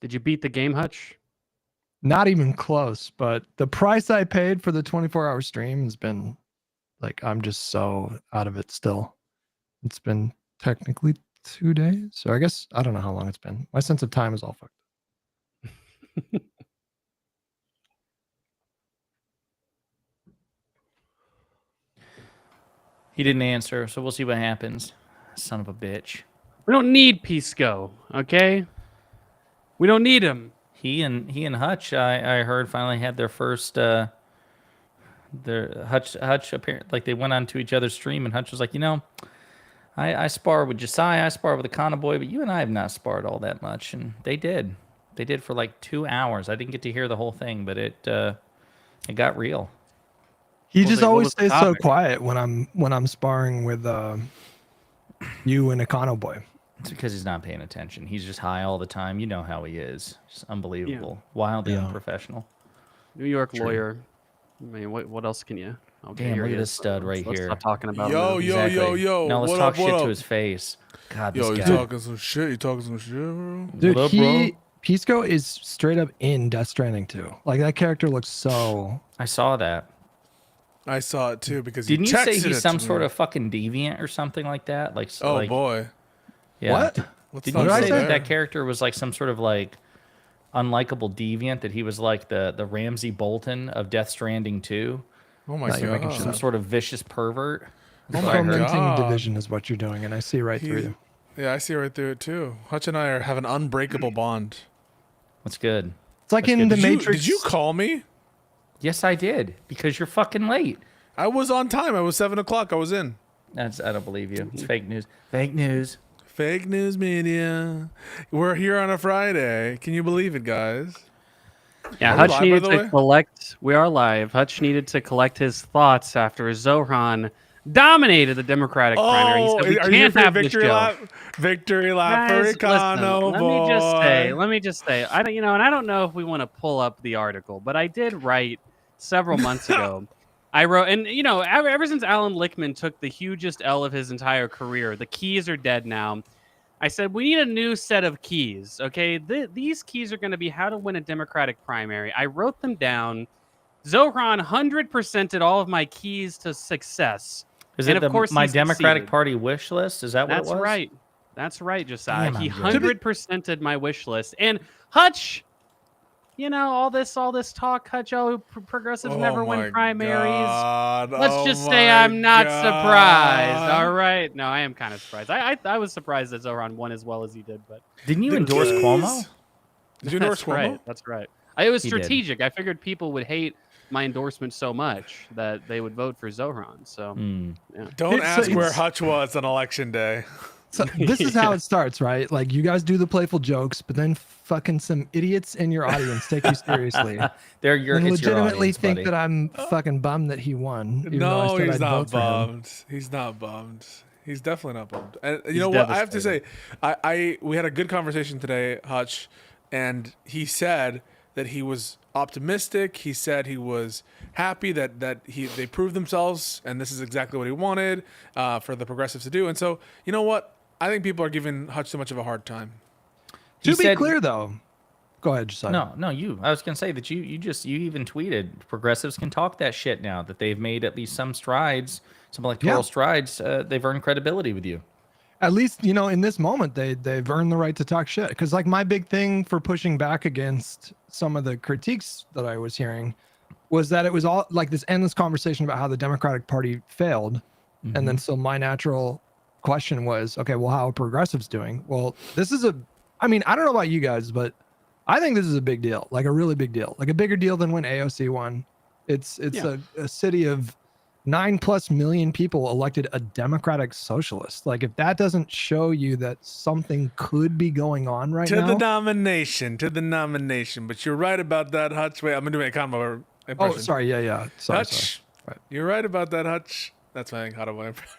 Did you beat the game, Hutch? Not even close, but the price I paid for the 24-hour stream has been like, I'm just so out of it still. It's been technically 2 days. So I guess, I don't know how long it's been. My sense of time is all fucked up. He didn't answer, so we'll see what happens. Son of a bitch. We don't need Pisco, okay? We don't need him. He and Hutch, I heard, finally had their first. Their Hutch apparently, like, they went on to each other's stream, and Hutch was like, I spar with Josiah, I spar with Econoboi, but you and I have not sparred all that much, and they did. They did for like 2 hours. I didn't get to hear the whole thing, but it got real. He just always stays so quiet when I'm sparring with you and Econoboi. It's because he's not paying attention. He's just high all the time. You know how he is. Just unbelievable. Wildly unprofessional. New York lawyer. I mean, what else can you... Okay, damn, look at this stud right here. Let's stop talking about him. Yo. No, let's talk shit to his face. God, this guy. You talking some shit? You talking some shit, bro? Dude, what up, bro? Pisco is straight up in Death Stranding too. Like, that character looks so... I saw that. I saw it too because didn't you say he's some sort of fucking deviant or something like that? Like, so, oh boy, yeah. What? Didn't you say that character was like some sort of like unlikable deviant? That he was like the Ramsey Bolton of Death Stranding 2? Oh my god, some sort of vicious pervert. Fomenting division is what you're doing, and I see right through you. Yeah, I see right through it too. Hutch and I have an unbreakable bond. That's good. It's like in the Matrix. Did you call me? Yes, I did, because you're fucking late. I was on time. I was 7 o'clock. I was in. I don't believe you. It's fake news. Fake news. Fake news media. We're here on a Friday. Can you believe it, guys? Yeah, Hutch needed to collect... We are live. Hutch needed to collect his thoughts after Zohran dominated the Democratic primary. He said, we can't have this show. Victory lap for Econoboi. Let me just say. I don't, and I don't know if we want to pull up the article, but I did write several months ago. I wrote, and ever since Alan Lichtman took the hugest L of his entire career, the keys are dead now. I said, we need a new set of keys, okay? These keys are going to be how to win a Democratic primary. I wrote them down. Zohran 100%ed all of my keys to success. Is it my Democratic Party wish list? Is that what it was? That's right. That's right, Josiah. He 100%ed my wish list. And Hutch... all this talk, Hutch, progressives never win primaries. Let's just say I'm not surprised. All right. No, I am kind of surprised. I was surprised that Zohran won as well as he did. But didn't you endorse Cuomo? Did you endorse Cuomo? That's right. It was strategic. I figured people would hate my endorsement so much that they would vote for Zohran. So don't ask where Hutch was on election day. So this is how it starts, right? Like, you guys do the playful jokes, but then fucking some idiots in your audience take you seriously. They're and legitimately audience, think buddy. that I'm fucking bummed that he won. No, he's not bummed. He's not bummed. He's definitely not bummed. And you know what? I have to say, we had a good conversation today, Hutch, and he said that he was optimistic. He said he was happy that they proved themselves, and this is exactly what he wanted for the progressives to do. And so, you know what? I think people are giving Hutch too much of a hard time. To be clear, though, go ahead, Josiah. No, you. I was gonna say that you even tweeted progressives can talk that shit now that they've made at least some strides, some electoral strides. They've earned credibility with you. At least, in this moment, they've earned the right to talk shit. Because, like, my big thing for pushing back against some of the critiques that I was hearing was that it was all like this endless conversation about how the Democratic Party failed. Mm-hmm. And then so my natural question was, okay, well, how are progressives doing? Well, this is I don't know about you guys, but I think this is a big deal, like a really big deal, like a bigger deal than when AOC won. It's a city of 9+ million people elected a Democratic socialist. Like, if that doesn't show you that something could be going on right now. To the nomination. But you're right about that, Hutch. Wait, I'm going to do an Econoboi impression. Oh, sorry. Yeah. Hutch. Right. You're right about that, Hutch. That's my Econoboi impression.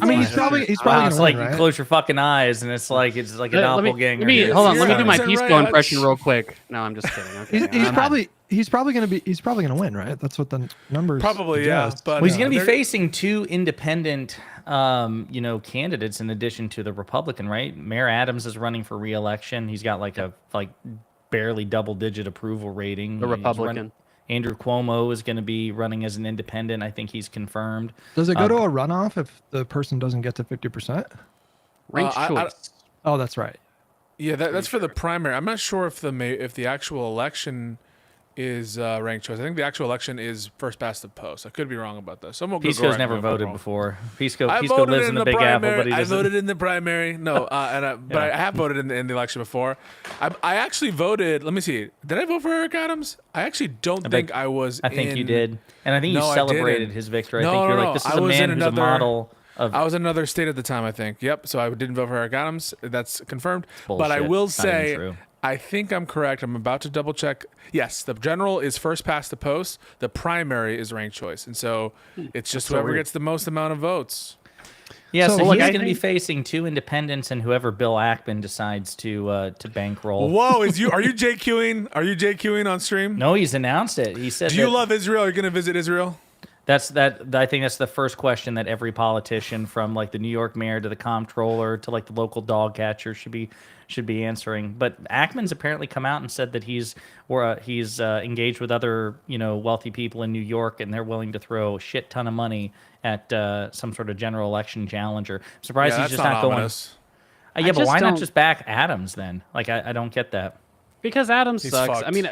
I mean, he's probably it's like right? You close your fucking eyes and it's like a doppelganger. Hold on, let me do my Pisco impression real quick. No, I'm just kidding. Okay, he's probably gonna win, right? That's what the numbers probably suggest. But he's gonna be facing two independent candidates in addition to the Republican, right? Mayor Adams is running for re-election. He's got like barely double-digit approval rating. The Republican. Andrew Cuomo is going to be running as an independent. I think he's confirmed. Does it go to a runoff if the person doesn't get to 50%? Ranked choice. Oh, that's right. Yeah, that's for the primary. I'm not sure if the actual election is ranked choice. I think the actual election is first past the post. I could be wrong about that. Someone Pisco's never voted before. Pisco voted lives in the Big Apple, but he doesn't. I voted in the primary. No, but I have voted in the election before. I actually voted. Let me see. Did I vote for Eric Adams? I actually don't think I was. I think you did, and I think you celebrated his victory. I think you're like, this is a man who's a model. I was in another state at the time, I think. Yep. So I didn't vote for Eric Adams. That's confirmed. Bullshit. But I will It's not even say, true. I think I'm correct. I'm about to double check. Yes, the general is first past the post. The primary is ranked choice, and so it's just whoever gets the most amount of votes. Yeah, so look, he's I going to be think- facing 2 independents and whoever Bill Ackman decides to bankroll. Whoa! Are you JQing? Are you JQing on stream? No, he's announced it. He said, Do you love Israel? Are you going to visit Israel? I think that's the first question that every politician, from like the New York mayor to the comptroller to like the local dog catcher, should be answering. But Ackman's apparently come out and said that he's engaged with other wealthy people in New York, and they're willing to throw a shit ton of money at some sort of general election challenger. I'm surprised he's just not going. ominous. Yeah, but why not don't- just back Adams then? Like I don't get that. Because Adams He's sucks. fucked. I mean,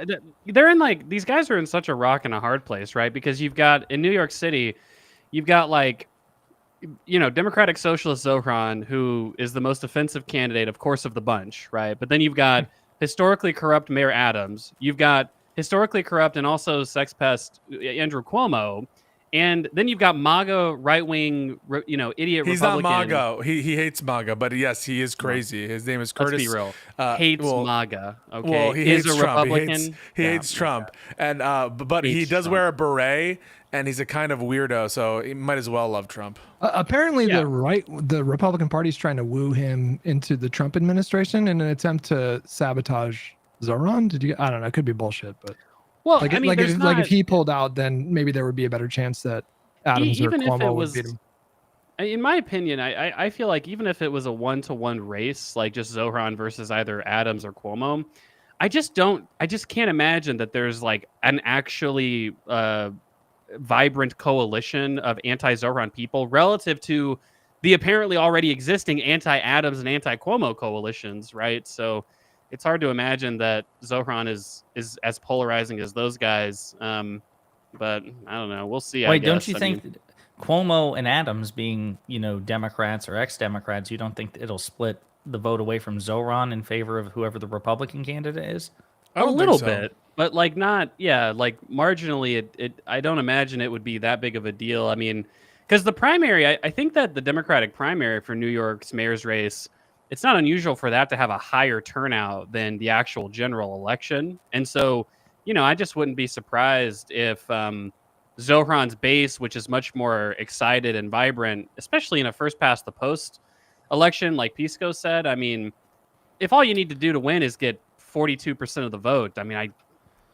they're in like these guys are in such a rock and a hard place, right? Because you've got in New York City, you've got like, Democratic Socialist Zohran, who is the most offensive candidate, of course, of the bunch, right? But then you've got historically corrupt Mayor Adams. You've got historically corrupt and also sex pest Andrew Cuomo. And then you've got MAGA right-wing, idiot He's Republican. not MAGA. He hates MAGA, but yes, he is crazy. His name is Curtis. Let's be real. Hates MAGA. Okay. Well, he is hates a Trump. Republican. He hates Trump, and but he Hates does Trump. wear a beret, and he's a kind of weirdo, so he might as well love Trump. Apparently, Yeah. the Republican Party is trying to woo him into the Trump administration in an attempt to sabotage Zoran. I don't know. It could be bullshit, but Well, like, I mean, if he pulled out, then maybe there would be a better chance that Adams or even if Cuomo it would was, beat him. in my opinion, I feel like even if it was a 1-to-1 race, like just Zohran versus either Adams or Cuomo, I just can't imagine that there's like an actually vibrant coalition of anti-Zohran people relative to the apparently already existing anti-Adams and anti-Cuomo coalitions, right? So it's hard to imagine that Zohran is as polarizing as those guys. But I don't know. We'll see. Wait, I don't guess. you I think mean, Cuomo and Adams being, Democrats or ex-Democrats, you don't think it'll split the vote away from Zoran in favor of whoever the Republican candidate is? I a don't think little so. bit, but like not, yeah, like marginally. It I don't imagine it would be that big of a deal. I mean, because the primary, I think that the Democratic primary for New York's mayor's race, it's not unusual for that to have a higher turnout than the actual general election, and so. I just wouldn't be surprised if Zohran's base, which is much more excited and vibrant, especially in a first past the post election, like Pisco said. I mean, if all you need to do to win is get 42% of the vote, I mean,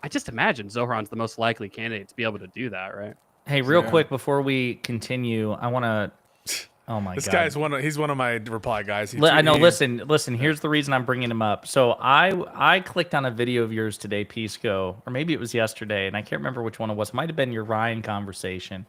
I just imagine Zohran's the most likely candidate to be able to do that, right? Hey, real Yeah. quick before we continue, I want to. Oh my This god! guy's he's one of my reply guys. I know. Listen. Here's the reason I'm bringing him up. So I clicked on a video of yours today, Pisco, or maybe it was yesterday, and I can't remember which one it was. It might have been your Ryan conversation,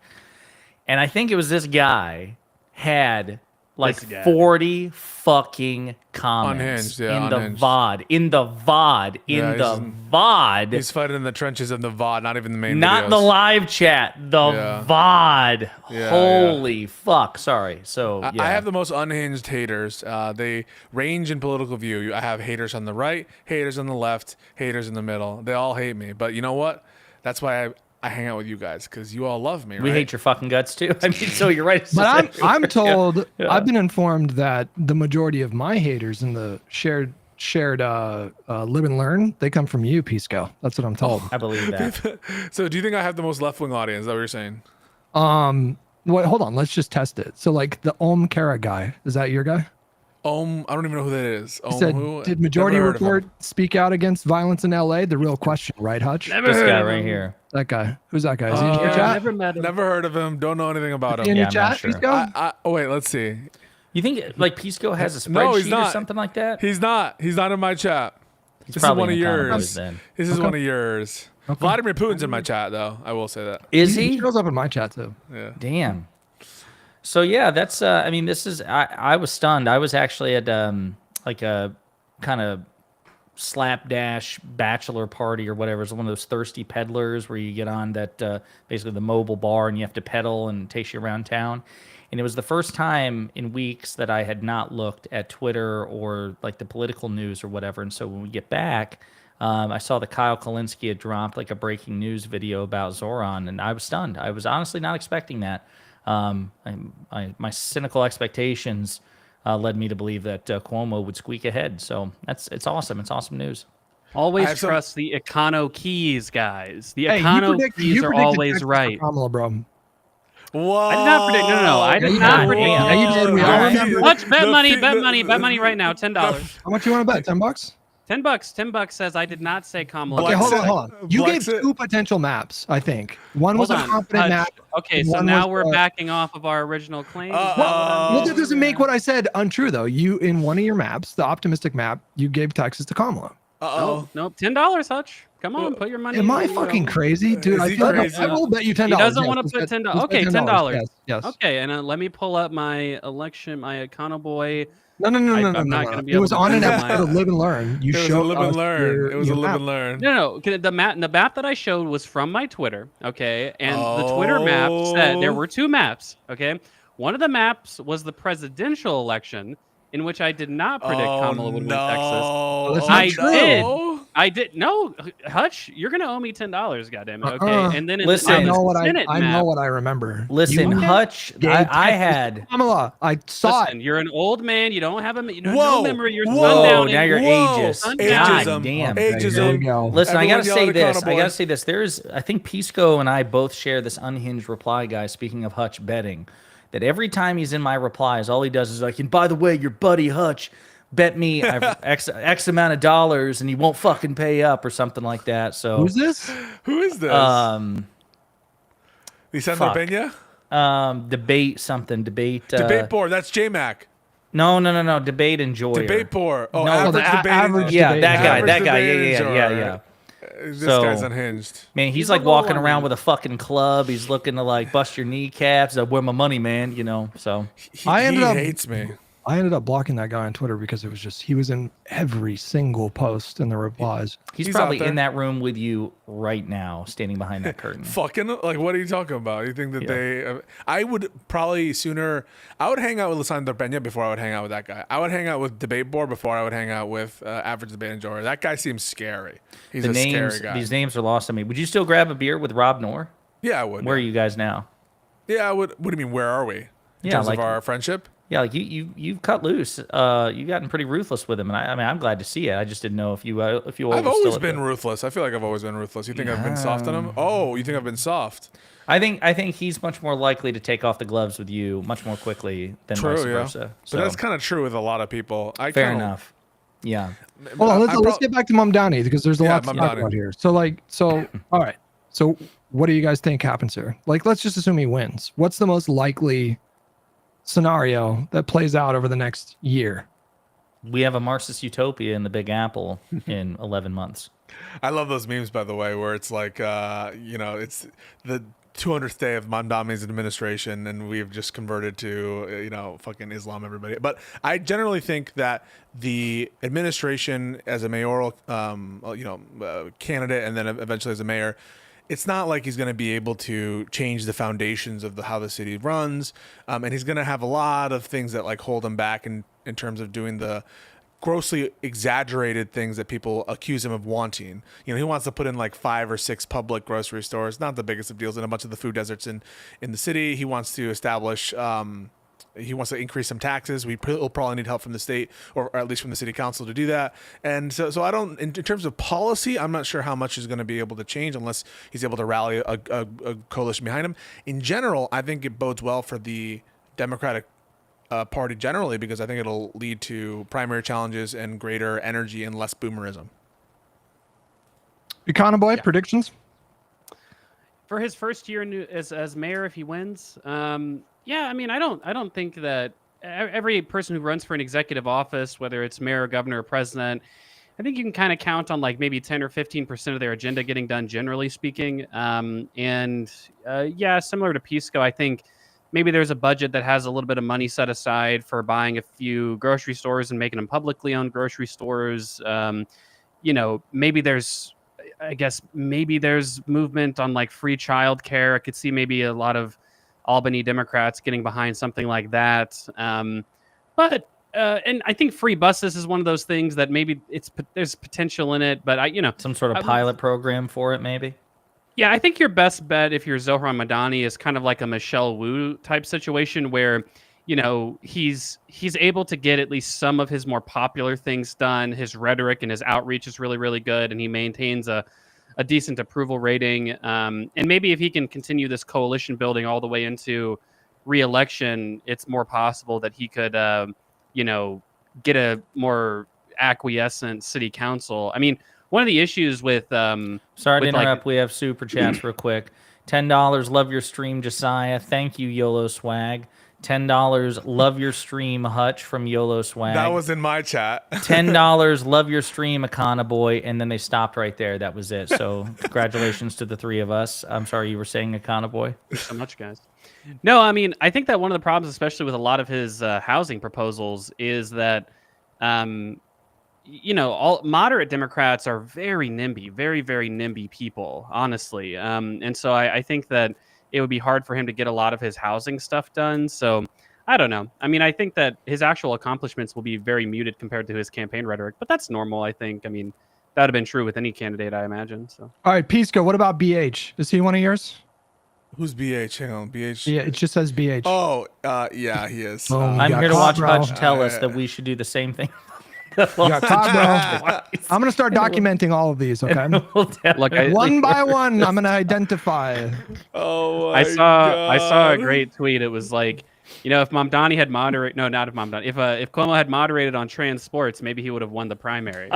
and I think it was this guy had like This guy. 40 fucking comments Unhinged, yeah, in the unhinged. VOD, in the VOD, in Yeah, the VOD. He's fighting in the trenches of the VOD, not even the main. Not videos. the live chat, the Yeah. VOD. Yeah, Holy fuck! Sorry. So yeah. I have the most unhinged haters. They range in political view. I have haters on the right, haters on the left, haters in the middle. They all hate me. But you know what? That's why I hang out with you guys, because you all love me. We right? hate your fucking guts too. I mean, so you're right. But I'm told Yeah. I've been informed that the majority of my haters in the shared live and learn, they come from you, Pisco. That's what I'm told. I believe that. So do you think I have the most left wing audience? Is that what you're saying? Wait, hold on, let's just test it. So like the Kara guy, is that your guy? I don't even know who that is. He said, Who? did Majority Never heard of him. Report speak out against violence in LA? The real question, right, Hutch? Never This heard guy of right him. here. That guy. Who's that guy? Is he in your Uh, chat? Never met him. Never heard of him. Don't know anything about Is he him. in your Yeah, I'm not chat, sure. Pisco? Oh wait, let's see. You think like Pisco has a spreadsheet No, he's or not. something like that? He's not in my chat. He's This is probably one of an Econoboi yours. then. This is one of yours. Okay. Vladimir Putin's in my chat, though. I will say that. Is He he? shows up in my chat too. Yeah. Damn. So yeah, that's I mean, this is I was stunned. I was actually at like a kind of slapdash bachelor party or whatever. It's one of those thirsty peddlers where you get on that basically the mobile bar and you have to pedal and it takes you around town. And it was the first time in weeks that I had not looked at Twitter or like the political news or whatever. And so when we get back, I saw that Kyle Kalinske had dropped like a breaking news video about Zoran, and I was stunned. I was honestly not expecting that. My cynical expectations led me to believe that Cuomo would squeak ahead. So it's awesome. It's awesome news. Always trust the Econo keys, guys. The Hey, Econo keys are always Texas right. for Kamala, bro. Whoa. I did not predict. No. I did not predict. Yeah, you did. We all remember. Watch bet money right now. $10. How much you want to bet? $10? $10. $10 says I did not say Kamala. Okay, Black hold on. You gave Black two potential maps, I think. One was Hold a on, confident Hutch. map. Okay, so One now was, we're backing off of our original claim. Well, that doesn't make what I said untrue, though. You, in one of your maps, the optimistic map, you gave Texas to Kamala. Nope. $10, Hutch. Come on, put your money. Am I in, fucking crazy, dude? Is I he feel like crazy? I will bet you $10. He doesn't Yes, want to let's put bet- $10. let's Okay, bet $10. Yes. Okay, and let me pull up my election, my Econoboi. No. I'm not gonna be It was able to on an do episode of Live and Learn. You It was a showed live and us learn. It was a your live map. and learn. No. The map that I showed was from my Twitter. Okay, and the Twitter map said there were two maps. Okay, one of the maps was the presidential election, in which I did not predict Kamala would win Texas. I did. No, Hutch, you're gonna owe me $10. Goddammit. Okay, and then Listen, I know what Senate I know what I remember. Listen, Hutch, I had Kamala. I saw Listen, you're an old man. You don't have a no Whoa. memory. You're Whoa, sundowning. now you're ageist. Ageism. God damn. There you Ageism. go. Listen, Everyone I gotta yell say at this. I Econoboi. gotta say this. There's, I think Pisco and I both share this unhinged reply, guys. Speaking of Hutch betting, that every time he's in my replies, all he does is like, and by the way, your buddy Hutch bet me X amount of dollars, and he won't fucking pay up or something like that. So Who's this? Who is this? um, Lisandro fuck. Peña? debate board. That's J-Mac. No, debate enjoyer. Debate board. Oh, No, average the debate. average Yeah, debate. that guy. Average That guy. debate Yeah. enjoyer. This So- guy's unhinged. Man, he's a like little walking around unhinged. with a fucking club. He's looking to like bust your kneecaps. Where my money, man? You know. So He I hates me. I ended up blocking that guy on Twitter because it was just he was in every single post in the replies. he's He's probably out there. in that room with you right now, standing behind that curtain. Fucking like, what are you talking about? You think that they? I would probably sooner. I would hang out with Lisandro Peña before I would hang out with that guy. I would hang out with Debate Board before I would hang out with Average Debate Enjoyer. That guy seems scary. He's The a names, scary guy. these names are lost on me. Would you still grab a beer with Rob Knorr? Yeah, I would. Where are you guys now? Yeah, I would. What do you mean? Where are we? In Yeah, terms like- of our friendship. Yeah, like you've cut loose. You've gotten pretty ruthless with him, and I mean I'm glad to see it. I just didn't know if you all I've were always still at been the- ruthless. I feel like I've always been ruthless. You think I've been soft on him? Oh, you think I've been soft? I think he's much more likely to take off the gloves with you much more quickly than True, vice yeah. versa. But that's kind of true with a lot of people. fair enough. Yeah. Hold on, let's get back to Mamdani because there's a lot to talk Mamdani. about here. So all right. So what do you guys think happens here? Like, let's just assume he wins. What's the most likely scenario that plays out over the next year? We have a Marxist utopia in the Big Apple in 11 months. I love those memes, by the way, where it's like, it's the 200th day of Mamdani's administration, and we've just converted to, fucking Islam, everybody. But I generally think that the administration as a mayoral, candidate, and then eventually as a mayor, it's not like he's going to be able to change the foundations of how the city runs, and he's going to have a lot of things that like hold him back in terms of doing the grossly exaggerated things that people accuse him of wanting. He wants to put in like 5 or 6 public grocery stores, not the biggest of deals, in a bunch of the food deserts in the city. He wants to establish. He wants to increase some taxes. We'll probably need help from the state, or at least from the city council, to do that. And so I don't, in terms of policy, I'm not sure how much is going to be able to change unless he's able to rally a coalition behind him. In general, I think it bodes well for the Democratic Party generally, because I think it'll lead to primary challenges and greater energy and less boomerism. Econoboi, predictions? For his first year as mayor, if he wins, I mean, I don't think that every person who runs for an executive office, whether it's mayor, governor, or president, I think you can kind of count on like maybe 10 or 15% of their agenda getting done, generally speaking. Yeah, similar to Pisco, I think maybe there's a budget that has a little bit of money set aside for buying a few grocery stores and making them publicly owned grocery stores. Maybe there's movement on like free childcare. I could see maybe a lot of Albany Democrats getting behind something like that. And I think free buses is one of those things that maybe there's potential in it, but some sort of pilot program for it, maybe. Yeah, I think your best bet if you're Zohran Mamdani is kind of like a Michelle Wu type situation where, he's able to get at least some of his more popular things done. His rhetoric and his outreach is really, really good, and he maintains a decent approval rating. And maybe if he can continue this coalition building all the way into re-election, it's more possible that he could get a more acquiescent city council. I mean, one of the issues with sorry to interrupt, we have super chats real quick. $10, love your stream, Josiah. Thank you, YOLO Swag. $10, love your stream, Hutch from YOLO Swag. That was in my chat. $10, love your stream, Econoboi, and then they stopped right there. That was it. So congratulations to the three of us. I'm sorry, you were saying Econoboi. Thanks so much, guys. No, I mean, I think that one of the problems, especially with a lot of his housing proposals, is that, all moderate Democrats are very NIMBY, very, very NIMBY people, honestly. And so I think that it would be hard for him to get a lot of his housing stuff done. So I don't know. I mean, I think that his actual accomplishments will be very muted compared to his campaign rhetoric, but that's normal, I think. I mean, that would have been true with any candidate, I imagine. So. All right, Pisco, what about BH? Is he one of yours? Who's BH? Hang on, BH. Yeah, it just says BH. Oh, yeah, he is. I'm here to watch Hutch tell us that we should do the same thing. You got caught, bro. I'm gonna start documenting all of these. Okay. Look, one by one, I'm gonna identify. Oh, I saw a great tweet. It was like, if Mamdani had moderated, no, not if Mamdani, if Cuomo had moderated on trans sports, maybe he would have won the primary.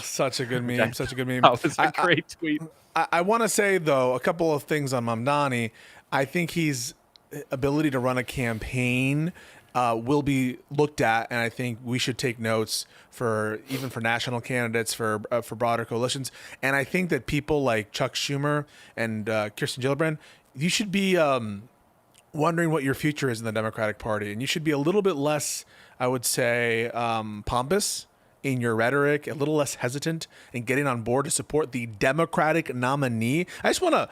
Such a good meme. Such a good meme. That was a great tweet. I want to say though a couple of things on Mamdani. I think his ability to run a campaign will be looked at, and I think we should take notes for national candidates, for broader coalitions. And I think that people like Chuck Schumer and Kirsten Gillibrand, you should be wondering what your future is in the Democratic Party, and you should be a little bit less, I would say, pompous in your rhetoric, a little less hesitant in getting on board to support the Democratic nominee. I just want to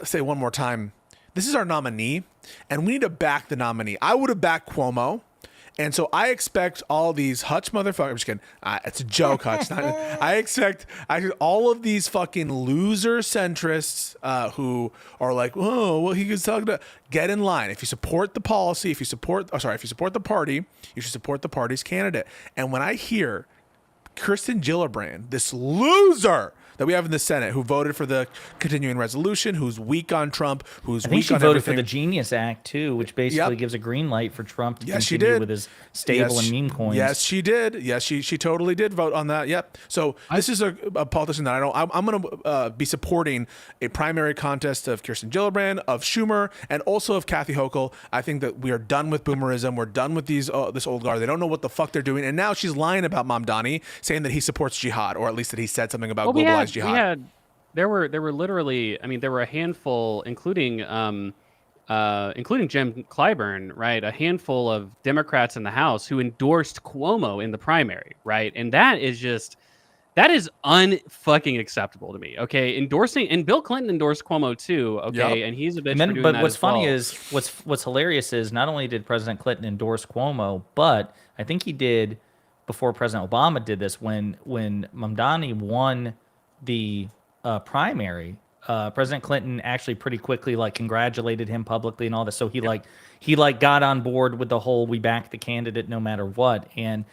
say one more time, this is our nominee, and we need to back the nominee. I would have backed Cuomo, and so I expect all these Hutch motherfuckers. I'm just kidding. It's a joke, Hutch. I expect all of these fucking loser centrists who are like, oh, well, he could talk to. Get in line. If you support the policy, if you support the party, you should support the party's candidate. And when I hear Kirsten Gillibrand, this loser that we have in the Senate, who voted for the continuing resolution, who's weak on Trump, who's I think weak she on voted everything. for the Genius Act too, which basically gives a green light for Trump to continue with his stable and meme coins. Yes, she did. Yes, she totally did vote on that. Yep. So this is a politician that I'm going to be supporting a primary contest of Kirsten Gillibrand, of Schumer, and also of Kathy Hochul. I think that we are done with boomerism. We're done with this old guard. They don't know what the fuck they're doing. And now she's lying about Mamdani, saying that he supports jihad, or at least that he said something about globalized jihad. There were literally, I mean, there were a handful, including Jim Clyburn, right? A handful of Democrats in the House who endorsed Cuomo in the primary, right? And that is unfucking acceptable to me. Okay, and Bill Clinton endorsed Cuomo too. Okay, and he's a bitch for doing that. But what's as funny well. is what's hilarious is not only did President Clinton endorse Cuomo, but I think he did before President Obama did this when Mamdani won the primary. President Clinton actually pretty quickly congratulated him publicly and all this. So he got on board with the whole we back the candidate no matter what. And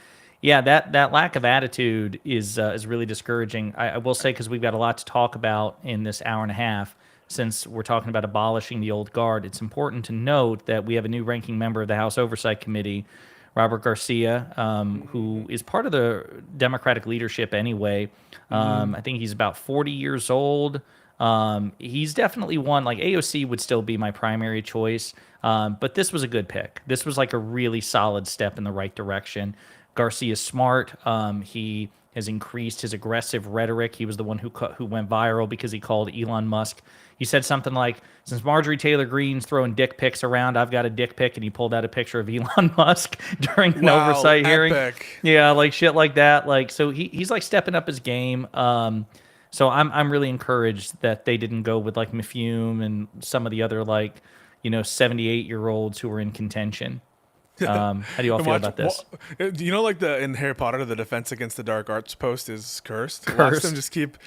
yeah, that lack of attitude is really discouraging. I will say, because we've got a lot to talk about in this hour and a half, since we're talking about abolishing the old guard, it's important to note that we have a new ranking member of the House Oversight Committee, Robert Garcia, who is part of the Democratic leadership anyway. I think he's about 40 years old. He's definitely one, AOC would still be my primary choice, but this was a good pick. This was a really solid step in the right direction. Garcia's smart. He has increased his aggressive rhetoric. He was the one who went viral because he called Elon Musk. He said something like, since Marjorie Taylor Greene's throwing dick pics around, I've got a dick pic, and he pulled out a picture of Elon Musk during an oversight hearing. Yeah, like shit like that. Like, so he's like stepping up his game. So I'm really encouraged that they didn't go with like Mifune and some of the other 78-year-olds who were in contention. How do you all feel about this? Do you know, like in Harry Potter, the Defense Against the Dark Arts post is cursed? Watch them just keep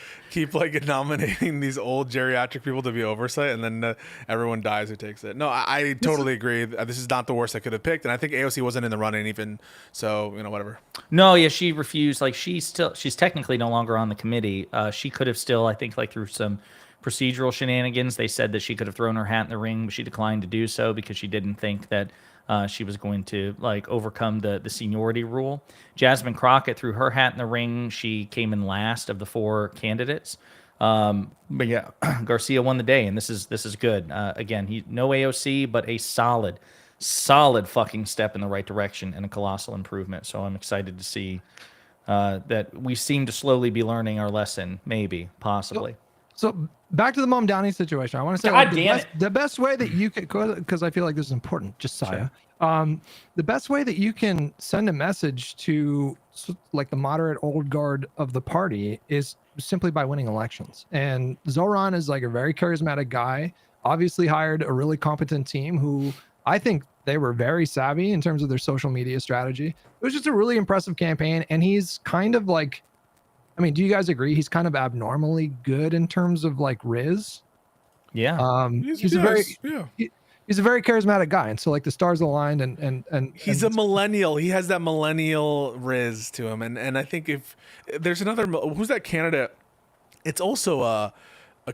like nominating these old geriatric people to be oversight, and then everyone dies who takes it. No, I totally agree. This is not the worst I could have picked, and I think AOC wasn't in the running even. So whatever. No, yeah, she refused. Like she's technically no longer on the committee. She could have still, I think, like through some procedural shenanigans, they said that she could have thrown her hat in the ring, but she declined to do so because she didn't think that she was going to overcome the seniority rule. Jasmine Crockett threw her hat in the ring. She came in last of the 4 candidates. But yeah, Garcia won the day, and this is good. Again, he no AOC, but a solid fucking step in the right direction and a colossal improvement. So I'm excited to see that we seem to slowly be learning our lesson, maybe, possibly. So back to the Mamdani situation. I want to say the best way that you could, because I feel like this is important, Josiah. Sure. The best way that you can send a message to like the moderate old guard of the party is simply by winning elections. And Zoran is like a very charismatic guy, obviously hired a really competent team who I think they were very savvy in terms of their social media strategy. It was just a really impressive campaign. And he's kind of like, I mean, do you guys agree he's kind of abnormally good in terms of like Riz? Yeah. He's a very charismatic guy, and so like the stars aligned, and he's a millennial. He has that millennial Riz to him, and I think if there's another, who's that candidate? It's also a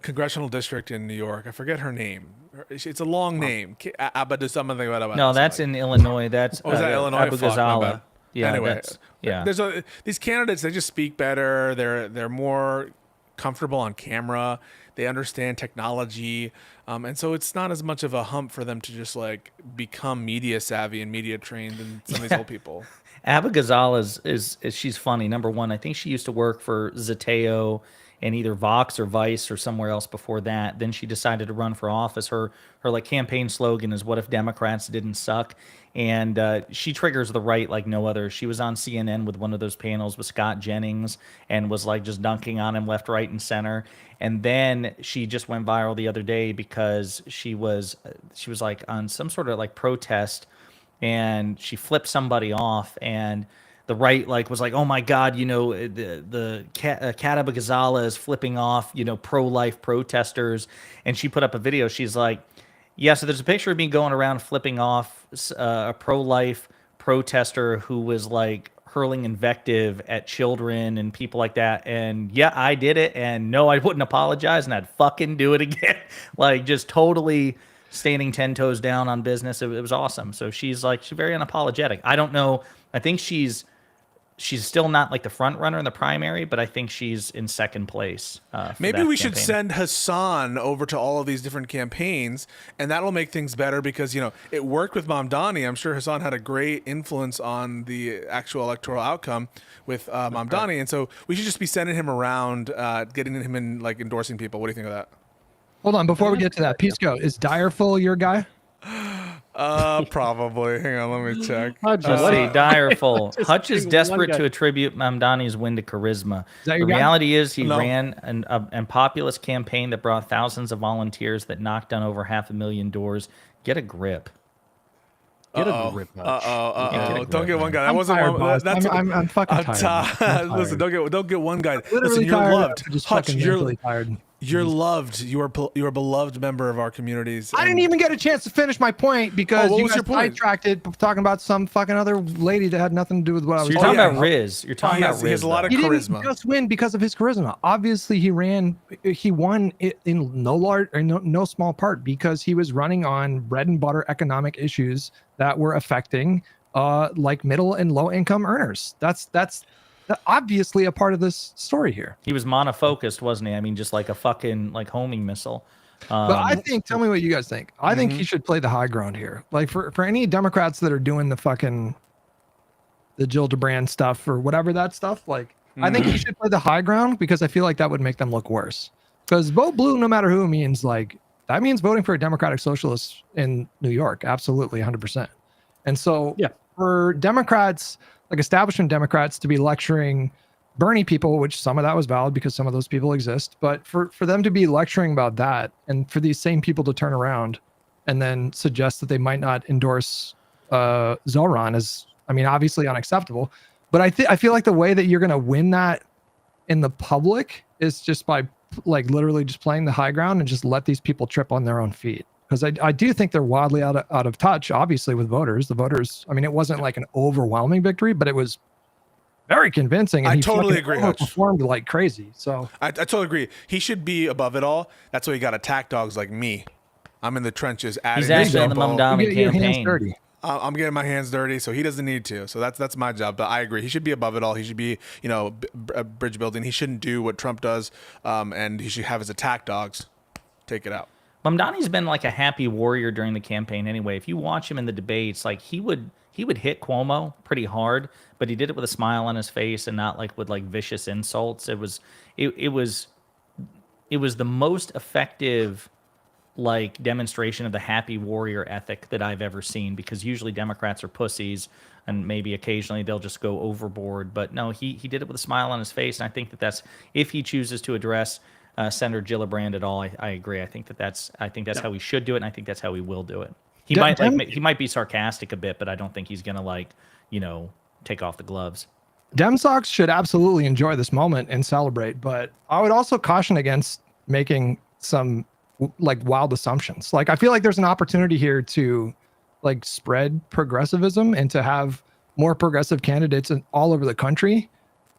congressional district in New York. I forget her name. It's a long name. Abba something about. No, that's in Illinois. That's is that Illinois? Abu Ghazala. Yeah, anyway, yeah. There's these candidates. They just speak better. They're more comfortable on camera. They understand technology, and so it's not as much of a hump for them to just like become media savvy and media trained than some of these old people. Abu Ghazala is she's funny. Number one, I think she used to work for Zateo and either Vox or Vice or somewhere else before that. Then she decided to run for office. Her like campaign slogan is "What if Democrats didn't suck?" And she triggers the right like no other. She was on CNN with one of those panels with Scott Jennings and was like just dunking on him left, right, and center. And then she just went viral the other day because she was like on some sort of like protest, and she flipped somebody off, and the right like was like, oh my God, the Abu Ghazala is flipping off, pro-life protesters. And she put up a video. She's like, yeah, so there's a picture of me going around flipping off a pro-life protester who was like hurling invective at children and people like that. And yeah, I did it. And no, I wouldn't apologize, and I'd fucking do it again. Like just totally standing 10 toes down on business. It was awesome. So she's very unapologetic. I don't know. I think she's still not like the front runner in the primary, but I think she's in second place. Maybe we should send Hassan over to all of these different campaigns, and that'll make things better because, it worked with Mamdani. I'm sure Hassan had a great influence on the actual electoral outcome with Mamdani. And so we should just be sending him around, getting him in, like endorsing people. What do you think of that? Hold on. Before we get to that, Pisco, is Direful your guy? Probably. Hang on, let me check. Let's see. Direful. Hutch is desperate to attribute Mamdani's win to charisma. The reality is he ran a populist campaign that brought thousands of volunteers that knocked on over 500,000 doors. Get a grip. Get a grip. Don't get one guy. That wasn't tired, one. That's I'm fucking tired. Listen, don't get one guy. Literally Listen, you're loved. Hutch, you're tired. You're loved. You're a beloved member of our communities. I didn't even get a chance to finish my point because you guys your point? sidetracked it talking about some fucking other lady that had nothing to do with what I was You're talking talking about Riz. You're talking about Riz. He has a lot of He charisma. didn't just win because of his charisma. Obviously, he won it in no small part because he was running on bread and butter economic issues that were affecting like middle and low income earners. That's obviously a part of this story here. He was monofocused, wasn't he? I mean, just like a fucking like homing missile. But I think, tell me what you guys think. I think he should play the high ground here. Like for any Democrats that are doing the Jill DeBrand stuff or whatever that stuff, like I think he should play the high ground because I feel like that would make them look worse. Because vote blue, no matter who, means like that means voting for a Democratic Socialist in New York, absolutely 100%. And so for Democrats, like establishment Democrats, to be lecturing Bernie people, which some of that was valid because some of those people exist, but for them to be lecturing about that and for these same people to turn around and then suggest that they might not endorse Zoran is, I mean, obviously unacceptable. But I feel like the way that you're going to win that in the public is just by like literally just playing the high ground and just let these people trip on their own feet. Because I do think they're wildly out of touch, obviously, with voters. The voters, I mean, it wasn't like an overwhelming victory, but it was very convincing. And I he totally agree, Hutch. Performed like crazy. So I totally agree. He should be above it all. That's why he got attack dogs like me. I'm in the trenches. He's actually in the Mamdani campaign. I'm getting my hands dirty, so he doesn't need to. So that's my job. But I agree. He should be above it all. He should be, bridge building. He shouldn't do what Trump does, and he should have his attack dogs take it out. Mamdani's been like a happy warrior during the campaign anyway. If you watch him in the debates, like he would hit Cuomo pretty hard, but he did it with a smile on his face and not like with like vicious insults. It was the most effective like demonstration of the happy warrior ethic that I've ever seen, because usually Democrats are pussies and maybe occasionally they'll just go overboard. But no, he did it with a smile on his face. And I think that's if he chooses to address Senator Gillibrand at all, I agree. I think that's how we should do it. And I think that's how we will do it. He might be sarcastic a bit, but I don't think he's going to take off the gloves. Dem Sox should absolutely enjoy this moment and celebrate. But I would also caution against making some like wild assumptions. Like I feel like there's an opportunity here to like spread progressivism and to have more progressive candidates all over the country,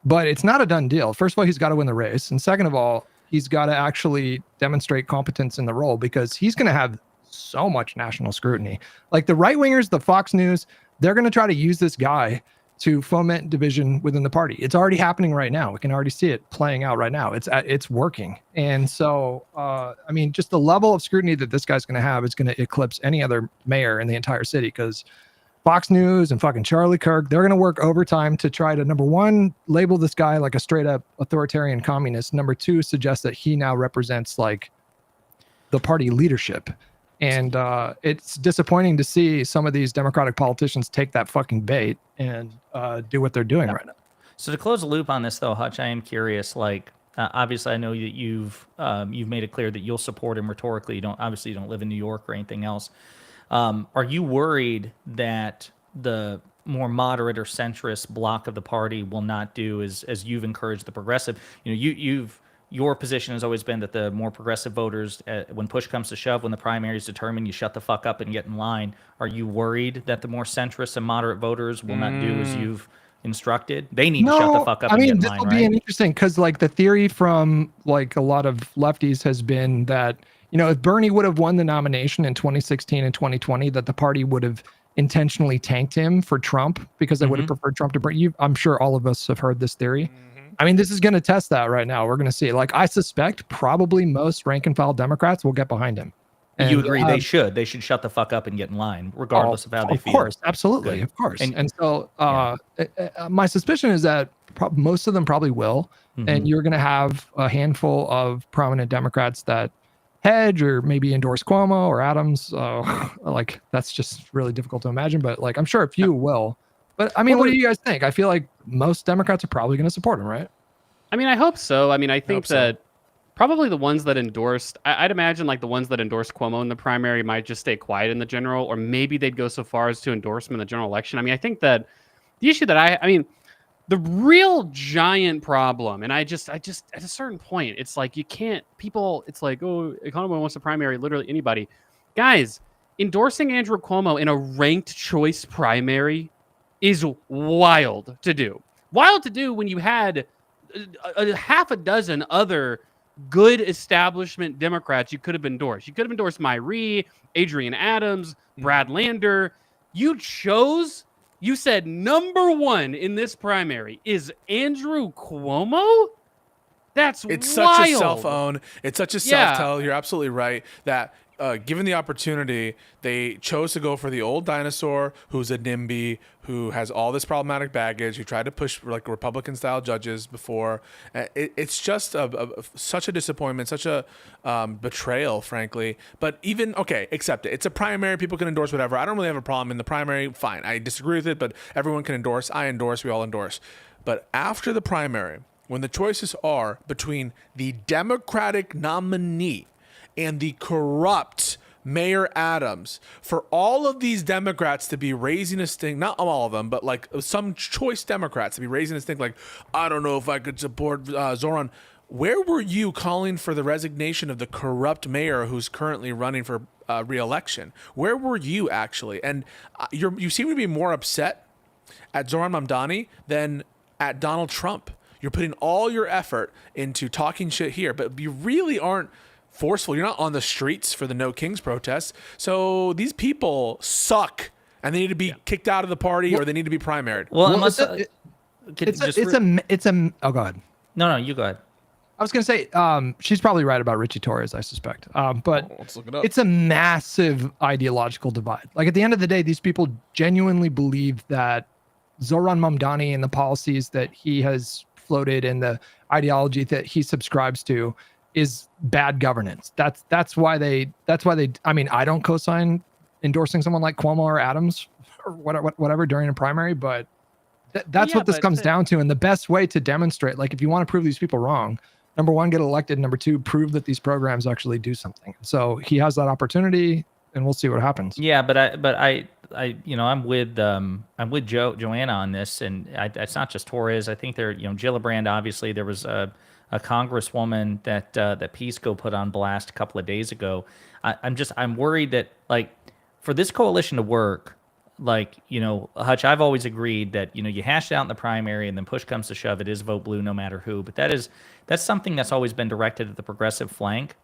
but it's not a done deal. First of all, he's got to win the race, and second of all, he's got to actually demonstrate competence in the role, because he's going to have so much national scrutiny. Like the right wingers, the Fox News, they're going to try to use this guy to foment division within the party. It's already happening right now. We can already see it playing out right now. It's working. And so, I mean, just the level of scrutiny that this guy's going to have is going to eclipse any other mayor in the entire city, because Fox News and fucking Charlie Kirk, they're going to work overtime to try to, number one, label this guy like a straight up authoritarian communist. Number two, suggest that he now represents like the party leadership. And it's disappointing to see some of these Democratic politicians take that fucking bait and do what they're doing right now. So to close the loop on this, though, Hutch, I am curious. Like, obviously, I know that you've made it clear that you'll support him rhetorically. You don't live in New York or anything else. Are you worried that the more moderate or centrist block of the party will not do as you've encouraged the progressive? Your position has always been that the more progressive voters, when push comes to shove, when the primary is determined, you shut the fuck up and get in line. Are you worried that the more centrist and moderate voters will not do as you've instructed? They need to shut the fuck up and get in line, right? I mean, this will be interesting, because like the theory from like a lot of lefties has been that, if Bernie would have won the nomination in 2016 and 2020, that the party would have intentionally tanked him for Trump because they would have preferred Trump to Bernie. I'm sure all of us have heard this theory. I mean, this is going to test that right now. We're going to see. Like, I suspect probably most rank and file Democrats will get behind him. And you agree they should? They should shut the fuck up and get in line, regardless of how they feel. Of course, absolutely, of course. And so my suspicion is that most of them probably will. And you're going to have a handful of prominent Democrats that hedge or maybe endorse Cuomo or Adams. Like, that's just really difficult to imagine. But like, I'm sure a few will. But I mean, what do you guys think? I feel like most Democrats are probably going to support him, right? I mean, I hope so. I mean, I think that probably the ones that endorsed, I'd imagine like the ones that endorsed Cuomo in the primary might just stay quiet in the general, or maybe they'd go so far as to endorse him in the general election. I mean, I think that the issue that I mean, the real giant problem, and I just at a certain point, it's like it's like, oh, Econoboi wants a primary, literally anybody. Guys, endorsing Andrew Cuomo in a ranked choice primary is wild to do. Wild to do when you had a half a dozen other good establishment Democrats you could have endorsed. You could have endorsed Myrie, Adrian Adams, Brad Lander. You said number one in this primary is Andrew Cuomo? It's wild. Such a self-own. It's such a self-tell. You're absolutely right that given the opportunity, they chose to go for the old dinosaur who's a NIMBY, who has all this problematic baggage, who tried to push like Republican-style judges before. It's just such a disappointment, such a betrayal, frankly. But even, okay, accept it. It's a primary. People can endorse whatever. I don't really have a problem in the primary. Fine. I disagree with it, but everyone can endorse. I endorse. We all endorse. But after the primary, when the choices are between the Democratic nominee and the corrupt Mayor Adams, for all of these Democrats to be raising a stink, not all of them, but like some choice Democrats to be raising a stink like, I don't know if I could support Zoran. Where were you calling for the resignation of the corrupt mayor who's currently running for re-election? Where were you actually? And you seem to be more upset at Zoran Mamdani than at Donald Trump. You're putting all your effort into talking shit here, but you really aren't forceful. You're not on the streets for the No Kings protests. So these people suck, and they need to be kicked out of the party, or they need to be primaried. Well, it's a. Oh, go ahead. No, you go ahead. I was gonna say, she's probably right about Richie Torres, I suspect. But let's look it up. It's a massive ideological divide. Like at the end of the day, these people genuinely believe that Zoran Mamdani and the policies that he has floated and the ideology that he subscribes to is bad governance. That's why they. I mean, I don't co-sign endorsing someone like Cuomo or Adams or whatever during a primary, but that's what this comes down to. And the best way to demonstrate, like, if you want to prove these people wrong, number one, get elected. Number two, prove that these programs actually do something. So he has that opportunity, and we'll see what happens. Yeah, but I I'm with Joanna on this, and it's not just Torres. I think Gillibrand. Obviously, there was a congresswoman that Pisco put on blast a couple of days ago. I'm worried that, like, for this coalition to work, like, Hutch, I've always agreed that, you hash it out in the primary and then push comes to shove, it is vote blue no matter who. But that's something that's always been directed at the progressive flank.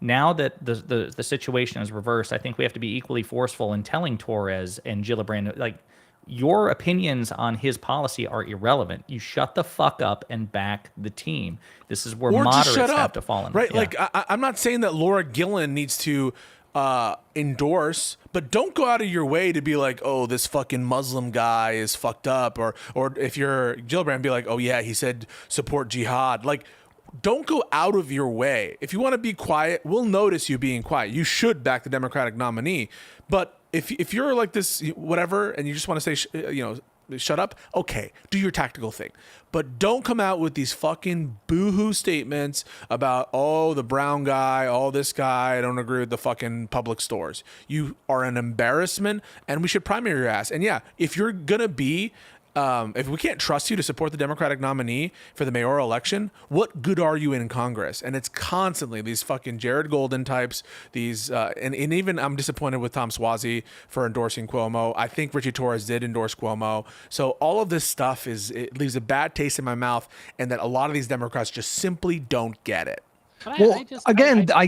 Now that the situation is reversed, I think we have to be equally forceful in telling Torres and Gillibrand, like, your opinions on his policy are irrelevant. You shut the fuck up and back the team. This is where moderates have to fall in. Right? Yeah. Like, I'm not saying that Laura Gillen needs to endorse, but don't go out of your way to be like, oh, this fucking Muslim guy is fucked up, or if you're Gillibrand, be like, oh yeah, he said support jihad. Like, don't go out of your way. If you want to be quiet, we'll notice you being quiet. You should back the Democratic nominee. But if you're like this, whatever, and you just want to say, shut up, okay, do your tactical thing. But don't come out with these fucking boohoo statements about, oh, the brown guy, oh, this guy, I don't agree with the fucking public stores. You are an embarrassment, and we should primary your ass. And yeah, if you're going to be, if we can't trust you to support the Democratic nominee for the mayoral election, what good are you in Congress? And it's constantly these fucking Jared Golden types, these, and even I'm disappointed with Tom Suozzi for endorsing Cuomo. I think Richie Torres did endorse Cuomo. So all of this stuff it leaves a bad taste in my mouth, and that a lot of these Democrats just simply don't get it. Well,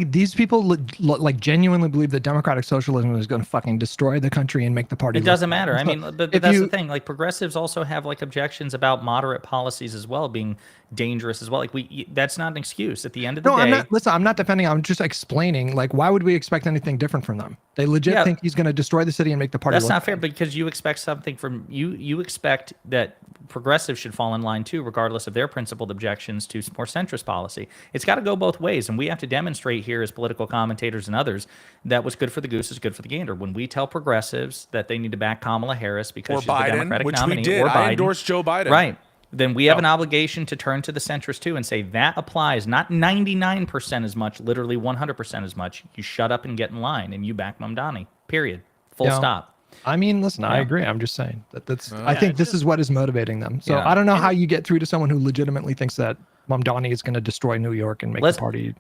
these people like genuinely believe that democratic socialism is going to fucking destroy the country and make the party. It doesn't matter. I mean, but that's the thing. Like, progressives also have like objections about moderate policies as well being dangerous as well. Like, that's not an excuse at the end of the day. I'm not defending. I'm just explaining. Like, why would we expect anything different from them? They legit think he's going to destroy the city and make the party. That's not fair, because you expect something from you. You expect that progressives should fall in line too, regardless of their principled objections to more centrist policy. It's got to go both ways, and we have to demonstrate here as political commentators and others that what's good for the goose is good for the gander. When we tell progressives that they need to back Kamala Harris because she's the Democratic nominee, we did. or Biden, I endorsed Joe Biden, right? Then we have an obligation to turn to the centrist too and say that applies not 99% as much, literally 100% as much. You shut up and get in line, and you back Mamdani. Period. Full stop. I mean, listen, I agree. I'm just saying that's. I think this is what is motivating them. So I don't know how you get through to someone who legitimately thinks that Mamdani is going to destroy New York and make the party.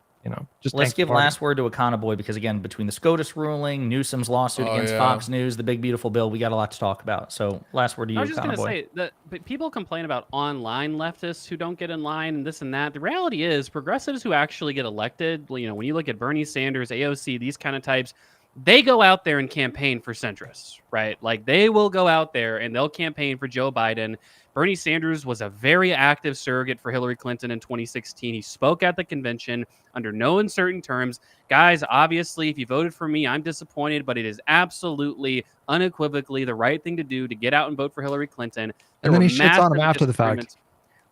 Let's give last word to Econoboi, because again, between the SCOTUS ruling, Newsom's lawsuit against Fox News, the big beautiful bill, we got a lot to talk about. So last word to you, Econoboi. I was just going to say that people complain about online leftists who don't get in line and this and that. The reality is, progressives who actually get elected, when you look at Bernie Sanders, AOC, these kind of types, they go out there and campaign for centrists, right? Like, they will go out there and they'll campaign for Joe Biden Bernie Sanders was a very active surrogate for Hillary Clinton in 2016. He spoke at the convention under no uncertain terms. Guys, obviously, if you voted for me, I'm disappointed, but it is absolutely, unequivocally the right thing to do to get out and vote for Hillary Clinton. And then he shits on him after the fact.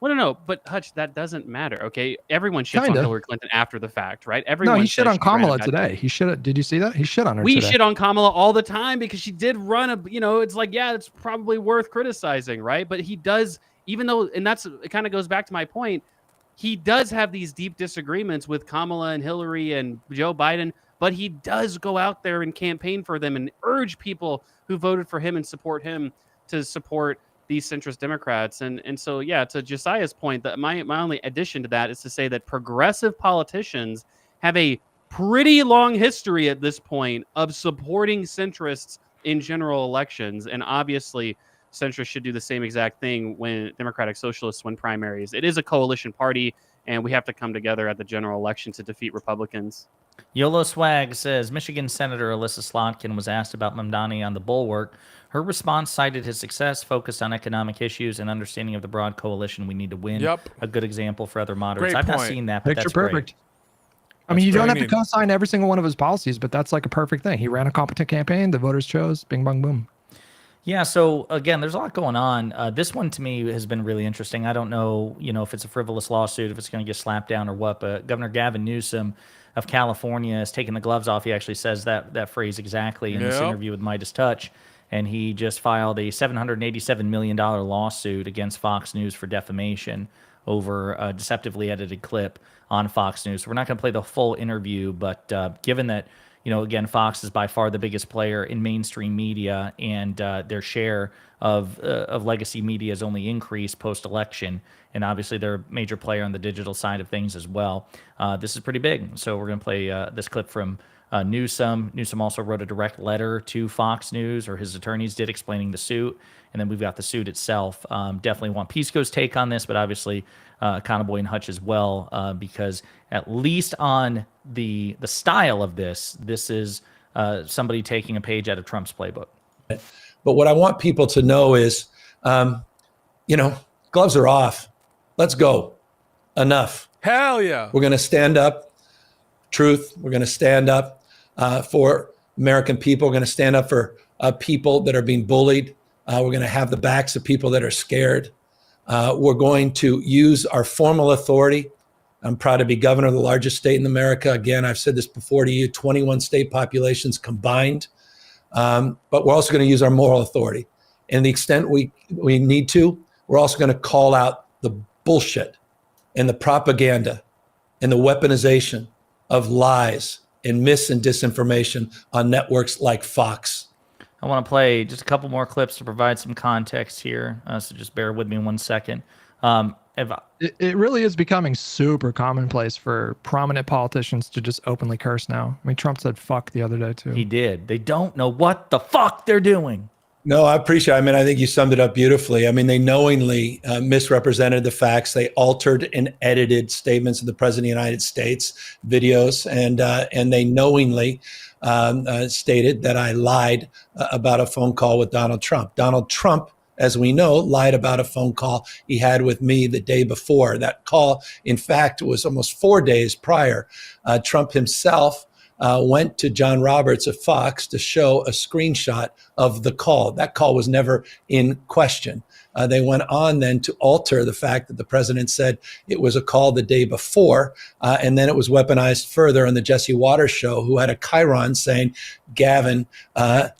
Well, no, but Hutch, that doesn't matter, okay? Everyone shits on Hillary Clinton after the fact, right? Everyone. No, he shit on Kamala today. He shit. Did you see that? He shit on her. We today. Shit on Kamala all the time because she did run a. It's like, yeah, it's probably worth criticizing, right? But he does, even though, and it kind of goes back to my point. He does have these deep disagreements with Kamala and Hillary and Joe Biden, but he does go out there and campaign for them and urge people who voted for him and support him to support these centrist Democrats. And so, yeah, to Josiah's point, that my only addition to that is to say that progressive politicians have a pretty long history at this point of supporting centrists in general elections. And obviously, centrists should do the same exact thing when Democratic Socialists win primaries. It is a coalition party, and we have to come together at the general election to defeat Republicans. YOLO Swag says, Michigan Senator Alyssa Slotkin was asked about Mamdani on the Bulwark. Her response cited his success, focused on economic issues and understanding of the broad coalition we need to win. Yep. A good example for other moderates. Great I've not point. seen that, but Picture that's perfect. great. I mean, you don't have to neat. co-sign every single one of his policies, but that's like a perfect thing. He ran a competent campaign. The voters chose. Bing, bong, boom. Yeah, so again, there's a lot going on. This one to me has been really interesting. I don't know, if it's a frivolous lawsuit, if it's going to get slapped down or what, but Governor Gavin Newsom of California has taken the gloves off. He actually says that phrase exactly in this interview with Midas Touch. And he just filed a $787 million lawsuit against Fox News for defamation over a deceptively edited clip on Fox News. So we're not going to play the full interview, but given that, again, Fox is by far the biggest player in mainstream media, and their share of legacy media has only increased post-election, and obviously they're a major player on the digital side of things as well. This is pretty big. So we're going to play this clip from Newsom. Newsom also wrote a direct letter to Fox News, or his attorneys did, explaining the suit. And then we've got the suit itself. Definitely want Pisco's take on this, but obviously Econoboi and Hutch as well, because at least on the style of this is somebody taking a page out of Trump's playbook. But what I want people to know is, gloves are off. Let's go. Enough. Hell yeah. We're going to stand up. Truth. We're going to stand up for American people. We're going to stand up for people that are being bullied. We're going to have the backs of people that are scared. We're going to use our formal authority. I'm proud to be governor of the largest state in America. Again, I've said this before to you, 21 state populations combined. But we're also going to use our moral authority. And the extent we need to, we're also going to call out the bullshit and the propaganda and the weaponization of lies and mis and disinformation on networks like Fox. I want to play just a couple more clips to provide some context here. So just bear with me 1 second. It really is becoming super commonplace for prominent politicians to just openly curse now. I mean, Trump said fuck the other day too. He did. They don't know what the fuck they're doing. No, I appreciate it. I mean, I think you summed it up beautifully. I mean, they knowingly misrepresented the facts. They altered and edited statements of the President of the United States, videos, and they knowingly stated that I lied about a phone call with Donald Trump. Donald Trump, as we know, lied about a phone call he had with me the day before. That call, in fact, was almost 4 days prior. Trump himself went to John Roberts of Fox to show a screenshot of the call. That call was never in question. They went on then to alter the fact that the president said it was a call the day before, and then it was weaponized further on the Jesse Waters show, who had a chyron saying Gavin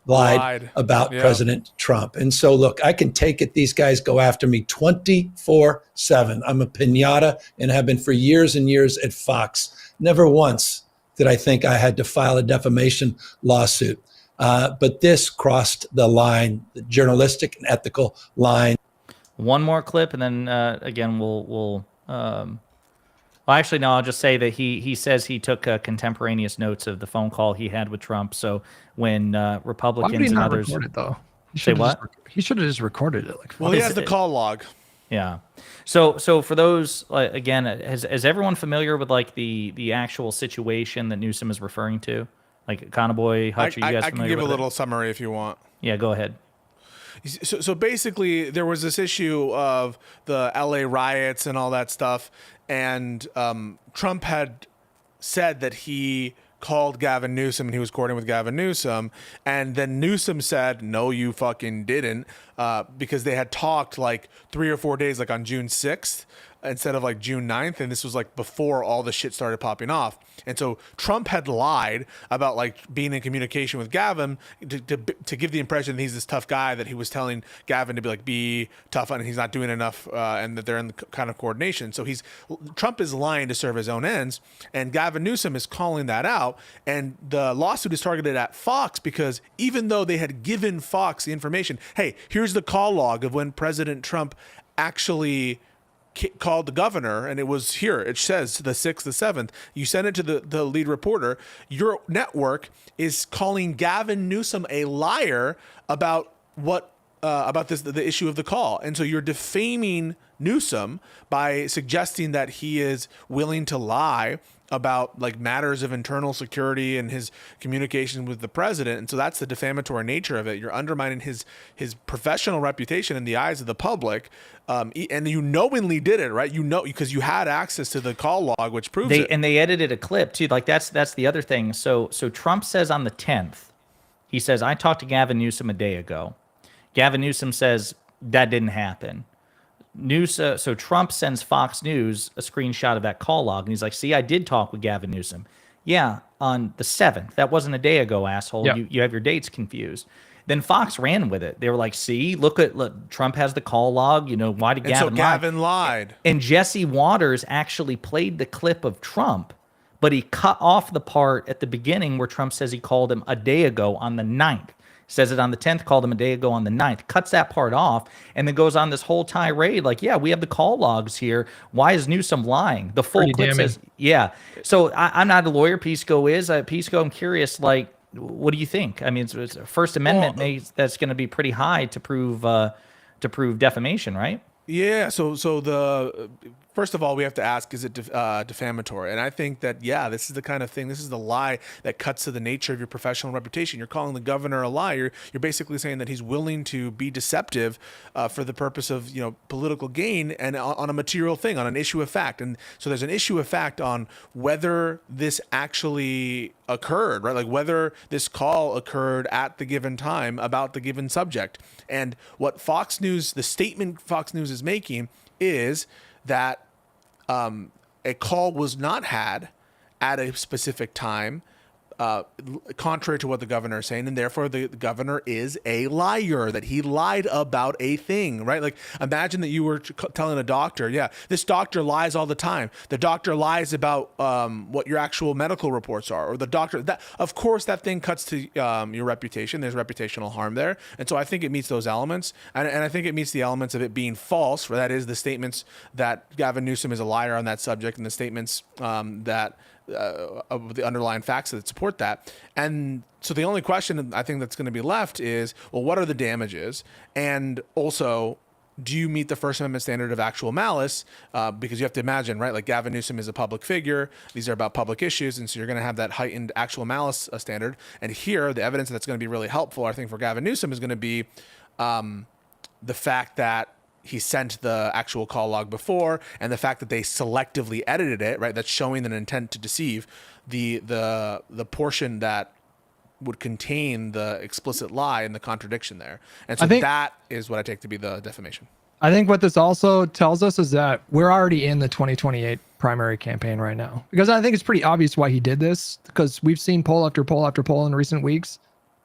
lied about President Trump. And so, look, I can take it. These guys go after me 24/7. I'm a piñata and have been for years and years at Fox. Never once did I think I had to file a defamation lawsuit. But this crossed the line, the journalistic and ethical line. One more clip, and then again, we'll actually, no, I'll just say that he says he took contemporaneous notes of the phone call he had with Trump. So when Republicans and others record it, though? Say what? He should have just recorded it. Well, he has the call log. Yeah. So for those, again, is everyone familiar with like the actual situation that Newsom is referring to? Like Econoboi, Hutch, are you guys I can familiar give with a little summary if you want. Yeah, go ahead. So basically, there was this issue of the LA riots and all that stuff, and Trump had said that he called Gavin Newsom and he was courting with Gavin Newsom, and then Newsom said, no, you fucking didn't, because they had talked like 3 or 4 days, like on June 6th instead of like June 9th, and this was like before all the shit started popping off. And so Trump had lied about like being in communication with Gavin to give the impression that he's this tough guy, that he was telling Gavin to be tough and he's not doing enough, and that they're in the kind of coordination. So Trump is lying to serve his own ends, and Gavin Newsom is calling that out. And the lawsuit is targeted at Fox because even though they had given Fox the information, hey, here's the call log of when President Trump actually called the governor, and it was here. It says the 6th, the 7th. You send it to the lead reporter. Your network is calling Gavin Newsom a liar about the issue of the call, and so you're defaming Newsom by suggesting that he is willing to lie about like matters of internal security and his communication with the president. And so that's the defamatory nature of it. You're undermining his professional reputation in the eyes of the public. And you knowingly did it, right? Because you had access to the call log, which proves it. And they edited a clip too. Like that's the other thing. So Trump says on the 10th, he says, I talked to Gavin Newsom a day ago. Gavin Newsom says that didn't happen. So Trump sends Fox News a screenshot of that call log, and he's like, see, I did talk with Gavin Newsom. Yeah, on the 7th. That wasn't a day ago, asshole. Yeah. You have your dates confused. Then Fox ran with it. They were like, see, look, Trump has the call log. Why did Gavin lie? So Gavin lied. And Jesse Waters actually played the clip of Trump, but he cut off the part at the beginning where Trump says he called him a day ago on the 9th. Says it on the 10th, called him a day ago on the 9th, cuts that part off, and then goes on this whole tirade like, yeah, we have the call logs here. Why is Newsom lying? The full clip says, yeah. So I'm not a lawyer. Pisco is. Pisco, I'm curious, like, what do you think? I mean, it's First Amendment, that's going to be pretty high to prove defamation, right? Yeah. So first of all, we have to ask, is it defamatory? And I think that, yeah, this is the kind of thing, this is the lie that cuts to the nature of your professional reputation. You're calling the governor a liar. You're basically saying that he's willing to be deceptive for the purpose of, political gain and on a material thing, on an issue of fact. And so there's an issue of fact on whether this actually occurred, right? Like whether this call occurred at the given time about the given subject. And what the statement Fox News is making is that a call was not had at a specific time, contrary to what the governor is saying, and therefore the governor is a liar, that he lied about a thing, right? Like imagine that you were telling a doctor, yeah, this doctor lies all the time. The doctor lies about what your actual medical reports are, or the doctor, that of course that thing cuts to your reputation. There's reputational harm there. And so I think it meets those elements. And I think it meets the elements of it being false, for that is the statements that Gavin Newsom is a liar on that subject, and the statements that of the underlying facts that support that. And so the only question I think that's going to be left is, well, what are the damages? And also, do you meet the First Amendment standard of actual malice? Because you have to imagine, right? Like Gavin Newsom is a public figure. These are about public issues. And so you're going to have that heightened actual malice standard. And here, the evidence that's going to be really helpful, I think, for Gavin Newsom is going to be the fact that he sent the actual call log before, and the fact that they selectively edited it, right? That's showing an intent to deceive. The portion that would contain the explicit lie and the contradiction there. And so that is what I take to be the defamation. I think what this also tells us is that we're already in the 2028 primary campaign right now, because I think it's pretty obvious why he did this, because we've seen poll after poll after poll in recent weeks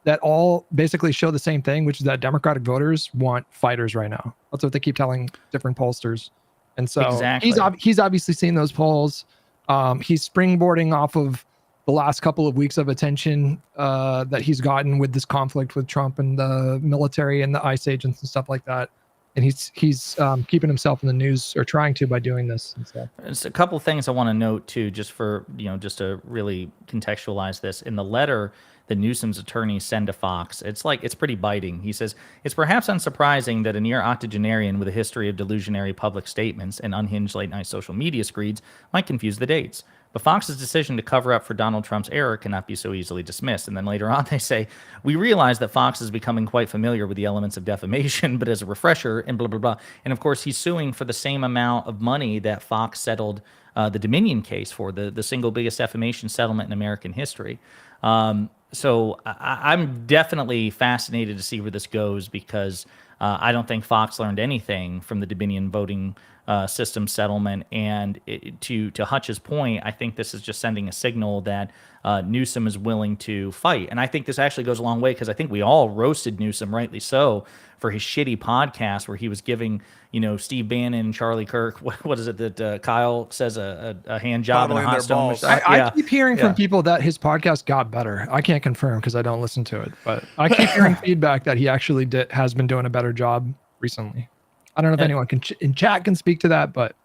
that all basically show the same thing, which is that Democratic voters want fighters right now. That's what they keep telling different pollsters. And so he's obviously seen those polls. He's springboarding off of the last couple of weeks of attention that he's gotten with this conflict with Trump and the military and the ICE agents and stuff like that. And he's keeping himself in the news, or trying to, by doing this and stuff. There's a couple things I want to note too, just to really contextualize this. In the letter that Newsom's attorneys send to Fox, it's pretty biting. He says, it's perhaps unsurprising that a near octogenarian with a history of delusionary public statements and unhinged late night social media screeds might confuse the dates. But Fox's decision to cover up for Donald Trump's error cannot be so easily dismissed. And then later on, they say, we realize that Fox is becoming quite familiar with the elements of defamation, but as a refresher, and blah, blah, blah. And of course, he's suing for the same amount of money that Fox settled the Dominion case for, the single biggest defamation settlement in American history. So I'm definitely fascinated to see where this goes, because I don't think Fox learned anything from the Dominion voting system settlement. And to Hutch's point, I think this is just sending a signal that Newsom is willing to fight. And I think this actually goes a long way, because I think we all roasted Newsom, rightly so, for his shitty podcast where he was giving, Steve Bannon and Charlie Kirk, what is it that Kyle says, a hand job in a hot stone? I keep hearing from people that his podcast got better. I can't confirm because I don't listen to it, but I keep hearing feedback that he actually has been doing a better job recently. I don't know if anyone in chat can speak to that, but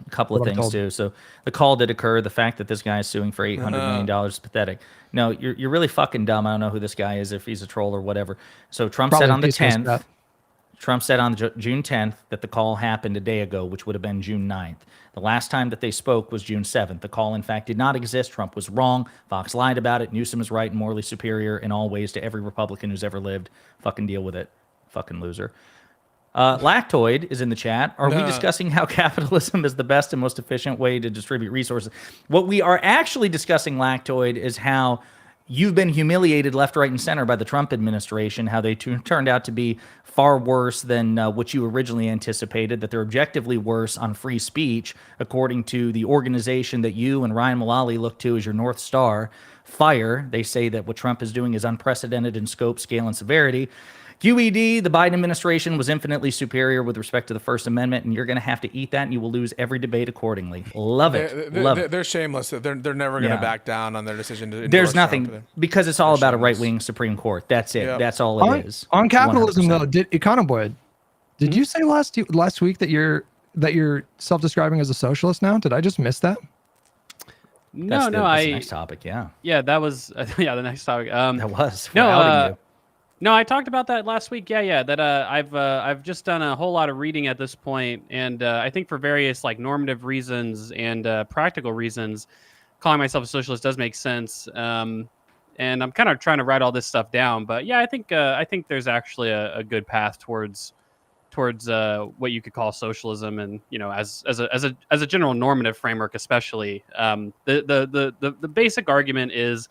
a couple of things too. So the call did occur. The fact that this guy is suing for $800 million is pathetic. No, you're really fucking dumb. I don't know who this guy is, if he's a troll or whatever. So Trump said on the 10th. Trump said on June 10th that the call happened a day ago, which would have been June 9th. The last time that they spoke was June 7th. The call, in fact, did not exist. Trump was wrong. Fox lied about it. Newsom is right and morally superior in all ways to every Republican who's ever lived. Fucking deal with it. Fucking loser. Lactoid is in the chat. Are we discussing how capitalism is the best and most efficient way to distribute resources? What we are actually discussing, Lactoid, is how you've been humiliated left, right, and center by the Trump administration, how they turned out to be far worse than what you originally anticipated, that they're objectively worse on free speech, according to the organization that you and Ryan Mullally look to as your North Star, FIRE. They say that what Trump is doing is unprecedented in scope, scale, and severity. QED, the Biden administration was infinitely superior with respect to the First Amendment, and you're going to have to eat that, and you will lose every debate accordingly. Love it. They're shameless. They're never going to back down on their decision to. There's nothing, because it's all about a right-wing Supreme Court. That's it. Yep. That's all it is. On capitalism, 100%. Though, Econoboi, did you say last week that you're self-describing as a socialist now? Did I just miss that? That's the next topic. Yeah, that was the next topic. That was outing you. No, I talked about that last week. Yeah. That I've just done a whole lot of reading at this point, and I think for various normative reasons and practical reasons, calling myself a socialist does make sense. And I'm kind of trying to write all this stuff down. But yeah, I think there's actually a good path towards what you could call socialism, and as a general normative framework, especially. The basic argument is,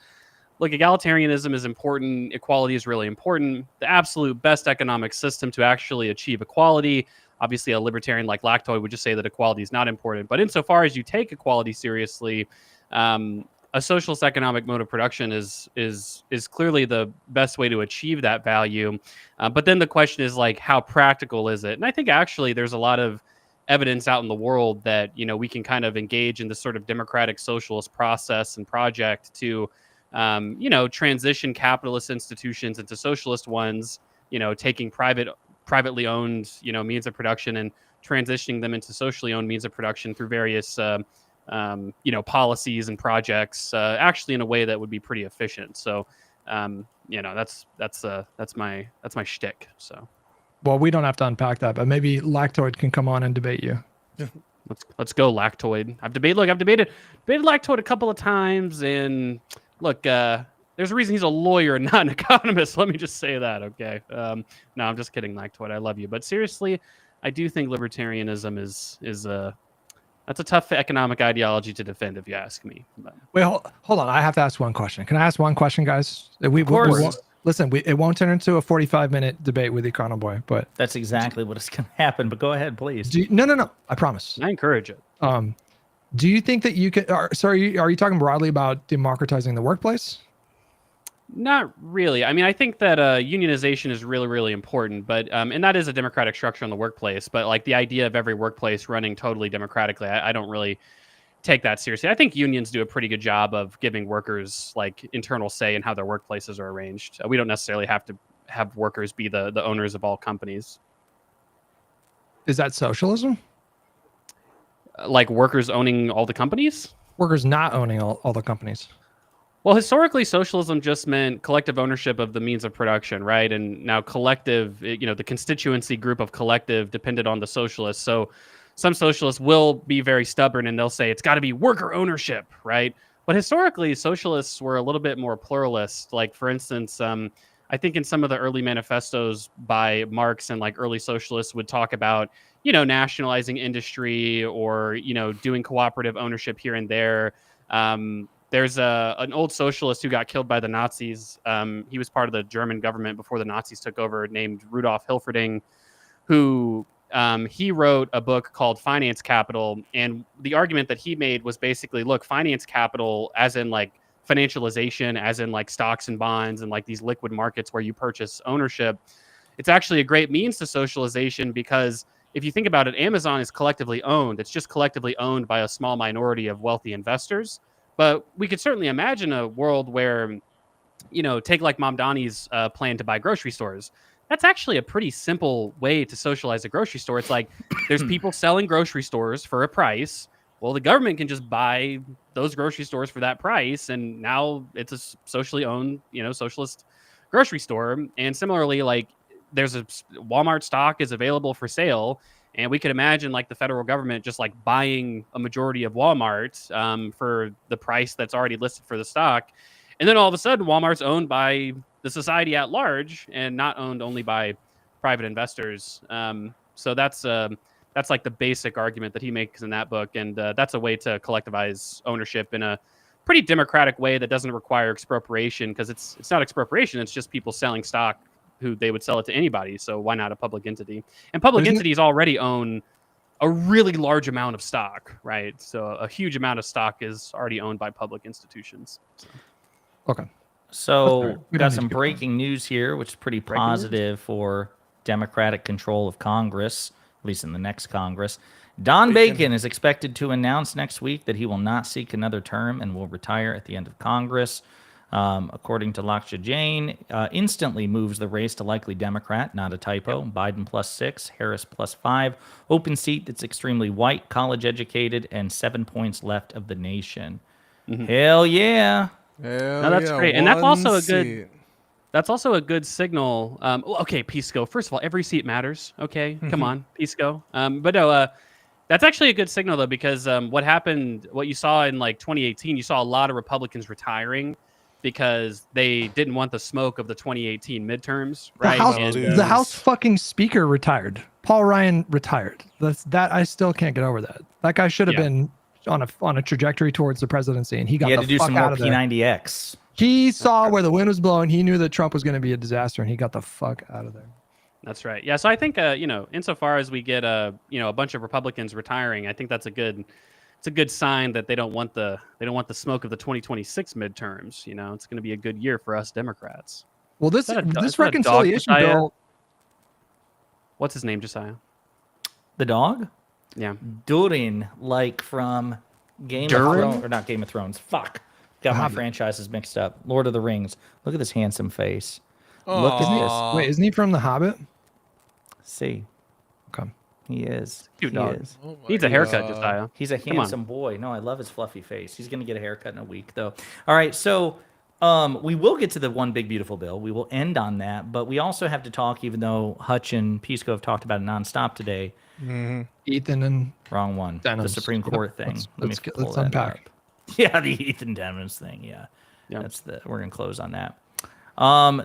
look, egalitarianism is important. Equality is really important. The absolute best economic system to actually achieve equality. Obviously, a libertarian like Lactoid would just say that equality is not important. But insofar as you take equality seriously, a socialist economic mode of production is clearly the best way to achieve that value. But then the question is, how practical is it? And I think actually there's a lot of evidence out in the world that we can kind of engage in this sort of democratic socialist process and project to transition capitalist institutions into socialist ones, taking privately owned, means of production and transitioning them into socially owned means of production through various, policies and projects, actually in a way that would be pretty efficient. So, that's my shtick. So, well, we don't have to unpack that, but maybe Lactoid can come on and debate you. Let's go, Lactoid. I've debated Lactoid a couple of times, and look, there's a reason he's a lawyer and not an economist. Let me just say that, okay? No, I'm just kidding, Lactoid. I love you, but seriously, I do think libertarianism is that's a tough economic ideology to defend, if you ask me. But. Wait, hold on. I have to ask one question. Can I ask one question, guys? Of course. Listen, it won't turn into a 45-minute debate with Econoboi, but that's exactly what is going to happen. But go ahead, please. No. I promise. I encourage it. Do you think that you could? Are you talking broadly about democratizing the workplace? Not really. I mean, I think that unionization is really, really important, but and that is a democratic structure in the workplace. But the idea of every workplace running totally democratically, I don't really take that seriously. I think unions do a pretty good job of giving workers internal say in how their workplaces are arranged. We don't necessarily have to have workers be the owners of all companies. Is that socialism? Like workers owning all the companies? Workers not owning all the companies. Well, historically, socialism just meant collective ownership of the means of production, right? And now collective, the constituency group of collective depended on the socialists. So some socialists will be very stubborn and they'll say it's got to be worker ownership, right? But historically, socialists were a little bit more pluralist. Like, for instance, I think in some of the early manifestos by Marx and like early socialists would talk about, nationalizing industry or, doing cooperative ownership here and there. There's an old socialist who got killed by the Nazis. He was part of the German government before the Nazis took over, named Rudolf Hilferding, who he wrote a book called Finance Capital. And the argument that he made was basically, look, finance capital, as in like financialization, as in like stocks and bonds and like these liquid markets where you purchase ownership, it's actually a great means to socialization, because if you think about it, Amazon is collectively owned. It's just collectively owned by a small minority of wealthy investors. But we could certainly imagine a world where, take like Mamdani's plan to buy grocery stores. That's actually a pretty simple way to socialize a grocery store. It's like there's people selling grocery stores for a price. Well, the government can just buy those grocery stores for that price, and now it's a socially owned, socialist grocery store. And similarly, like there's a Walmart stock is available for sale, and we could imagine like the federal government just like buying a majority of Walmart for the price that's already listed for the stock. And then all of a sudden, Walmart's owned by the society at large and not owned only by private investors. So that's like the basic argument that he makes in that book. And that's a way to collectivize ownership in a pretty democratic way that doesn't require expropriation, because it's not expropriation. It's just people selling stock who they would sell it to anybody. So why not a public entity? And public entities already own a really large amount of stock, right? So a huge amount of stock is already owned by public institutions. So. Okay. So we got some breaking news here, which is pretty positive for Democratic control of Congress, at least in the next Congress. Don Bacon is expected to announce next week that he will not seek another term and will retire at the end of Congress. According to Laksha Jain, instantly moves the race to likely Democrat, not a typo. Biden +6, Harris +5. Open seat that's extremely white, college educated, and 7 points left of the nation. Hell yeah. No, that's great. And that's also a good That's also a good signal. Okay, Pisco. First of all, every seat matters. Okay, come on, Pisco. But no, that's actually a good signal though, because what you saw in like 2018, you saw a lot of Republicans retiring because they didn't want the smoke of the 2018 midterms. Right? The House fucking Speaker retired. Paul Ryan retired. That I still can't get over that. That guy should have been on a trajectory towards the presidency, and he got had the to do fuck some out more of there. P90X. He saw where the wind was blowing. He knew that Trump was going to be a disaster, and he got the fuck out of there. That's right. Yeah. So I think insofar as we get a bunch of Republicans retiring, I think it's a good sign that they don't want the smoke of the 2026 midterms. It's going to be a good year for us Democrats. Well, this reconciliation bill. What's his name, Josiah? The dog? Yeah. Durin, like from Game of Thrones, or not Game of Thrones. Fuck. Got my franchises mixed up. Lord of the Rings. Look at this handsome face. Look at this. Wait, isn't he from The Hobbit? See. Okay. He is. Cute dog. Needs a haircut, Josiah. He's a handsome boy. No, I love his fluffy face. He's going to get a haircut in a week, though. All right, so we will get to the one big beautiful bill. We will end on that, but we also have to talk, even though Hutch and Pisco have talked about it nonstop today. Mm-hmm. Ethan and wrong one. Dennis. The Supreme Court thing. Let's unpack. Yeah, the Ethan Dennis thing. Yeah, we're gonna close on that.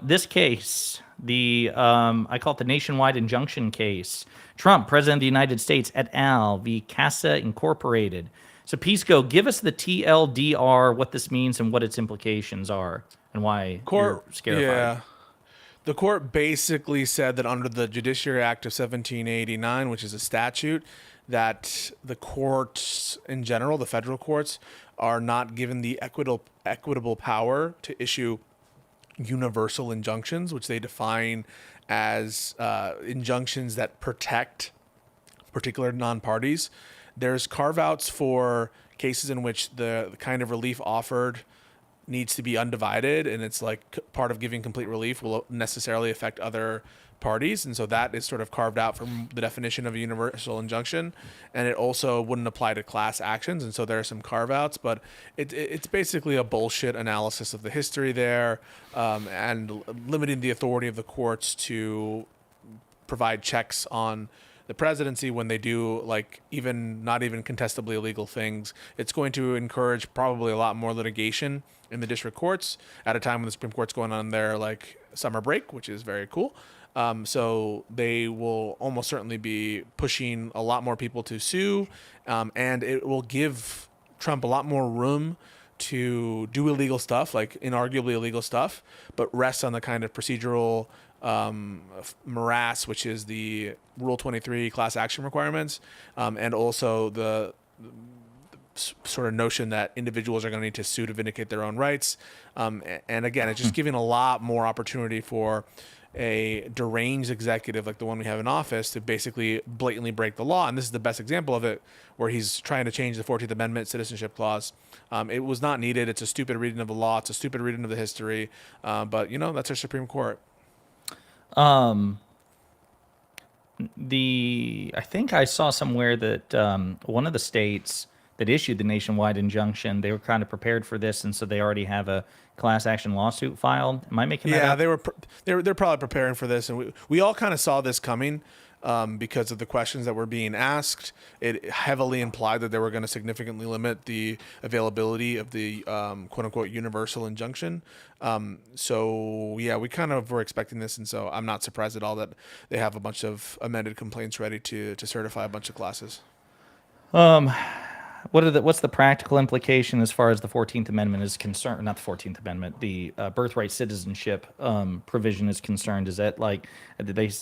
This case, I call it the nationwide injunction case. Trump, President of the United States, et al. V. Casa Incorporated. So, Pisco, give us the TLDR, what this means, and what its implications are, and why you're scarified. Yeah. The court basically said that under the Judiciary Act of 1789, which is a statute, that the courts in general, the federal courts, are not given the equitable power to issue universal injunctions, which they define as injunctions that protect particular non-parties. There's carve-outs for cases in which the kind of relief offered needs to be undivided, and it's like part of giving complete relief will necessarily affect other parties, and so that is sort of carved out from the definition of a universal injunction, and it also wouldn't apply to class actions, and so there are some carve-outs, but it's basically a bullshit analysis of the history there, and limiting the authority of the courts to provide checks on the presidency when they do like not even contestably illegal things. It's going to encourage probably a lot more litigation in the district courts at a time when the Supreme Court's going on their like summer break, which is very cool. So they will almost certainly be pushing a lot more people to sue, and it will give Trump a lot more room to do illegal stuff, like inarguably illegal stuff, but rest on the kind of procedural morass, which is the Rule 23 class action requirements, and also the sort of notion that individuals are going to need to sue to vindicate their own rights. And again, it's just giving a lot more opportunity for a deranged executive like the one we have in office to basically blatantly break the law. And this is the best example of it, where he's trying to change the 14th Amendment citizenship clause. It was not needed. It's a stupid reading of the law. It's a stupid reading of the history. But, that's our Supreme Court. I think I saw somewhere that one of the states that issued the nationwide injunction, they were kind of prepared for this, and so they already have a class action lawsuit filed. Am I making that up? They're probably preparing for this, and we all kind of saw this coming because of the questions that were being asked. It heavily implied that they were going to significantly limit the availability of the quote unquote universal injunction. So yeah, we kind of were expecting this, and so I'm not surprised at all that they have a bunch of amended complaints ready to certify a bunch of classes. What's the practical implication as far as the 14th Amendment is concerned? Not the 14th Amendment, the birthright citizenship provision is concerned. Is that like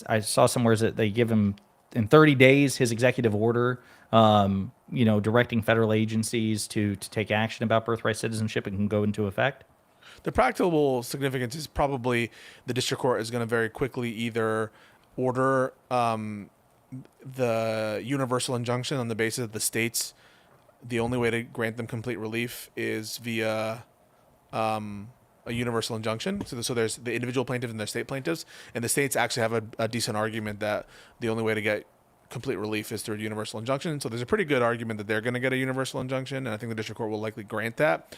I saw somewhere that they give him in 30 days his executive order, directing federal agencies to take action about birthright citizenship and can go into effect? The practical significance is probably the district court is going to very quickly either order the universal injunction on the basis that the states, the only way to grant them complete relief is via a universal injunction. So there's the individual plaintiff and their state plaintiffs, and the states actually have a decent argument that the only way to get complete relief is through a universal injunction. So there's a pretty good argument that they're going to get a universal injunction, and I think the district court will likely grant that.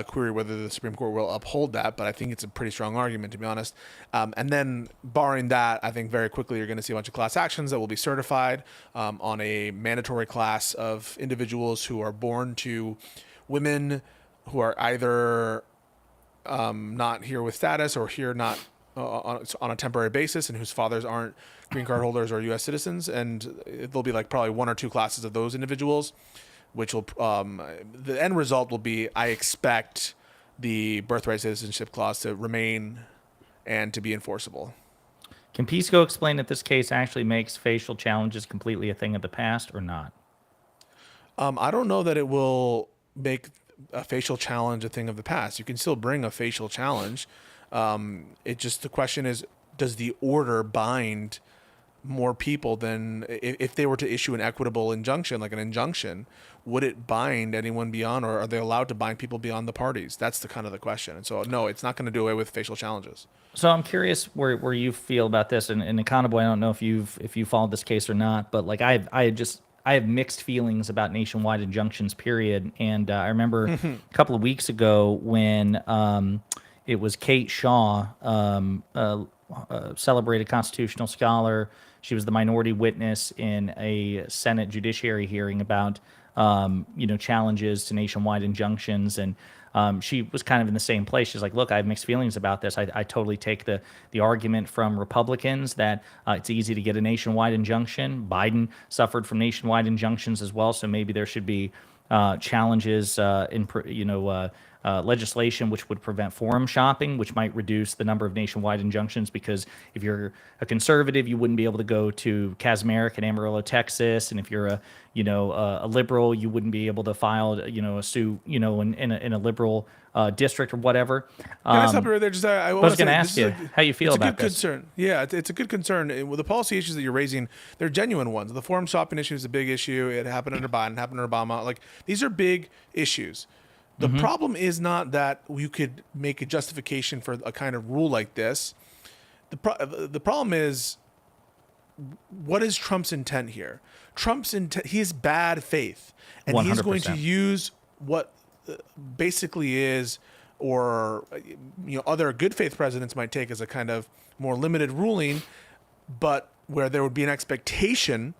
Query whether the Supreme Court will uphold that, but I think it's a pretty strong argument, to be honest. And then barring that, I think very quickly you're going to see a bunch of class actions that will be certified on a mandatory class of individuals who are born to women who are either not here with status or here not on a temporary basis, and whose fathers aren't green card holders or U.S. citizens. And there'll be like probably one or two classes of those individuals, which will the end result will be, I expect the birthright citizenship clause to remain and to be enforceable. Can Pisco explain that this case actually makes facial challenges completely a thing of the past or not? I don't know that it will make a facial challenge a thing of the past. You can still bring a facial challenge. The question is, does the order bind more people than if they were to issue an equitable injunction, like an injunction? Would it bind anyone beyond, or are they allowed to bind people beyond the parties? That's the kind of the question. And so, no, it's not going to do away with facial challenges. So I'm curious where you feel about this. And Econoboi, I don't know if you followed this case or not, but like I have mixed feelings about nationwide injunctions, period. And I remember a couple of weeks ago when it was Kate Shaw, a celebrated constitutional scholar. She was the minority witness in a Senate judiciary hearing about challenges to nationwide injunctions, and she was kind of in the same place. She's like, look, I have mixed feelings about this. I totally take the argument from Republicans that it's easy to get a nationwide injunction. Biden suffered from nationwide injunctions as well, so maybe there should be challenges in legislation which would prevent forum shopping, which might reduce the number of nationwide injunctions, because if you're a conservative, you wouldn't be able to go to Casmeric in Amarillo, Texas, and if you're a liberal, you wouldn't be able to file a suit in a liberal district or whatever. Can I stop you right there? I was going to ask you how you feel about this. Concern. Yeah, it's a good concern. The policy issues that you're raising, they're genuine ones. The forum shopping issue is a big issue. It happened under Biden, happened under Obama. Like, these are big issues. The problem is not that you could make a justification for a kind of rule like this. The problem is, what is Trump's intent here? Trump's intent, he has bad faith, and 100%. He's going to use what basically is, or other good faith presidents might take as a kind of more limited ruling, but where there would be an expectation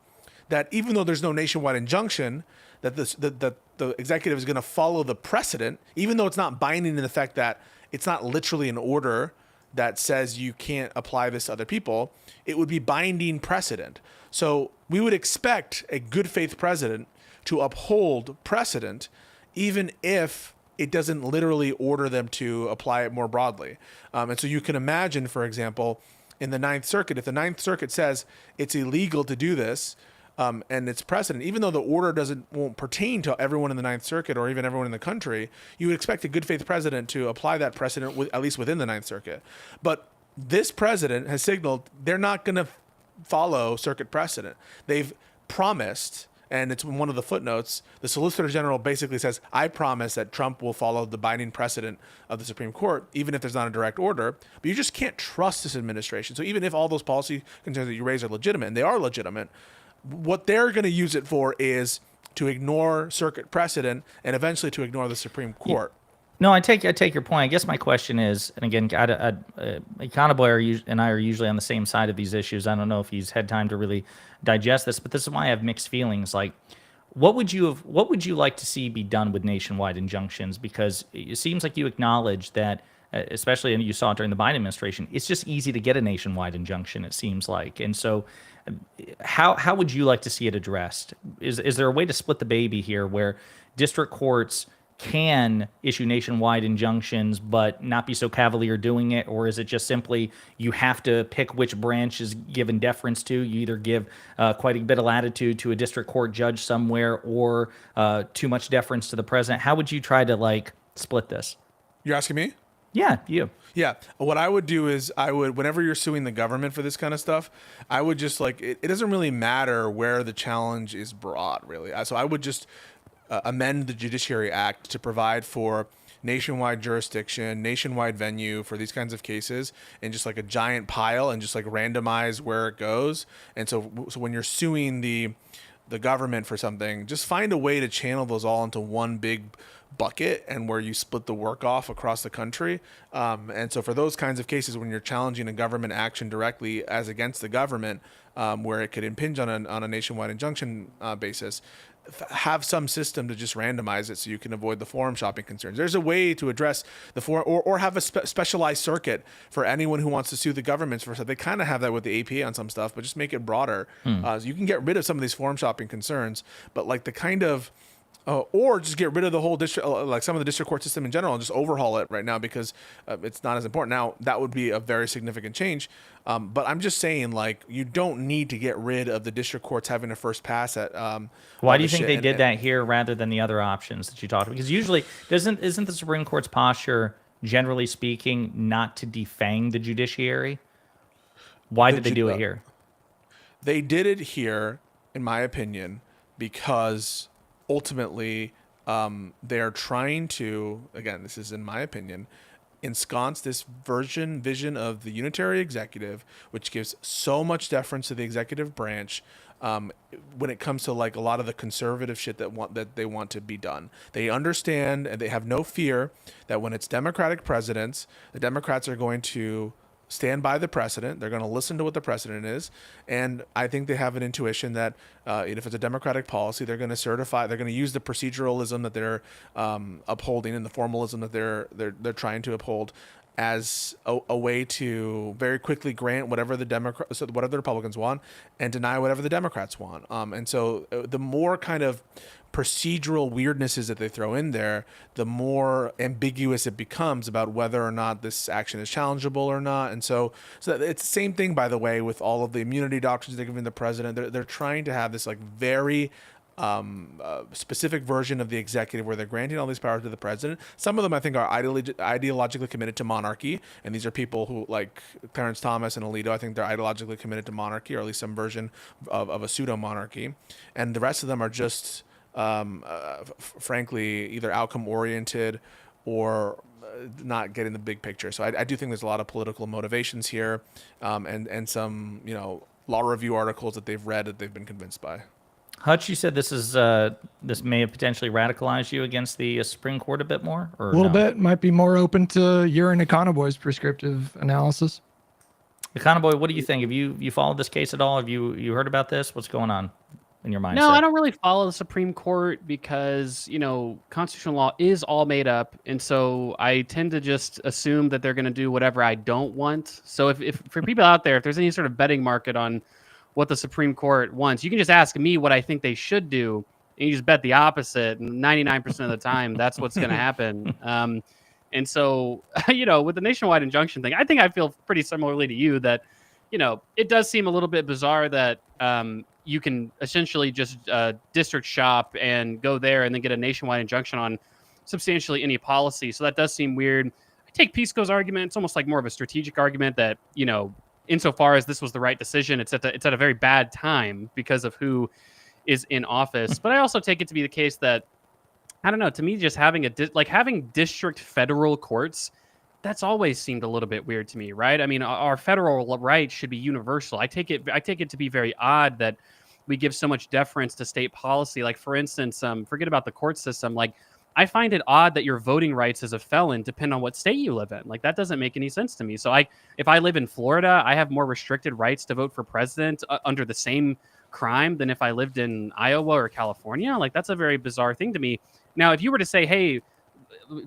that even though there's no nationwide injunction, that the executive is going to follow the precedent, even though it's not binding in the fact that it's not literally an order that says you can't apply this to other people. It would be binding precedent. So we would expect a good faith president to uphold precedent, even if it doesn't literally order them to apply it more broadly. And so you can imagine, for example, in the Ninth Circuit, if the Ninth Circuit says it's illegal to do this, and it's precedent, even though the order won't pertain to everyone in the Ninth Circuit or even everyone in the country, you would expect a good faith president to apply that precedent at least within the Ninth Circuit. But this president has signaled they're not going to follow circuit precedent. They've promised, and it's one of the footnotes, the Solicitor General basically says, I promise that Trump will follow the binding precedent of the Supreme Court, even if there's not a direct order. But you just can't trust this administration. So even if all those policy concerns that you raise are legitimate, and they are legitimate, what they're going to use it for is to ignore circuit precedent and eventually to ignore the Supreme Court. No, I take your point. I guess my question is, and again, Econoboi and I are usually on the same side of these issues. I don't know if he's had time to really digest this, but this is why I have mixed feelings. Like, what would you like to see be done with nationwide injunctions? Because it seems like you acknowledge that, especially, and you saw it during the Biden administration, it's just easy to get a nationwide injunction, it seems like. And so how would you like to see it addressed? Is there a way to split the baby here where district courts can issue nationwide injunctions but not be so cavalier doing it? Or is it just simply you have to pick which branch is given deference to? You either give quite a bit of latitude to a district court judge somewhere or too much deference to the president. How would you try to split this? You're asking me? Yeah, you. Yeah. What I would do is whenever you're suing the government for this kind of stuff, I would just it doesn't really matter where the challenge is brought, really. So I would just amend the Judiciary Act to provide for nationwide jurisdiction, nationwide venue for these kinds of cases, and just a giant pile and just randomize where it goes. And so when you're suing the government for something, just find a way to channel those all into one big bucket and where you split the work off across the country. And so for those kinds of cases, when you're challenging a government action directly as against the government, where it could impinge on a nationwide injunction basis, have some system to just randomize it so you can avoid the forum shopping concerns. There's a way to address the forum, or have a specialized circuit for anyone who wants to sue the governments for stuff. They kind of have that with the APA on some stuff, but just make it broader. So you can get rid of some of these forum shopping concerns, but the kind of or just get rid of the whole district, some of the district court system in general, and just overhaul it right now because it's not as important. Now, that would be a very significant change. But I'm just saying, you don't need to get rid of the district courts having a first pass at. Why do you think they did that here rather than the other options that you talked about? Because usually, isn't the Supreme Court's posture, generally speaking, not to defang the judiciary? Why did they do it here? They did it here, in my opinion, because ultimately, they are trying to, again, this is in my opinion, ensconce this vision of the unitary executive, which gives so much deference to the executive branch when it comes to a lot of the conservative shit that they want to be done. They understand and they have no fear that when it's Democratic presidents, the Democrats are going to stand by the precedent. They're going to listen to what the precedent is. And I think they have an intuition that if it's a Democratic policy, they're going to certify, they're going to use the proceduralism that they're upholding and the formalism that they're trying to uphold as a way to very quickly grant whatever whatever the Republicans want and deny whatever the Democrats want. And so the more kind of procedural weirdnesses that they throw in there, the more ambiguous it becomes about whether or not this action is challengeable or not. And so it's the same thing, by the way, with all of the immunity doctrines they're giving the president. They're trying to have this very specific version of the executive where they're granting all these powers to the president. Some of them I think are ideologically committed to monarchy, and these are people who, like Clarence Thomas and Alito, I think they're ideologically committed to monarchy, or at least some version of a pseudo monarchy, and the rest of them are just frankly either outcome oriented or not getting the big picture. So I do think there's a lot of political motivations here, and some law review articles that they've read that they've been convinced by. Hutch, you said this may have potentially radicalized you against the Supreme Court a bit more, or a little no? bit. Might be more open to your and Econoboi's prescriptive analysis. Econoboi, what do you think? Have you followed this case at all? Have you heard about this? What's going on? in your mindset? No, I don't really follow the Supreme Court because, constitutional law is all made up. And so I tend to just assume that they're going to do whatever I don't want. So if for people out there, if there's any sort of betting market on what the Supreme Court wants, you can just ask me what I think they should do. And you just bet the opposite. And 99% of the time, that's what's going to happen. And so, with the nationwide injunction thing, I think I feel pretty similarly to you that, it does seem a little bit bizarre that you can essentially just district shop and go there and then get a nationwide injunction on substantially any policy. So that does seem weird. I take Pisco's argument. It's almost like more of a strategic argument that, insofar as this was the right decision, it's at a very bad time because of who is in office. But I also take it to be the case that, I don't know, to me, just having having district federal courts, that's always seemed a little bit weird to me, right? I mean, our federal rights should be universal. I take it to be very odd that we give so much deference to state policy. Like, for instance, forget about the court system. Like, I find it odd that your voting rights as a felon depend on what state you live in. Like, that doesn't make any sense to me. So if I live in Florida, I have more restricted rights to vote for president under the same crime than if I lived in Iowa or California. Like, that's a very bizarre thing to me. Now, if you were to say, hey,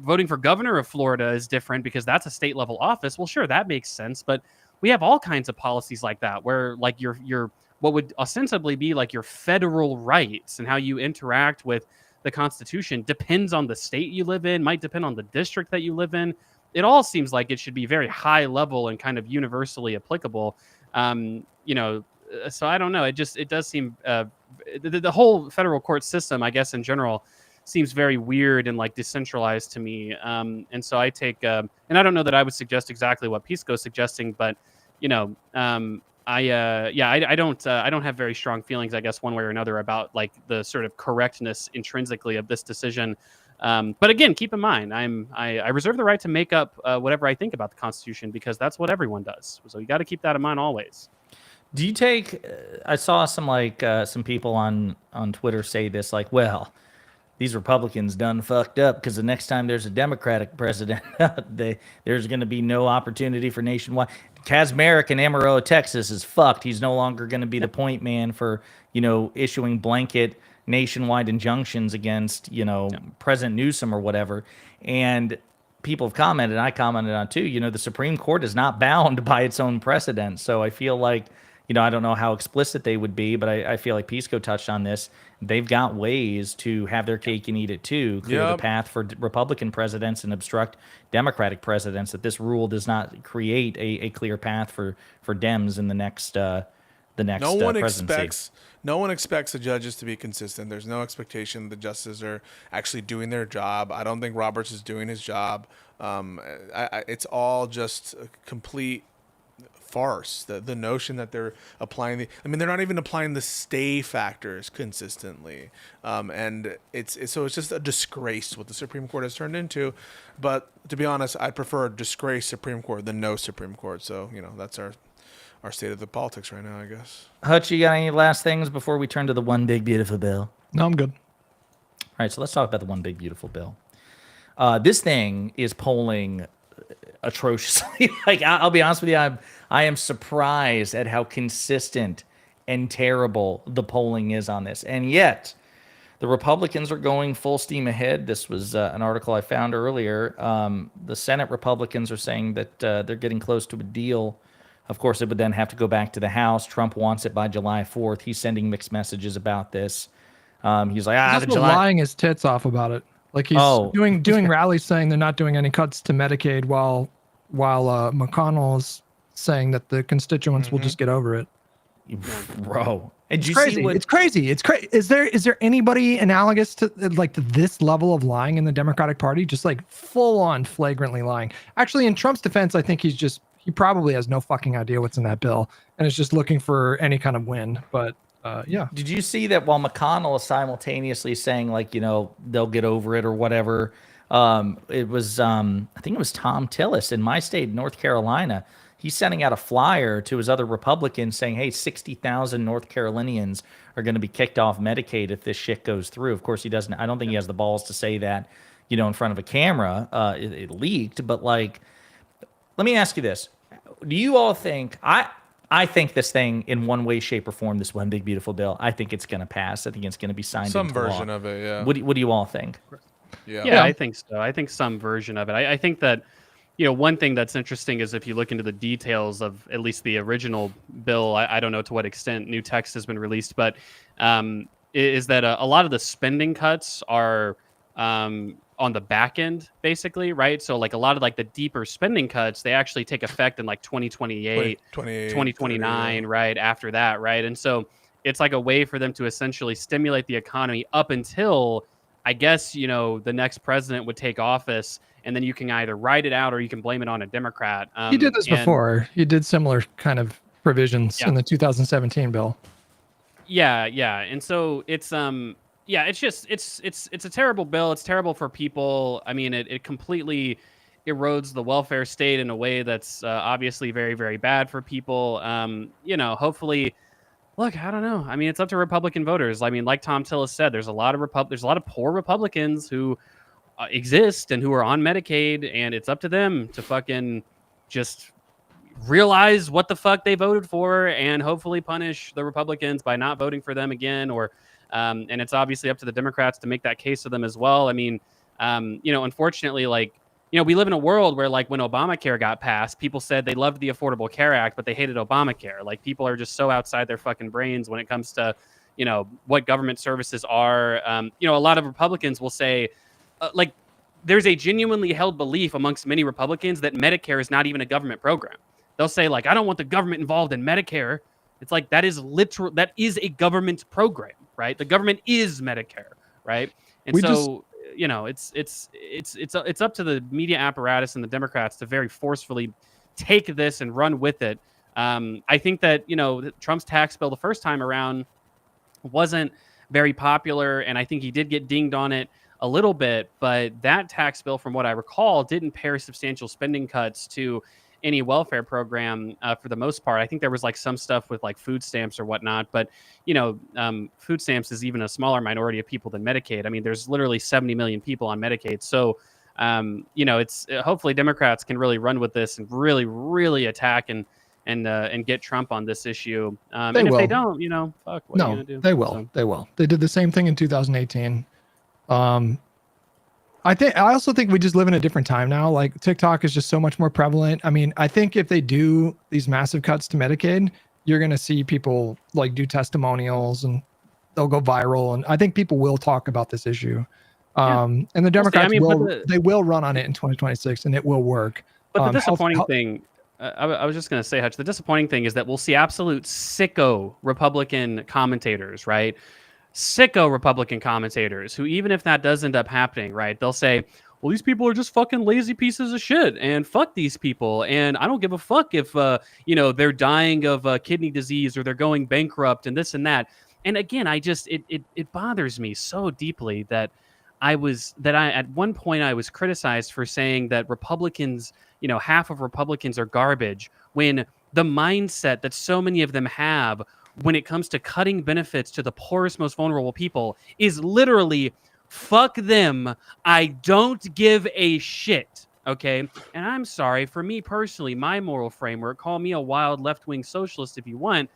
voting for governor of Florida is different because that's a state level office, well, sure, that makes sense. But we have all kinds of policies like that where like your what would ostensibly be like your federal rights and how you interact with the Constitution depends on the state you live in, might depend on the district that you live in. It all seems like it should be very high level and kind of universally applicable. So I don't know. It does seem the whole federal court system, I guess, in general, seems very weird and like decentralized to me. And so I take, and I don't know that I would suggest exactly what Pisco's suggesting, but I don't have very strong feelings, I guess, one way or another about like the sort of correctness intrinsically of this decision. But again, keep in mind, I reserve the right to make up whatever I think about the Constitution because that's what everyone does. So you got to keep that in mind always. Do you take? I saw some people on Twitter say this, like, well, these Republicans done fucked up because the next time there's a Democratic president, there's going to be no opportunity for nationwide. Kazmarek in Amarillo, Texas is fucked. He's no longer going to be the point man for, issuing blanket nationwide injunctions against, President Newsom or whatever. And people have commented, I commented on too, the Supreme Court is not bound by its own precedent. So I feel like, I don't know how explicit they would be, but I feel like Pisco touched on this. They've got ways to have their cake and eat it too, clear the path for Republican presidents and obstruct Democratic presidents. That this rule does not create a clear path for Dems in the next presidency. No one expects the judges to be consistent. There's no expectation the justices are actually doing their job. I don't think Roberts is doing his job. It's all just a complete farce. The notion that they're applying they're not even applying the stay factors consistently, and it's just a disgrace what the Supreme Court has turned into. But to be honest, I prefer a disgraced Supreme Court than no Supreme Court. So that's our state of the politics right now, I guess. Hutch, you got any last things before we turn to the one big beautiful bill? No, I'm good. All right, so let's talk about the one big beautiful bill. This thing is polling atrociously. Like, I'll be honest with you, I am surprised at how consistent and terrible the polling is on this. And yet, the Republicans are going full steam ahead. This was an article I found earlier. The Senate Republicans are saying that they're getting close to a deal. Of course, it would then have to go back to the House. Trump wants it by July 4th. He's sending mixed messages about this. He's like, he's lying his tits off about it. Like he's doing rallies saying they're not doing any cuts to Medicaid while McConnell's saying that the constituents will just get over it. Bro, it's crazy. It's crazy. Is there anybody analogous to this level of lying in the Democratic Party? Just like full on flagrantly lying. Actually, in Trump's defense, I think he probably has no fucking idea what's in that bill and is just looking for any kind of win. But yeah. Did you see that while McConnell is simultaneously saying they'll get over it or whatever? It was I think it was Tom Tillis in my state, North Carolina. He's sending out a flyer to his other Republicans saying, hey, 60,000 North Carolinians are going to be kicked off Medicaid if this shit goes through. Of course, he doesn't. I don't think he has the balls to say that, in front of a camera. It leaked. But let me ask you this. Do you all think I think this thing, in one way, shape, or form, this one big beautiful bill, I think it's going to pass. I think it's going to be signed. Some into version law. of it, yeah. What do you all think? Yeah, I think so. I think some version of it. I think that, one thing that's interesting is if you look into the details of at least the original bill, I don't know to what extent new text has been released, but is that a lot of the spending cuts are on the back end, basically, right? So like a lot of like the deeper spending cuts, they actually take effect in like 2028, 2029, 30, right? After that, right? And so it's like a way for them to essentially stimulate the economy up until, I guess, the next president would take office, and then you can either write it out or you can blame it on a Democrat. He did this before. He did similar kind of provisions in the 2017 bill. Yeah. And so it's it's just it's a terrible bill. It's terrible for people. I mean, it completely erodes the welfare state in a way that's obviously very, very bad for people. Hopefully. Look, I don't know. I mean, it's up to Republican voters. I mean, like Tom Tillis said, there's a lot of poor Republicans who exist and who are on Medicaid, and it's up to them to fucking just realize what the fuck they voted for and hopefully punish the Republicans by not voting for them again. Or, and it's obviously up to the Democrats to make that case to them as well. I mean, unfortunately, we live in a world where, like, when Obamacare got passed, people said they loved the Affordable Care Act, but they hated Obamacare. Like, people are just so outside their fucking brains when it comes to, what government services are. A lot of Republicans will say, there's a genuinely held belief amongst many Republicans that Medicare is not even a government program. They'll say, like, I don't want the government involved in Medicare. It's like, that is a government program, right? The government is Medicare, right? And it's up to the media apparatus and the Democrats to very forcefully take this and run with it. I think that, Trump's tax bill the first time around wasn't very popular, and I think he did get dinged on it a little bit, but that tax bill, from what I recall, didn't pair substantial spending cuts to any welfare program for the most part. I think there was like some stuff with like food stamps or whatnot, but food stamps is even a smaller minority of people than Medicaid. I mean, there's literally 70 million people on Medicaid. So, it's hopefully Democrats can really run with this and really, really attack and get Trump on this issue. And if they don't, fuck, what are you gonna do? They will. So. They will. They did the same thing in 2018. I also think we just live in a different time now. Like, TikTok is just so much more prevalent. I mean, I think if they do these massive cuts to Medicaid, you're going to see people like do testimonials and they'll go viral. And I think people will talk about this issue. And the Democrats will run on it in 2026 and it will work. But the disappointing thing, I was just going to say, Hutch, the disappointing thing is that we'll see absolute sicko Republican commentators, right? Sicko Republican commentators who, even if that does end up happening, right, they'll say, well, these people are just fucking lazy pieces of shit and fuck these people. And I don't give a fuck if, they're dying of kidney disease or they're going bankrupt and this and that. And again, it bothers me so deeply that at one point I was criticized for saying that Republicans, half of Republicans are garbage, when the mindset that so many of them have when it comes to cutting benefits to the poorest, most vulnerable people is literally, fuck them, I don't give a shit, okay? And I'm sorry, for me personally, my moral framework, call me a wild left-wing socialist if you want,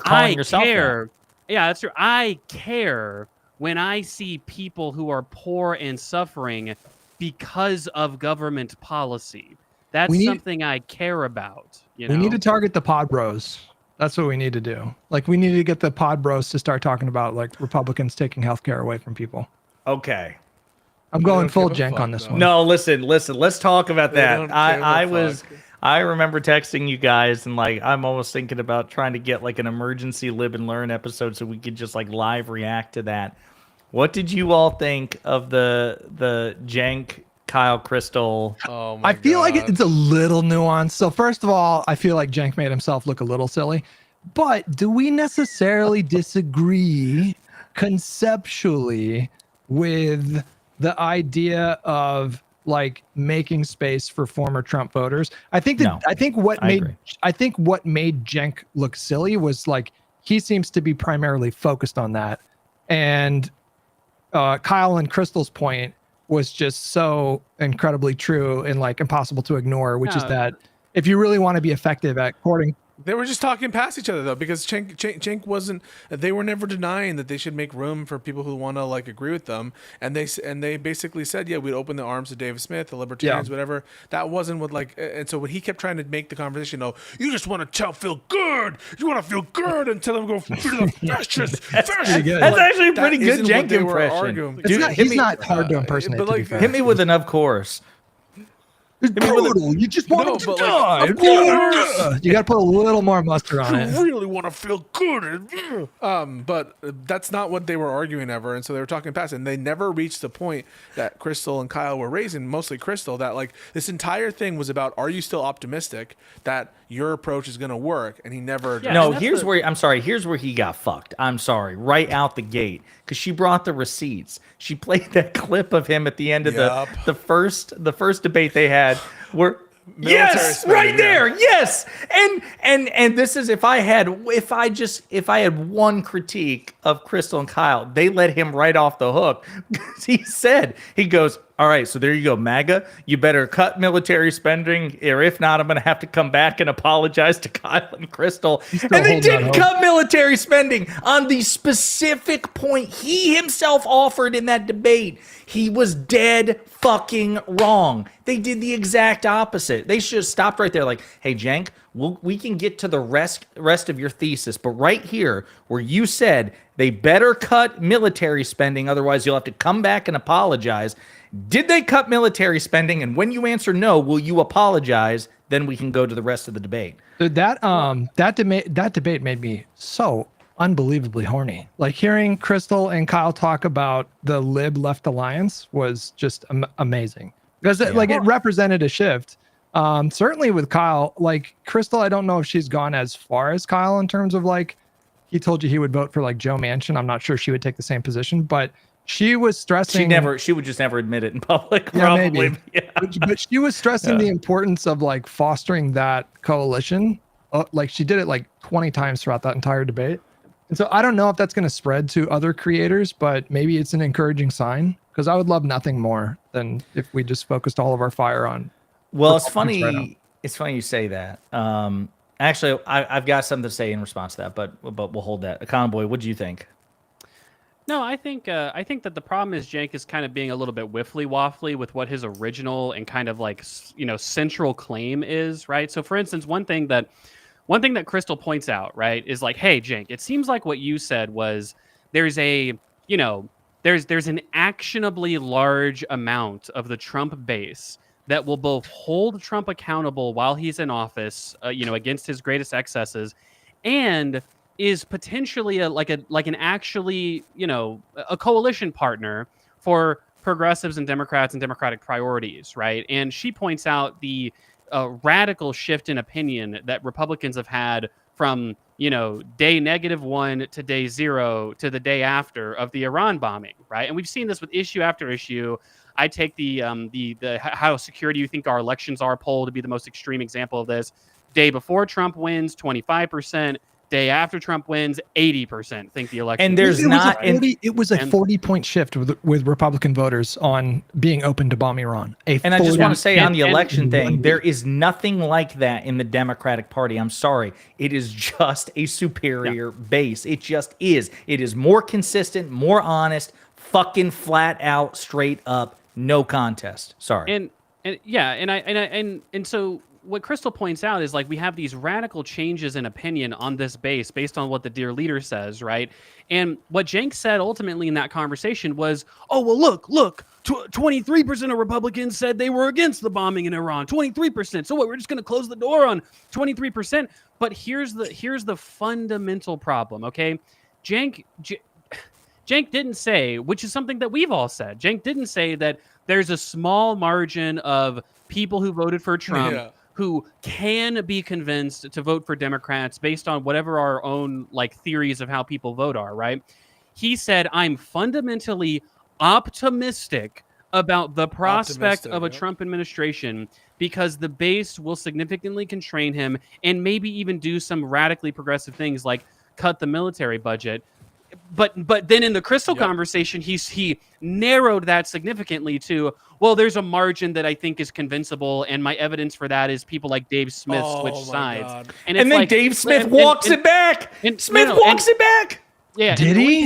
I care. Yeah, that's true. I care when I see people who are poor and suffering because of government policy. That's something I care about. We need to target the pod bros. That's what we need to do. Like, we need to get the pod bros to start talking about like Republicans taking healthcare away from people. Okay. I'm going full jank on this one. No, listen. Let's talk about that. I remember texting you guys and like, I'm almost thinking about trying to get like an emergency live and learn episode so we could just like live react to that. What did you all think of the jank Kyle Crystal? Oh my I feel like it's a little nuanced. So first of all, I feel like Jank made himself look a little silly. But do we necessarily disagree conceptually with the idea of like making space for former Trump voters? I think what made Jank look silly was like he seems to be primarily focused on that. And Kyle and Crystal's point was just so incredibly true and like impossible to ignore, which is that if you really want to be effective at courting They were just talking past each other though, because Cenk wasn't. They were never denying that they should make room for people who want to like agree with them, and they basically said, yeah, we'd open the arms to David Smith, the libertarians, whatever. That wasn't what like. And so when he kept trying to make the conversation, you just want to feel good. You want to feel good and tell them go to the fascist. That's actually a pretty good Cenk impression. Dude, he's not hard to impersonate. But like, hit me with an of course. It's brutal. You just want to die. You got to put a little more mustard on it. You really want to feel good. But that's not what they were arguing ever. And so they were talking past it. And they never reached the point that Crystal and Kyle were raising, mostly Crystal, that like this entire thing was about, are you still optimistic that your approach is going to work? And he never. Yeah, no, here's where he got fucked. I'm sorry. Right out the gate. Because she brought the receipts. She played that clip of him at the end of the first debate they had where right there. Yes. And this is if I had one critique of Crystal and Kyle, they let him right off the hook. He goes, all right, so there you go, MAGA. You better cut military spending, or if not, I'm going to have to come back and apologize to Kyle and Crystal. And they didn't cut military spending on the specific point he himself offered in that debate. He was dead fucking wrong. They did the exact opposite. They should have stopped right there like, hey, Cenk, we can get to the rest of your thesis, but right here where you said they better cut military spending, otherwise you'll have to come back and apologize. Did they cut military spending? And when you answer no, will you apologize? Then we can go to the rest of the debate. That debate made me so unbelievably horny. Like hearing Crystal and Kyle talk about the Lib Left Alliance was just amazing because it represented a shift. Certainly with Kyle, like Crystal, I don't know if she's gone as far as Kyle in terms of like he told you he would vote for like Joe Manchin. I'm not sure she would take the same position, but she was stressing. She would just never admit it in public. Yeah, probably. Maybe. Yeah. But she was stressing the importance of like fostering that coalition. Like she did it like 20 times throughout that entire debate. And so I don't know if that's going to spread to other creators, but maybe it's an encouraging sign because I would love nothing more than if we just focused all of our fire on. Well, it's funny. Right, it's funny you say that. Actually, I've got something to say in response to that, but we'll hold that. Econoboi, what do you think? No, I think that the problem is Cenk is kind of being a little bit whiffly waffly with what his original and kind of like central claim is, right? So, for instance, one thing that Crystal points out, right, is like, hey, Cenk, it seems like what you said was there's an actionably large amount of the Trump base that will both hold Trump accountable while he's in office, against his greatest excesses, and is potentially a coalition partner for progressives and Democrats and Democratic priorities, right? And she points out the radical shift in opinion that Republicans have had from day -1 to day 0 to the day after of the Iran bombing, right? And we've seen this with issue after issue. I take the how secure do you think our elections are poll to be the most extreme example of this. Day before Trump wins, 25%. Day after Trump wins, 80% think the election. And there's it was a 40-point shift with Republican voters on being open to bomb Iran. And I just want to say on the election thing, there is nothing like that in the Democratic Party. I'm sorry. It is just a superior base. It just is. It is more consistent, more honest, fucking flat out, straight up, no contest. Sorry. And so what Crystal points out is like we have these radical changes in opinion on this base based on what the dear leader says, right? And what Cenk said ultimately in that conversation was, oh, well, look, 23% of Republicans said they were against the bombing in Iran, 23%. So what, we're just going to close the door on 23%? But here's the fundamental problem, okay? Cenk didn't say, which is something that we've all said. Cenk didn't say that there's a small margin of people who voted for Trump who can be convinced to vote for Democrats based on whatever our own theories of how people vote are, right? He said, I'm fundamentally optimistic about the prospect of a Trump administration because the base will significantly constrain him and maybe even do some radically progressive things like cut the military budget. but then in the Crystal conversation, he narrowed that significantly to, well, there's a margin that I think is convincible, and my evidence for that is people like Dave Smith switch sides. God. And then like, Dave Smith walks it back. Smith walks it back. Yeah, Did he?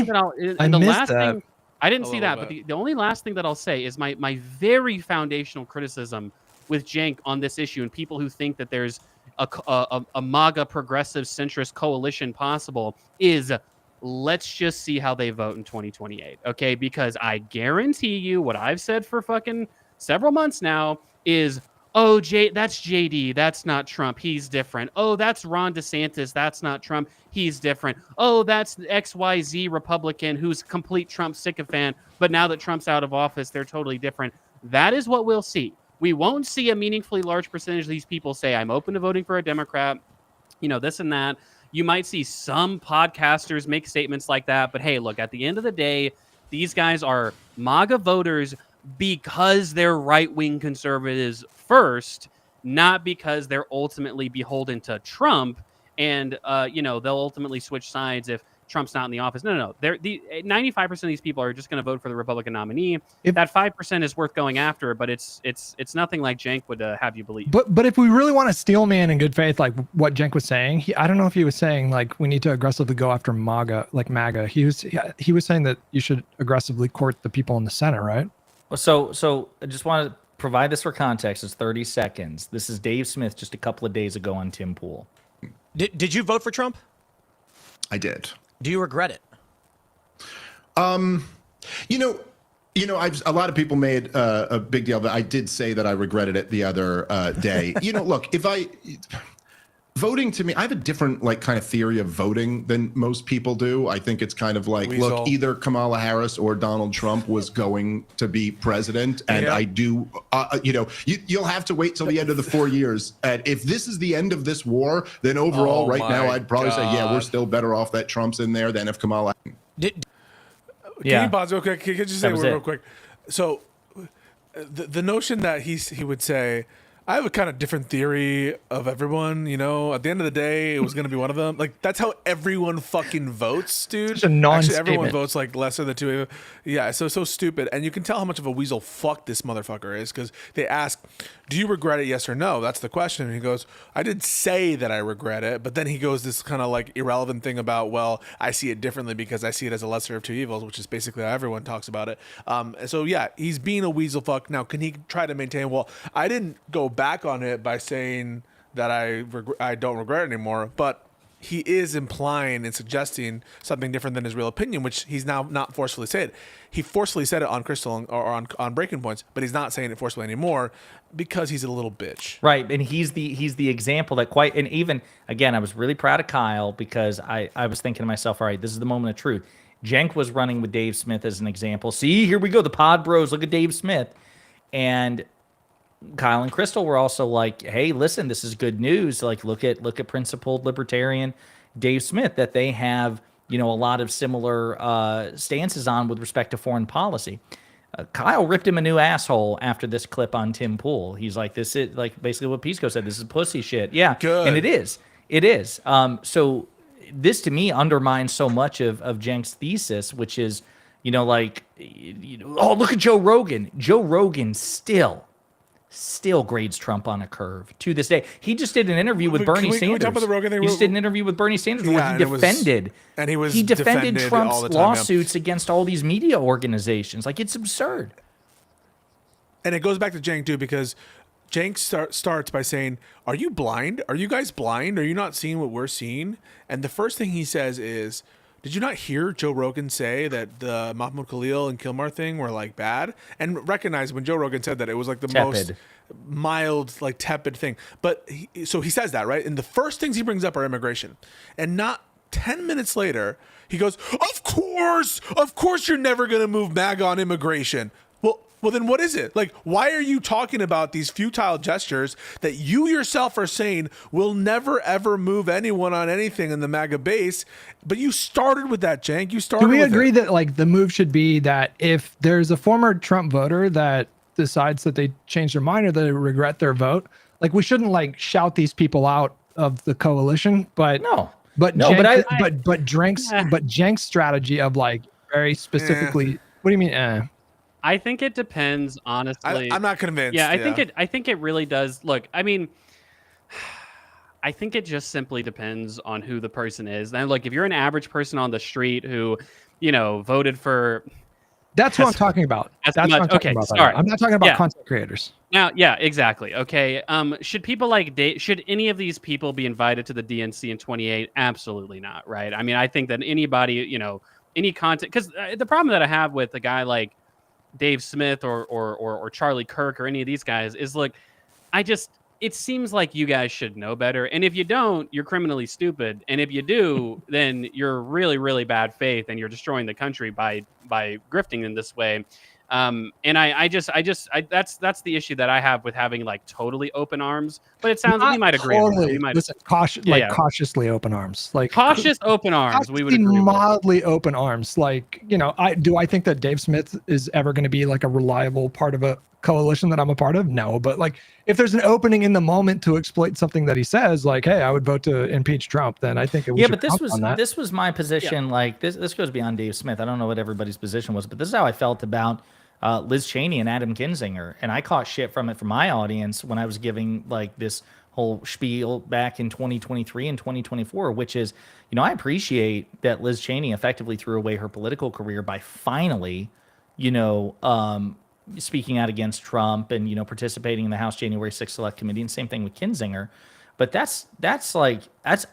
I missed that. I didn't see that, but the only last thing that I'll say is my very foundational criticism with Cenk on this issue, and people who think that there's a MAGA progressive centrist coalition possible, is let's just see how they vote in 2028, okay? Because I guarantee you what I've said for fucking several months now is, oh, that's JD, that's not Trump, he's different. Oh, that's Ron DeSantis, that's not Trump, he's different. Oh, that's XYZ Republican who's complete Trump sycophant, but now that Trump's out of office, they're totally different. That is what we'll see. We won't see a meaningfully large percentage of these people say, I'm open to voting for a Democrat, this and that. You might see some podcasters make statements like that, but hey, look, at the end of the day, these guys are MAGA voters because they're right-wing conservatives first, not because they're ultimately beholden to Trump, and they'll ultimately switch sides if Trump's not in the office. No. 95% of these people are just going to vote for the Republican nominee. That 5% is worth going after, but it's nothing like Cenk would have you believe. But if we really want to steel man in good faith, like what Cenk was saying, I don't know if he was saying like we need to aggressively go after MAGA. He was saying that you should aggressively court the people in the Senate, right? So I just want to provide this for context. It's 30 seconds. This is Dave Smith just a couple of days ago on Tim Pool. Did you vote for Trump? I did. Do you regret it? A lot of people made a big deal, but I did say that I regretted it the other day. Look, voting to me, I have a different kind of theory of voting than most people do. I think it's kind of like, look, either Kamala Harris or Donald Trump was going to be president. And I do, you'll have to wait till the end of the 4 years. And if this is the end of this war, then overall now, I'd probably say, we're still better off that Trump's in there than if Kamala. Can you pause real quick? Can you just say real quick? So the notion that he would say, I have a kind of different theory of everyone, At the end of the day, it was going to be one of them. Like, that's how everyone fucking votes, dude. It's a non-statement. Actually, everyone votes like lesser than two. Yeah, so stupid. And you can tell how much of a weasel fuck this motherfucker is because they ask, do you regret it, yes or no? That's the question. And he goes, I did say that I regret it. But then he goes this kind of like irrelevant thing about, well, I see it differently because I see it as a lesser of two evils, which is basically how everyone talks about it. So, yeah, he's being a weasel fuck. Now, can he try to maintain, well, I didn't go back on it by saying that I don't regret it anymore, but he is implying and suggesting something different than his real opinion, which he's now not forcefully said. He forcefully said it on Crystal or on Breaking Points, but he's not saying it forcefully anymore because he's a little bitch. Right, and he's the example that and even again, I was really proud of Kyle because I was thinking to myself, all right, this is the moment of truth. Cenk was running with Dave Smith as an example. See, here we go, the pod bros. Look at Dave Smith, and Kyle and Crystal were also like, hey, listen, this is good news. Like, look at principled libertarian Dave Smith, that they have, a lot of similar stances on with respect to foreign policy. Kyle ripped him a new asshole after this clip on Tim Pool. He's like, this is like basically what Pisco said. This is pussy shit. Yeah. Good. And it is. So this to me undermines so much of Cenk's thesis, which is, oh, look at Joe Rogan. Joe Rogan still grades Trump on a curve to this day. He just did an interview with Bernie Sanders. Can we talk about the Rogan thing? He just did an interview with Bernie Sanders where he defended Trump's lawsuits against all these media organizations. Like, it's absurd. And it goes back to Cenk too, because Cenk starts by saying, are you blind? Are you guys blind? Are you not seeing what we're seeing? And the first thing he says is, did you not hear Joe Rogan say that the Mahmoud Khalil and Kilmar thing were like bad? And recognize when Joe Rogan said that, it was like the most mild, like tepid thing. But so he says that, right? And the first things he brings up are immigration. And not 10 minutes later, he goes, of course you're never going to move MAGA on immigration. Well, then what is it? Like, why are you talking about these futile gestures that you yourself are saying will never, ever move anyone on anything in the MAGA base? But you started with that, Cenk. Do we agree that, like, the move should be that if there's a former Trump voter that decides that they change their mind or they regret their vote, like, we shouldn't, like, shout these people out of the coalition, but But No, Jenks, but Jenk's strategy of like very specifically. What do you mean? I think it depends, honestly. I'm not convinced. Yeah, I think it really does. Look, I mean, I think it just simply depends on who the person is. And look, if you're an average person on the street who, voted for. That's what I'm talking about. That's what I'm talking about. Sorry. I'm not talking about content creators. Now, yeah, exactly. Okay. Should people like should any of these people be invited to the DNC in 28? Absolutely not. Right. I mean, I think that anybody, any content, because the problem that I have with a guy like Dave Smith or Charlie Kirk or any of these guys is, look, it seems like you guys should know better. And if you don't, you're criminally stupid. And if you do, then you're really, really bad faith and you're destroying the country by grifting in this way. And that's the issue that I have with having like totally open arms. But it sounds like you might agree. Listen, cautiously open arms, like cautious open arms. We would agree mildly open arms. Like, I think that Dave Smith is ever going to be like a reliable part of a coalition that I'm a part of? No, but like if there's an opening in the moment to exploit something that he says, like, hey, I would vote to impeach Trump, then I think it would. But this was my position. Yeah. Like this goes beyond Dave Smith. I don't know what everybody's position was, but this is how I felt about Liz Cheney and Adam Kinzinger, and I caught shit from it from my audience when I was giving like this whole spiel back in 2023 and 2024, which is, I appreciate that Liz Cheney effectively threw away her political career by finally, speaking out against Trump and, participating in the House January 6th Select Committee, and same thing with Kinzinger. But that's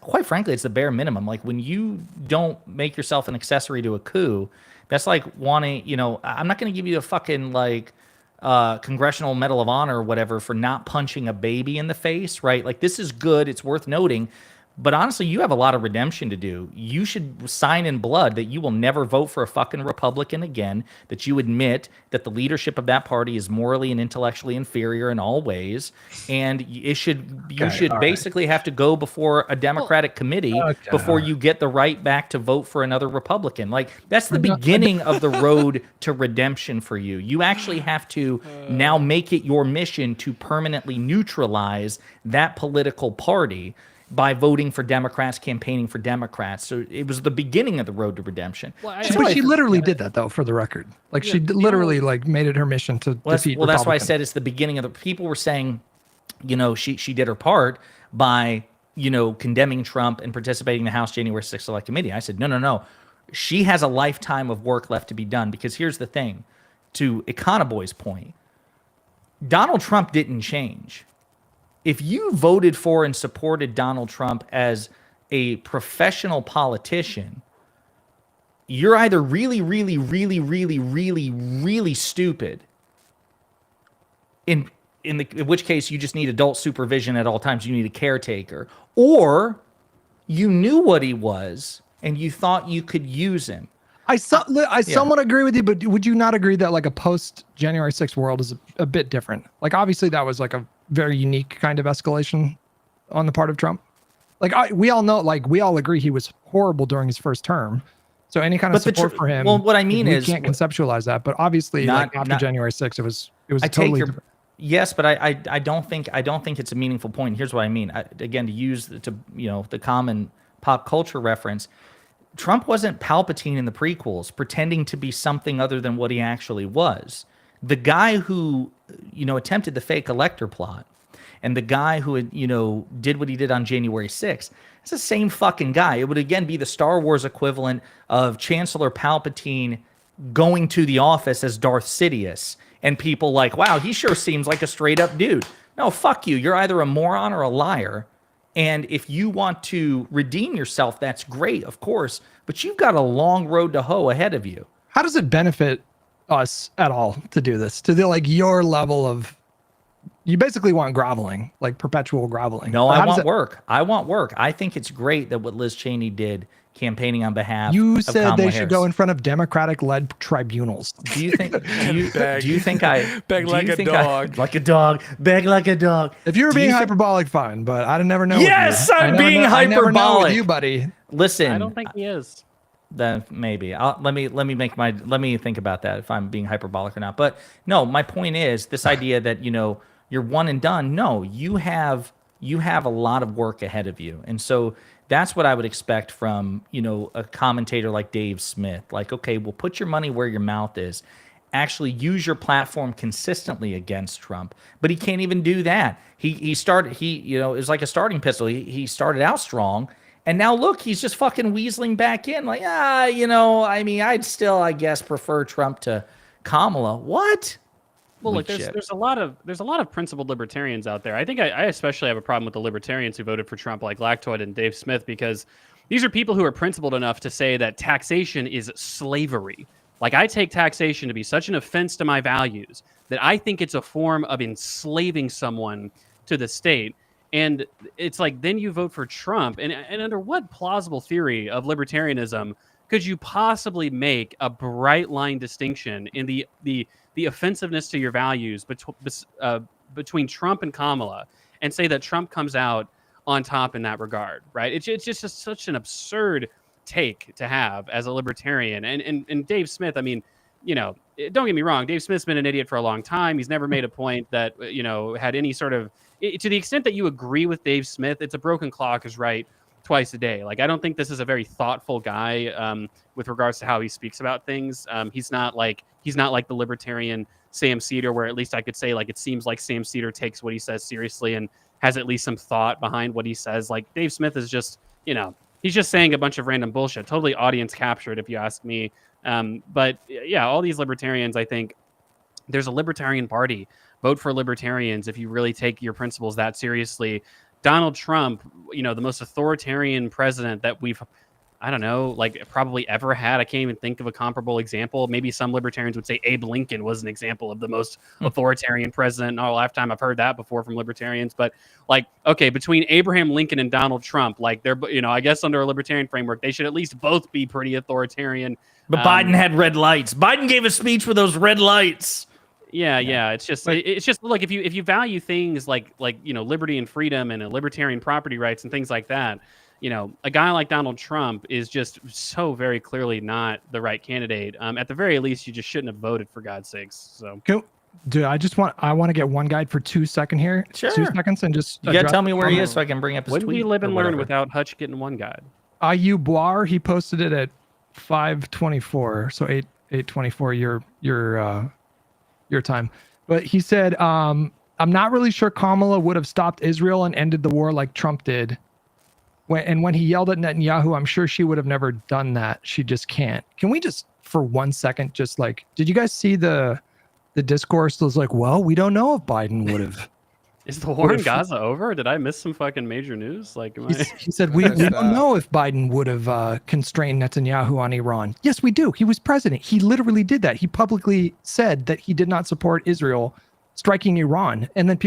quite frankly, it's the bare minimum. Like when you don't make yourself an accessory to a coup, that's like wanting, I'm not going to give you a fucking like Congressional Medal of Honor or whatever for not punching a baby in the face, right? Like this is good. It's worth noting. But honestly, you have a lot of redemption to do. You should sign in blood that you will never vote for a fucking Republican again, that you admit that the leadership of that party is morally and intellectually inferior in all ways. And you should basically have to go before a Democratic committee before you get the right back to vote for another Republican. Like that's the beginning of the road to redemption for you. You actually have to now make it your mission to permanently neutralize that political party by voting for Democrats, campaigning for Democrats. So it was the beginning of the road to redemption. But she literally did that, though, for the record. Like she literally like made it her mission to defeat Well, that's why I said it's the beginning of the. People were saying, she did her part by, condemning Trump and participating in the House January 6th Select Committee. I said, no. She has a lifetime of work left to be done, because here's the thing. To Econoboi's point, Donald Trump didn't change. If you voted for and supported Donald Trump as a professional politician, you're either really, really, really, really, really, really stupid, in which case you just need adult supervision at all times. You need a caretaker, or you knew what he was and you thought you could use him. I somewhat agree with you, but would you not agree that like a post January 6th world is a bit different? Like obviously that was like a very unique kind of escalation on the part of Trump. Like we all know, like we all agree he was horrible during his first term. So any kind of support for him. Well, what I mean is, we can't conceptualize that. But obviously, after January 6th, it was totally different. Yes, but I don't think it's a meaningful point. Here's what I mean. Again, to use the common pop culture reference, Trump wasn't Palpatine in the prequels, pretending to be something other than what he actually was. The guy who, attempted the fake elector plot, and the guy who, did what he did on January 6th, it's the same fucking guy. It would, again, be the Star Wars equivalent of Chancellor Palpatine going to the office as Darth Sidious, and people like, wow, he sure seems like a straight-up dude. No, fuck you. You're either a moron or a liar. And if you want to redeem yourself, that's great, of course. But you've got a long road to hoe ahead of you. How does it benefit us at all to do this? To the your level of, you basically want groveling, like perpetual groveling. No, I want work. I want work. I think it's great that what Liz Cheney did, campaigning on behalf. You of said Kamala they Harris. should go in front of Democratic-led tribunals. Do you think? Do you think I beg like a dog? Like a dog. Beg like a dog. If you were being hyperbolic, fine, but I never know. Yes, I'm being hyperbolic. I never know with you, buddy. Listen, I don't think he is. Then maybe let me think about that if I'm being hyperbolic or not. But no, my point is this idea that you're one and done. No, you have you have a lot of work ahead of you. And so that's what I would expect from, a commentator like Dave Smith. Like, okay, well, put your money where your mouth is. Actually use your platform consistently against Trump. But he can't even do that. He started, it was like a starting pistol. He started out strong. And now look, he's just fucking weaseling back in. Like, I'd still, I guess, prefer Trump to Kamala. What? Well, look, there's a lot of principled libertarians out there. I think I especially have a problem with the libertarians who voted for Trump, like Lactoid and Dave Smith, because these are people who are principled enough to say that taxation is slavery. Like, I take taxation to be such an offense to my values that I think it's a form of enslaving someone to the state. And it's like, then you vote for Trump. And under what plausible theory of libertarianism could you possibly make a bright line distinction in the offensiveness to your values between Trump and Kamala and say that Trump comes out on top in that regard, right? It's just such an absurd take to have as a libertarian. And Dave Smith, I mean, don't get me wrong, Dave Smith's been an idiot for a long time. He's never made a point that, had any sort of, to the extent that you agree with Dave Smith, it's a broken clock is right twice a day. Like, I don't think this is a very thoughtful guy with regards to how he speaks about things. He's not like the libertarian Sam Cedar, where at least I could say, like, it seems like Sam Cedar takes what he says seriously and has at least some thought behind what he says. Like, Dave Smith is just, he's just saying a bunch of random bullshit, totally audience captured, if you ask me. But yeah, all these libertarians, I think there's a libertarian party. Vote for libertarians if you really take your principles that seriously. Donald Trump, the most authoritarian president that we've, I don't know, like, probably ever had. I can't even think of a comparable example. Maybe some libertarians would say Abe Lincoln was an example of the most authoritarian president in our lifetime. I've heard that before from libertarians. But, like, okay, between Abraham Lincoln and Donald Trump, like, they're, I guess under a libertarian framework, they should at least both be pretty authoritarian. But Biden had red lights. Biden gave a speech with those red lights. Yeah. It's just look, if you value things like liberty and freedom and libertarian property rights and things like that, a guy like Donald Trump is just so very clearly not the right candidate. At the very least, you just shouldn't have voted, for God's sakes. So, dude, I want to get one guide for 2 seconds here. Sure. 2 seconds and just. You gotta tell me where he is so I can bring up his tweet. When we live and learn without Hutch getting one guide. IU Boir, he posted it at 5:24, so 8:24 your time. But he said, I'm not really sure Kamala would have stopped Israel and ended the war like Trump did. When he yelled at Netanyahu, I'm sure she would have never done that. She just can't. Can we just, for 1 second, just like, did you guys see the discourse? It was like, well, we don't know if Biden would have. Is the war in Gaza over? Did I miss some fucking major news? Like, he said, we don't know if Biden would have constrained Netanyahu on Iran. Yes, we do. He was president. He literally did that. He publicly said that he did not support Israel striking Iran. And then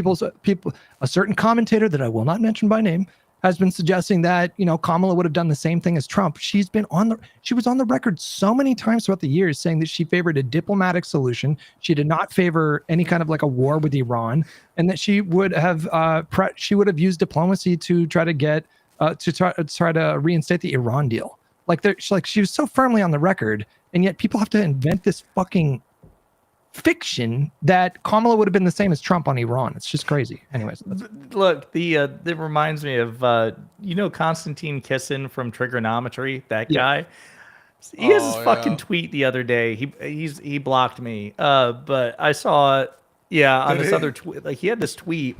a certain commentator that I will not mention by name has been suggesting that, Kamala would have done the same thing as Trump. She was on the record so many times throughout the years saying that she favored a diplomatic solution. She did not favor any kind of like a war with Iran, and that she would have used diplomacy to try to get try to reinstate the Iran deal. She was so firmly on the record, and yet people have to invent this fucking fiction that Kamala would have been the same as Trump on Iran. It's just crazy. Anyways, look, it reminds me of Konstantin Kissin from Trigonometry. That guy. He has this fucking tweet the other day. He blocked me. But I saw it. Yeah, on this other tweet. Like, he had this tweet,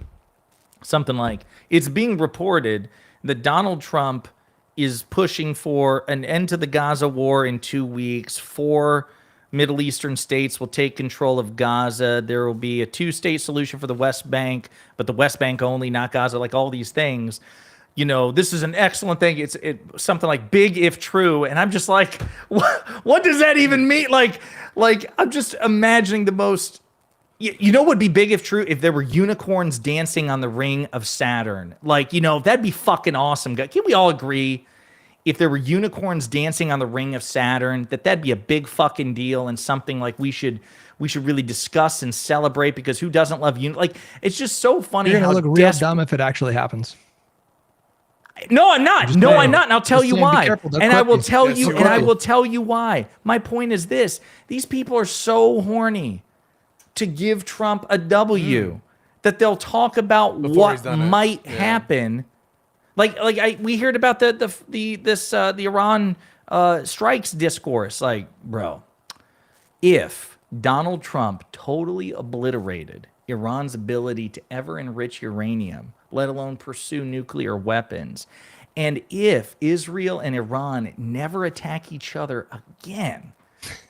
something like, it's being reported that Donald Trump is pushing for an end to the Gaza war in 2 weeks. 4 Middle Eastern states will take control of Gaza. There will be a 2-state solution for the West Bank, but the West Bank only, not Gaza, like all these things. This is an excellent thing. It's something like big if true. And I'm just like, what does that even mean? Like I'm just imagining the most, what would be big if true? If there were unicorns dancing on the ring of Saturn. Like, that'd be fucking awesome. Can we all agree? If there were unicorns dancing on the ring of Saturn, that'd be a big fucking deal and something like we should really discuss and celebrate, because who doesn't love like, it's just so funny. You're gonna look real dumb if it actually happens. No, I'm not. I'm not. And I'll tell you why. And I will tell you, and I will tell you why. My point is this: these people are so horny to give Trump a W. that they'll talk about Before he's what done it. might Yeah. happen. We heard about the Iran strikes discourse. Like, bro, if Donald Trump totally obliterated Iran's ability to ever enrich uranium, let alone pursue nuclear weapons, and if Israel and Iran never attack each other again,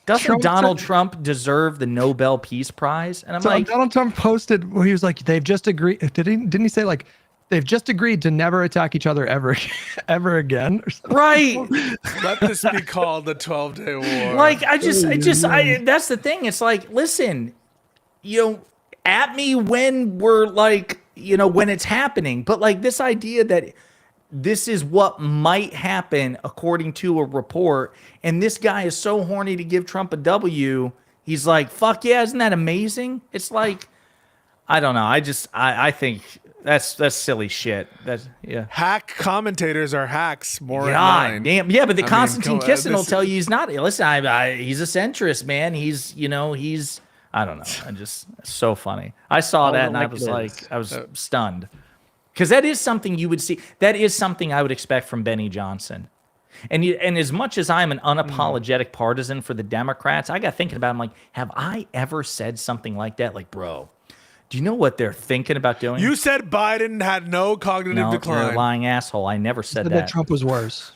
doesn't Donald Trump deserve the Nobel Peace Prize? And I'm like, Donald Trump posted where he was like, they've just agreed. Didn't he say like, they've just agreed to never attack each other ever again? Or something? right. Let this be called the 12-day war. Like, that's the thing. It's like, listen, at me when we're like, when it's happening. But like this idea that this is what might happen according to a report, and this guy is so horny to give Trump a W. He's like, fuck yeah, isn't that amazing? It's like, I don't know. I think that's silly shit. Hack commentators are hacks more than God mine. damn. Yeah, but the Konstantin come on, Kisin will tell you he's not. Listen, he's a centrist, man. He's I don't know. I just, it's so funny. I saw that and I was stunned. Because that is something you would see. That is something I would expect from Benny Johnson. And as much as I'm an unapologetic partisan for the Democrats, I got thinking about it. I'm like, have I ever said something like that? Like, bro, do you know what they're thinking about doing? You said Biden had no cognitive decline. You're a lying asshole. I never said that. That Trump was worse.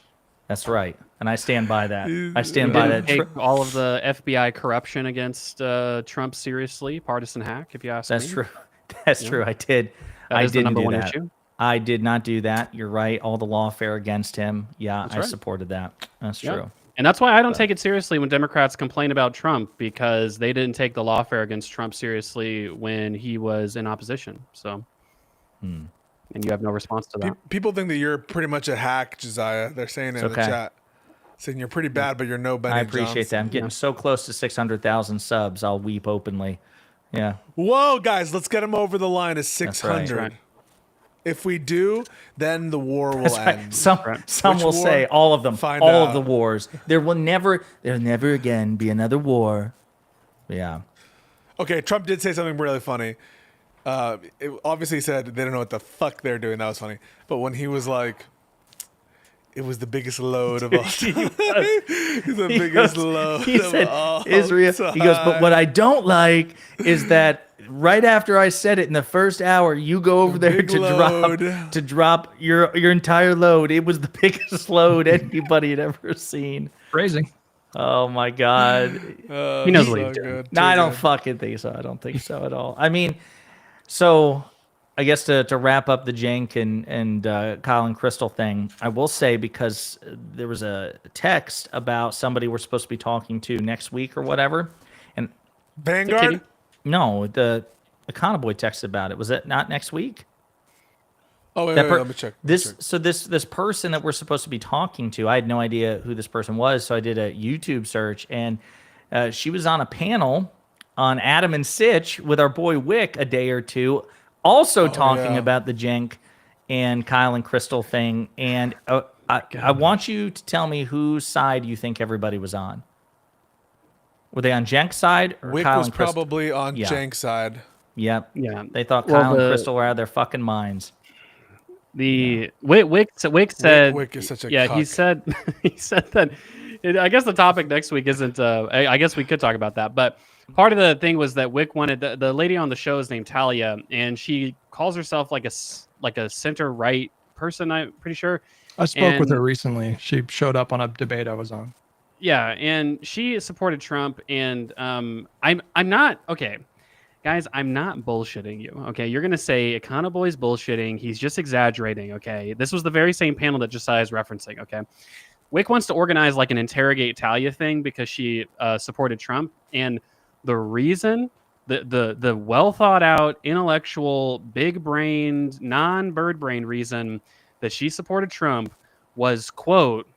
That's right. And I stand by that. I stand by that. Take all of the FBI corruption against Trump seriously. Partisan hack, if you ask me. That's true. That's true. I did. I didn't do that. Issue. I did not do that. You're right. All the lawfare against him. Yeah, I supported that. That's true. And that's why I don't take it seriously when Democrats complain about Trump, because they didn't take the lawfare against Trump seriously when he was in opposition. So, and you have no response to that. People think that you're pretty much a hack, Josiah. They're saying in the chat. Saying you're pretty bad, but you're no Benny I appreciate Johnson. that. I'm getting so close to 600,000 subs. I'll weep openly. Yeah. Whoa, guys, let's get him over the line to 600. Right. If we do, then the war will end. Some will say all of them. Find all out. of the wars. There'll never again be another war. Yeah. Okay, Trump did say something really funny. It obviously said they don't know what the fuck they're doing. That was funny. But when he was like, it was the biggest load of all time. The biggest load He said, all Israel. time. He goes, but what I don't like is that right after I said it in the first hour, you go over there to drop your entire load. It was the biggest load anybody had ever seen. Phrasing. Oh my God. He knows what he's doing. No, I don't fucking think so. I don't think so at all. I mean, so I guess to wrap up the Cenk and Kyle and Crystal thing, I will say, because there was a text about somebody we're supposed to be talking to next week or whatever, and Vanguard? No, the Econoboi texted about it. Was it not next week? Oh, wait, let me check. This person that we're supposed to be talking to, I had no idea who this person was, so I did a YouTube search, and she was on a panel on Adam and Sitch with our boy Wick a day or two, also talking about the Cenk and Kyle and Crystal thing. And I want you to tell me whose side you think everybody was on. Were they on Cenk's side or Wick Kyle was and Crystal? probably on Cenk's side. Yep. Yeah. They thought Kyle and Crystal were out of their fucking minds. Wick said. Wick is such a cuck. he said that. I guess the topic next week isn't. I guess we could talk about that, but part of the thing was that Wick wanted the lady on the show is named Talia, and she calls herself like a center right person. I'm pretty sure. I spoke with her recently. She showed up on a debate I was on. Yeah, and she supported Trump, and I'm not okay. Guys, I'm not bullshitting you, okay? You're going to say Econoboy's bullshitting. He's just exaggerating, okay? This was the very same panel that Josiah is referencing, okay? Wick wants to organize like an interrogate Talia thing because she supported Trump. And the reason, the well-thought-out, intellectual, big-brained, non-bird-brained reason that she supported Trump was, quote,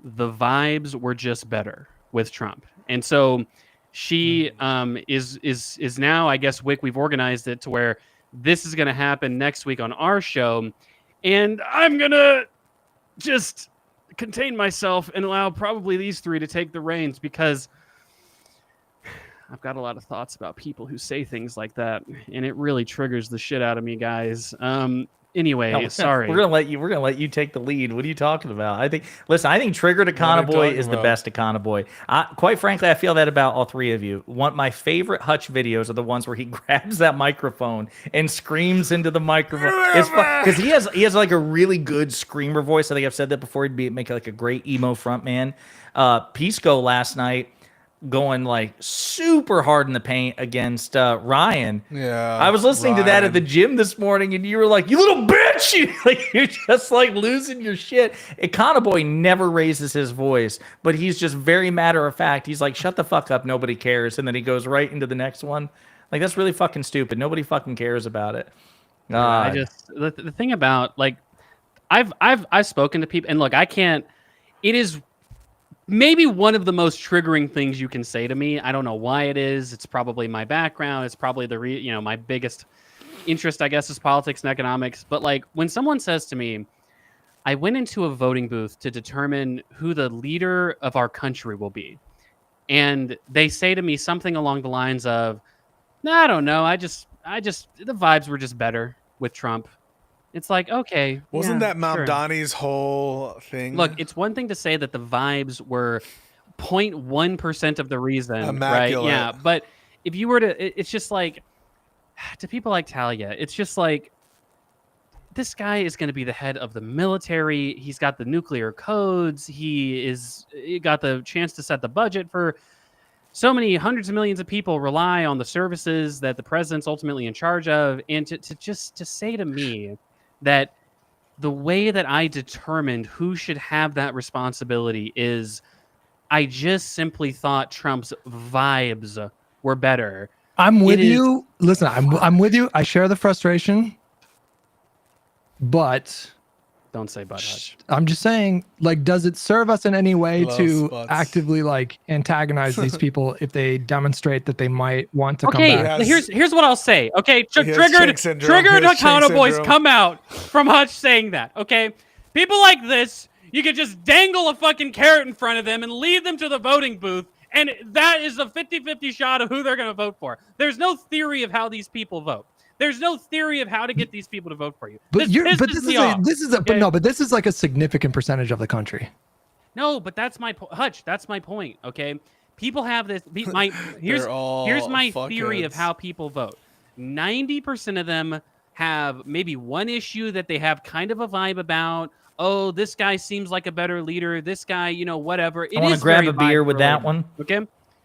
the vibes were just better with Trump. And so she is now, I guess, Wick, we've organized it to where this is going to happen next week on our show. And I'm going to just contain myself and allow probably these three to take the reins, because I've got a lot of thoughts about people who say things like that, and it really triggers the shit out of me, guys. Anyway, No, sorry. We're gonna let you take the lead. What are you talking about? I think Triggered Econoboi is the best Econoboi. Quite frankly, I feel that about all three of you. My favorite Hutch videos are the ones where he grabs that microphone and screams into the microphone. It's because he has like a really good screamer voice. I think I've said that before. He'd make like a great emo frontman. Pisco last night, going like super hard in the paint against Ryan. Yeah, I was listening to that at the gym this morning, and you were like, "You little bitch!" You're just like losing your shit. Econoboi never raises his voice, but he's just very matter of fact. He's like, "Shut the fuck up, nobody cares," and then he goes right into the next one. Like that's really fucking stupid. Nobody fucking cares about it. The thing about like, I've spoken to people, and look, I can't. It is maybe one of the most triggering things you can say to me. I don't know why it is. It's probably my background. It's probably my biggest interest, I guess, is politics and economics. But like when someone says to me, I went into a voting booth to determine who the leader of our country will be. And they say to me something along the lines of, no, I don't know. I just, the vibes were just better with Trump. It's like, okay. Wasn't that sure. Mamdani's whole thing? Look, it's one thing to say that the vibes were 0.1% of the reason, Immaculate. right? Yeah, but if you were to, it's just like, to people like Talia, it's just like, this guy is going to be the head of the military. He's got the nuclear codes. He got the chance to set the budget for so many hundreds of millions of people rely on the services that the president's ultimately in charge of. And to say to me that the way that I determined who should have that responsibility is I just simply thought Trump's vibes were better. I'm with you. Listen, I'm with you. I share the frustration, but don't say but Hutch. I'm just saying, like, does it serve us in any way to spots. actively like antagonize these people if they demonstrate that they might want to come Okay, back? here's what I'll say. Okay, triggered He has Econoboys syndrome. come out from Hutch saying that. Okay, people like this, you could just dangle a fucking carrot in front of them and lead them to the voting booth, and that is a 50-50 shot of who they're going to vote for. There's no theory of how these people vote. There's no theory of how to get these people to vote for you. But this is like a significant percentage of the country. No, but that's my Hutch. That's my point. Okay, people have this. Here's my theory of how people vote. 90% of them have maybe one issue that they have kind of a vibe about. Oh, this guy seems like a better leader. This guy, whatever. I want to grab a beer with that one. Okay,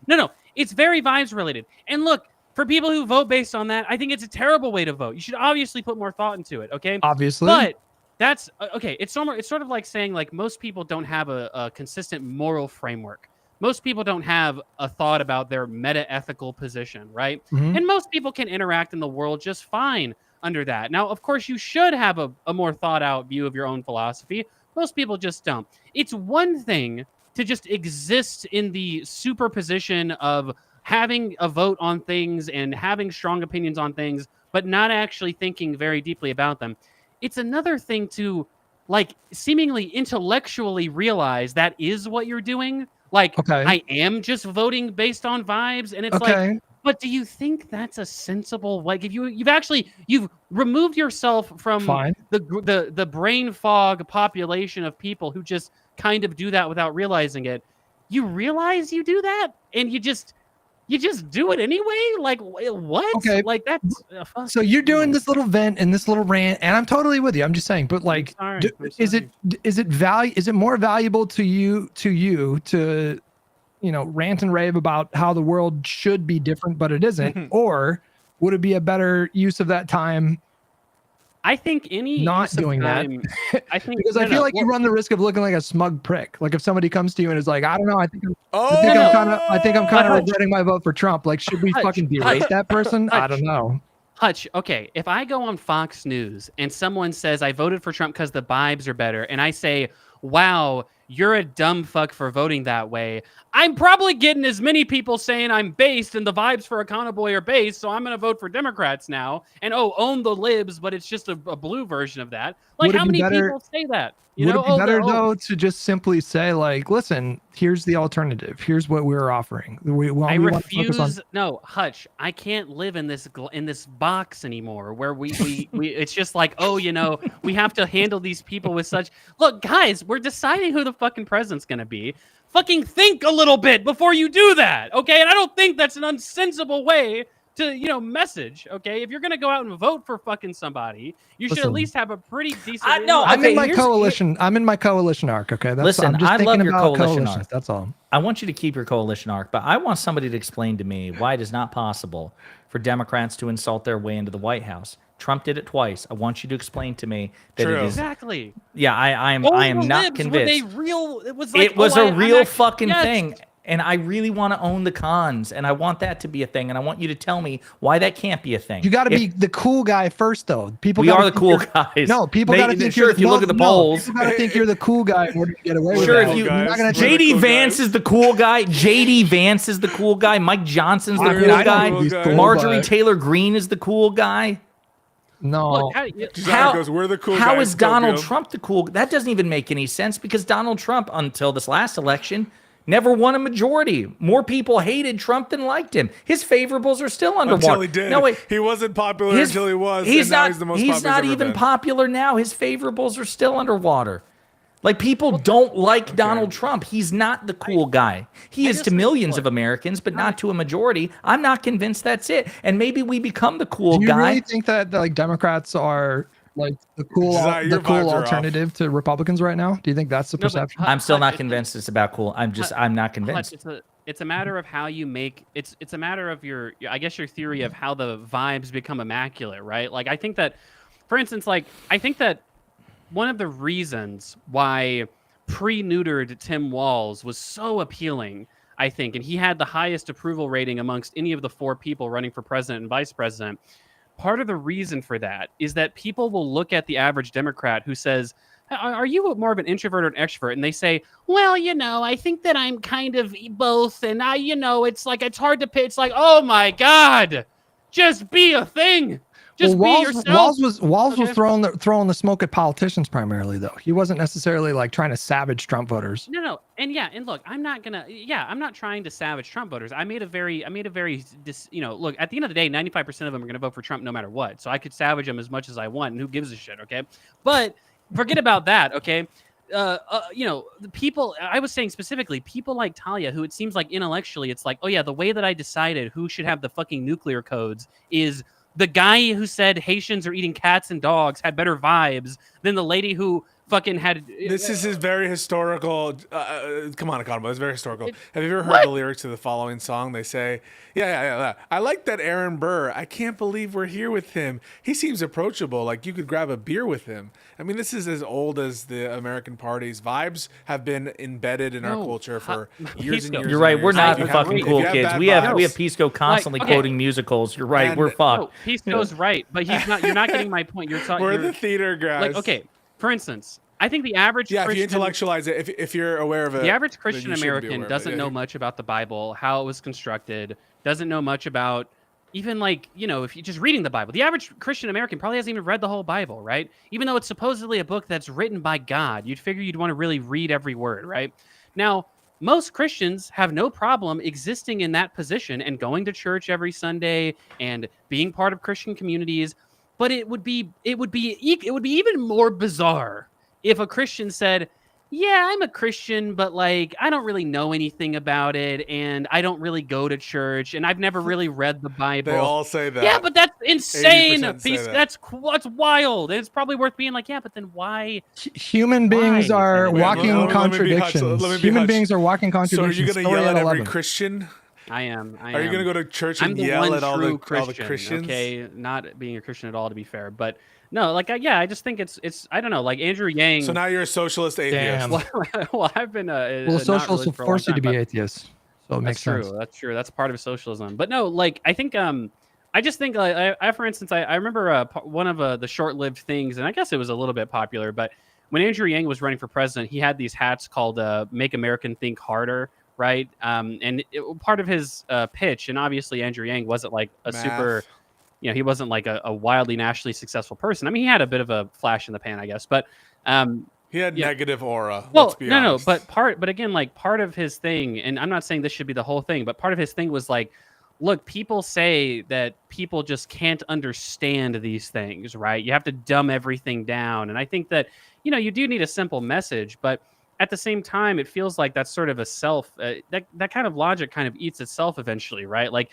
no, it's very vibes related. And look. For people who vote based on that, I think it's a terrible way to vote. You should obviously put more thought into it, okay? Obviously. But that's, okay, it's sort of like saying, like, most people don't have a consistent moral framework. Most people don't have a thought about their meta-ethical position, right? Mm-hmm. And most people can interact in the world just fine under that. Now, of course, you should have a more thought-out view of your own philosophy. Most people just don't. It's one thing to just exist in the superposition of having a vote on things and having strong opinions on things, but not actually thinking very deeply about them. It's another thing to, like, seemingly intellectually realize that is what you're doing. Like, okay. I am just voting based on vibes, and it's like, but do you think that's a sensible, like, if you've removed yourself from the brain fog population of people who just kind of do that without realizing it, you realize you do that, and you just do it anyway? Like, what? Okay. Like, that's... so you're doing this little vent and this little rant, and I'm totally with you. I'm just saying, but like, is it more valuable to you to, rant and rave about how the world should be different, but it isn't? Or would it be a better use of that time? I think not doing that. I think because I feel like you run the risk of looking like a smug prick. Like if somebody comes to you and is like, I don't know, I think I'm kind of regretting my vote for Trump. Like, should we fucking berate that person? I don't know. Hutch, okay, if I go on Fox News and someone says I voted for Trump because the vibes are better, and I say, wow, you're a dumb fuck for voting that way, I'm probably getting as many people saying I'm based and the vibes for Econoboi are based, so I'm going to vote for Democrats now. And own the libs, but it's just a blue version of that. Like, how many people say that? Would it be better though to just simply say like, listen, here's the alternative. Here's what we're offering. I refuse. No, Hutch, I can't live in this box anymore where we it's just like, oh, we have to handle these people with such. Look, guys, we're deciding who the fucking president's gonna be. Fucking think a little bit before you do that, okay? And I don't think that's an unsensible way to message. Okay, if you're gonna go out and vote for fucking somebody, you should at least have a pretty decent. No, I'm in my coalition. I'm in my coalition arc. Okay, listen, I love your coalition arc. That's all. I want you to keep your coalition arc, but I want somebody to explain to me why it is not possible for Democrats to insult their way into the White House. Trump did it twice. I want you to explain to me that it is exactly. Yeah, I am not convinced. Were they real? It was like, a real fucking thing. And I really want to own the cons, and I want that to be a thing, and I want you to tell me why that can't be a thing. You got to be the cool guy first, though. We are the cool guys. No, people got to think if you look at the polls, people got to think you're the cool guy in order to get away with it. Sure, JD Vance is the cool guy. JD Vance is the cool guy. Mike Johnson's the cool guy. Marjorie Taylor Greene is the cool guy. No. Look, how is Donald Trump the cool? That doesn't even make any sense because Donald Trump, until this last election, never won a majority. More people hated Trump than liked him. His favorables are still underwater. Until he did. No, wait. He wasn't popular until he was. He's not even popular now. His favorables are still underwater. Like, people don't like Donald Trump. He's not the cool guy. He is to millions of Americans, but not to a majority. I'm not convinced that's it. And maybe we become the cool guy. Do you really think that like Democrats are like the cool alternative to Republicans right now? Do you think that's the perception? I'm still not convinced it's about cool. I'm not convinced. It's a matter of how you make it's a matter of your theory of how the vibes become immaculate, right? Like, I think that, for instance, like, I think that one of the reasons why pre-neutered Tim Walz was so appealing, I think, and he had the highest approval rating amongst any of the four people running for president and vice president. Part of the reason for that is that people will look at the average Democrat who says, are you more of an introvert or an extrovert? And they say, well, I think that I'm kind of both. And it's like, it's hard to pick. It's like, oh my God, just be a thing. Just be yourself. Walz was throwing the smoke at politicians primarily, though. He wasn't necessarily like trying to savage Trump voters. No, and look, I'm not trying to savage Trump voters. I made a very, look, at the end of the day, 95% of them are going to vote for Trump no matter what. So I could savage them as much as I want, and who gives a shit, okay? But forget about that, okay? The people, I was saying specifically, people like Talia, who it seems like intellectually, it's like, oh yeah, the way that I decided who should have the fucking nuclear codes is the guy who said Haitians are eating cats and dogs had better vibes than the lady who fucking had. This is very historical. Come on, Econoboi, it's very historical. Have you ever heard the lyrics to the following song? They say, yeah. I like that Aaron Burr. I can't believe we're here with him. He seems approachable. Like, you could grab a beer with him. I mean, this is as old as the American parties. Vibes have been embedded in our culture for years and years. You're right. We're not the fucking cool kids. We have Pisco constantly quoting musicals. You're right. We're fucked. No, Pisco's right, but he's not. You're not getting my point. We're the theater guys. Like, okay, for instance, I think the average if you intellectualize it, if you're aware of it, the average Christian American doesn't know much about the Bible, how it was constructed, doesn't know much about even if you're just reading the Bible. The average Christian American probably hasn't even read the whole Bible, right? Even though it's supposedly a book that's written by God, you'd figure you'd want to really read every word, right? Now, most Christians have no problem existing in that position and going to church every Sunday and being part of Christian communities, but it would be even more bizarre if a Christian said, yeah, I'm a Christian, but like, I don't really know anything about it, and I don't really go to church, and I've never really read the Bible. They all say that. Yeah, but that's insane. That's wild. And it's probably worth being like, yeah, but then why? Human beings are walking contradictions. Human beings are walking contradictions. So are you going to yell at every Christian? I am. Are you going to go to church and yell at all the Christians? Okay, not being a Christian at all, to be fair, but no, like, I just think it's I don't know, like Andrew Yang. So now you're a socialist atheist. Well, I've been socialists will force you to be atheists, so it makes sense. That's true. That's part of socialism. But no, like, I think I just think I for instance, I remember one of the short-lived things, and I guess it was a little bit popular, but when Andrew Yang was running for president, he had these hats called "Make American Think Harder," right? Part of his pitch, and obviously Andrew Yang wasn't like a super, he wasn't like a wildly nationally successful person. I mean, he had a bit of a flash in the pan, I guess, but he had negative aura. Well, let's be honest. but again, like part of his thing, and I'm not saying this should be the whole thing, but part of his thing was like, look, people say that people just can't understand these things, right? You have to dumb everything down. And I think that, you do need a simple message, but at the same time, it feels like that's sort of a that kind of logic kind of eats itself eventually, right? Like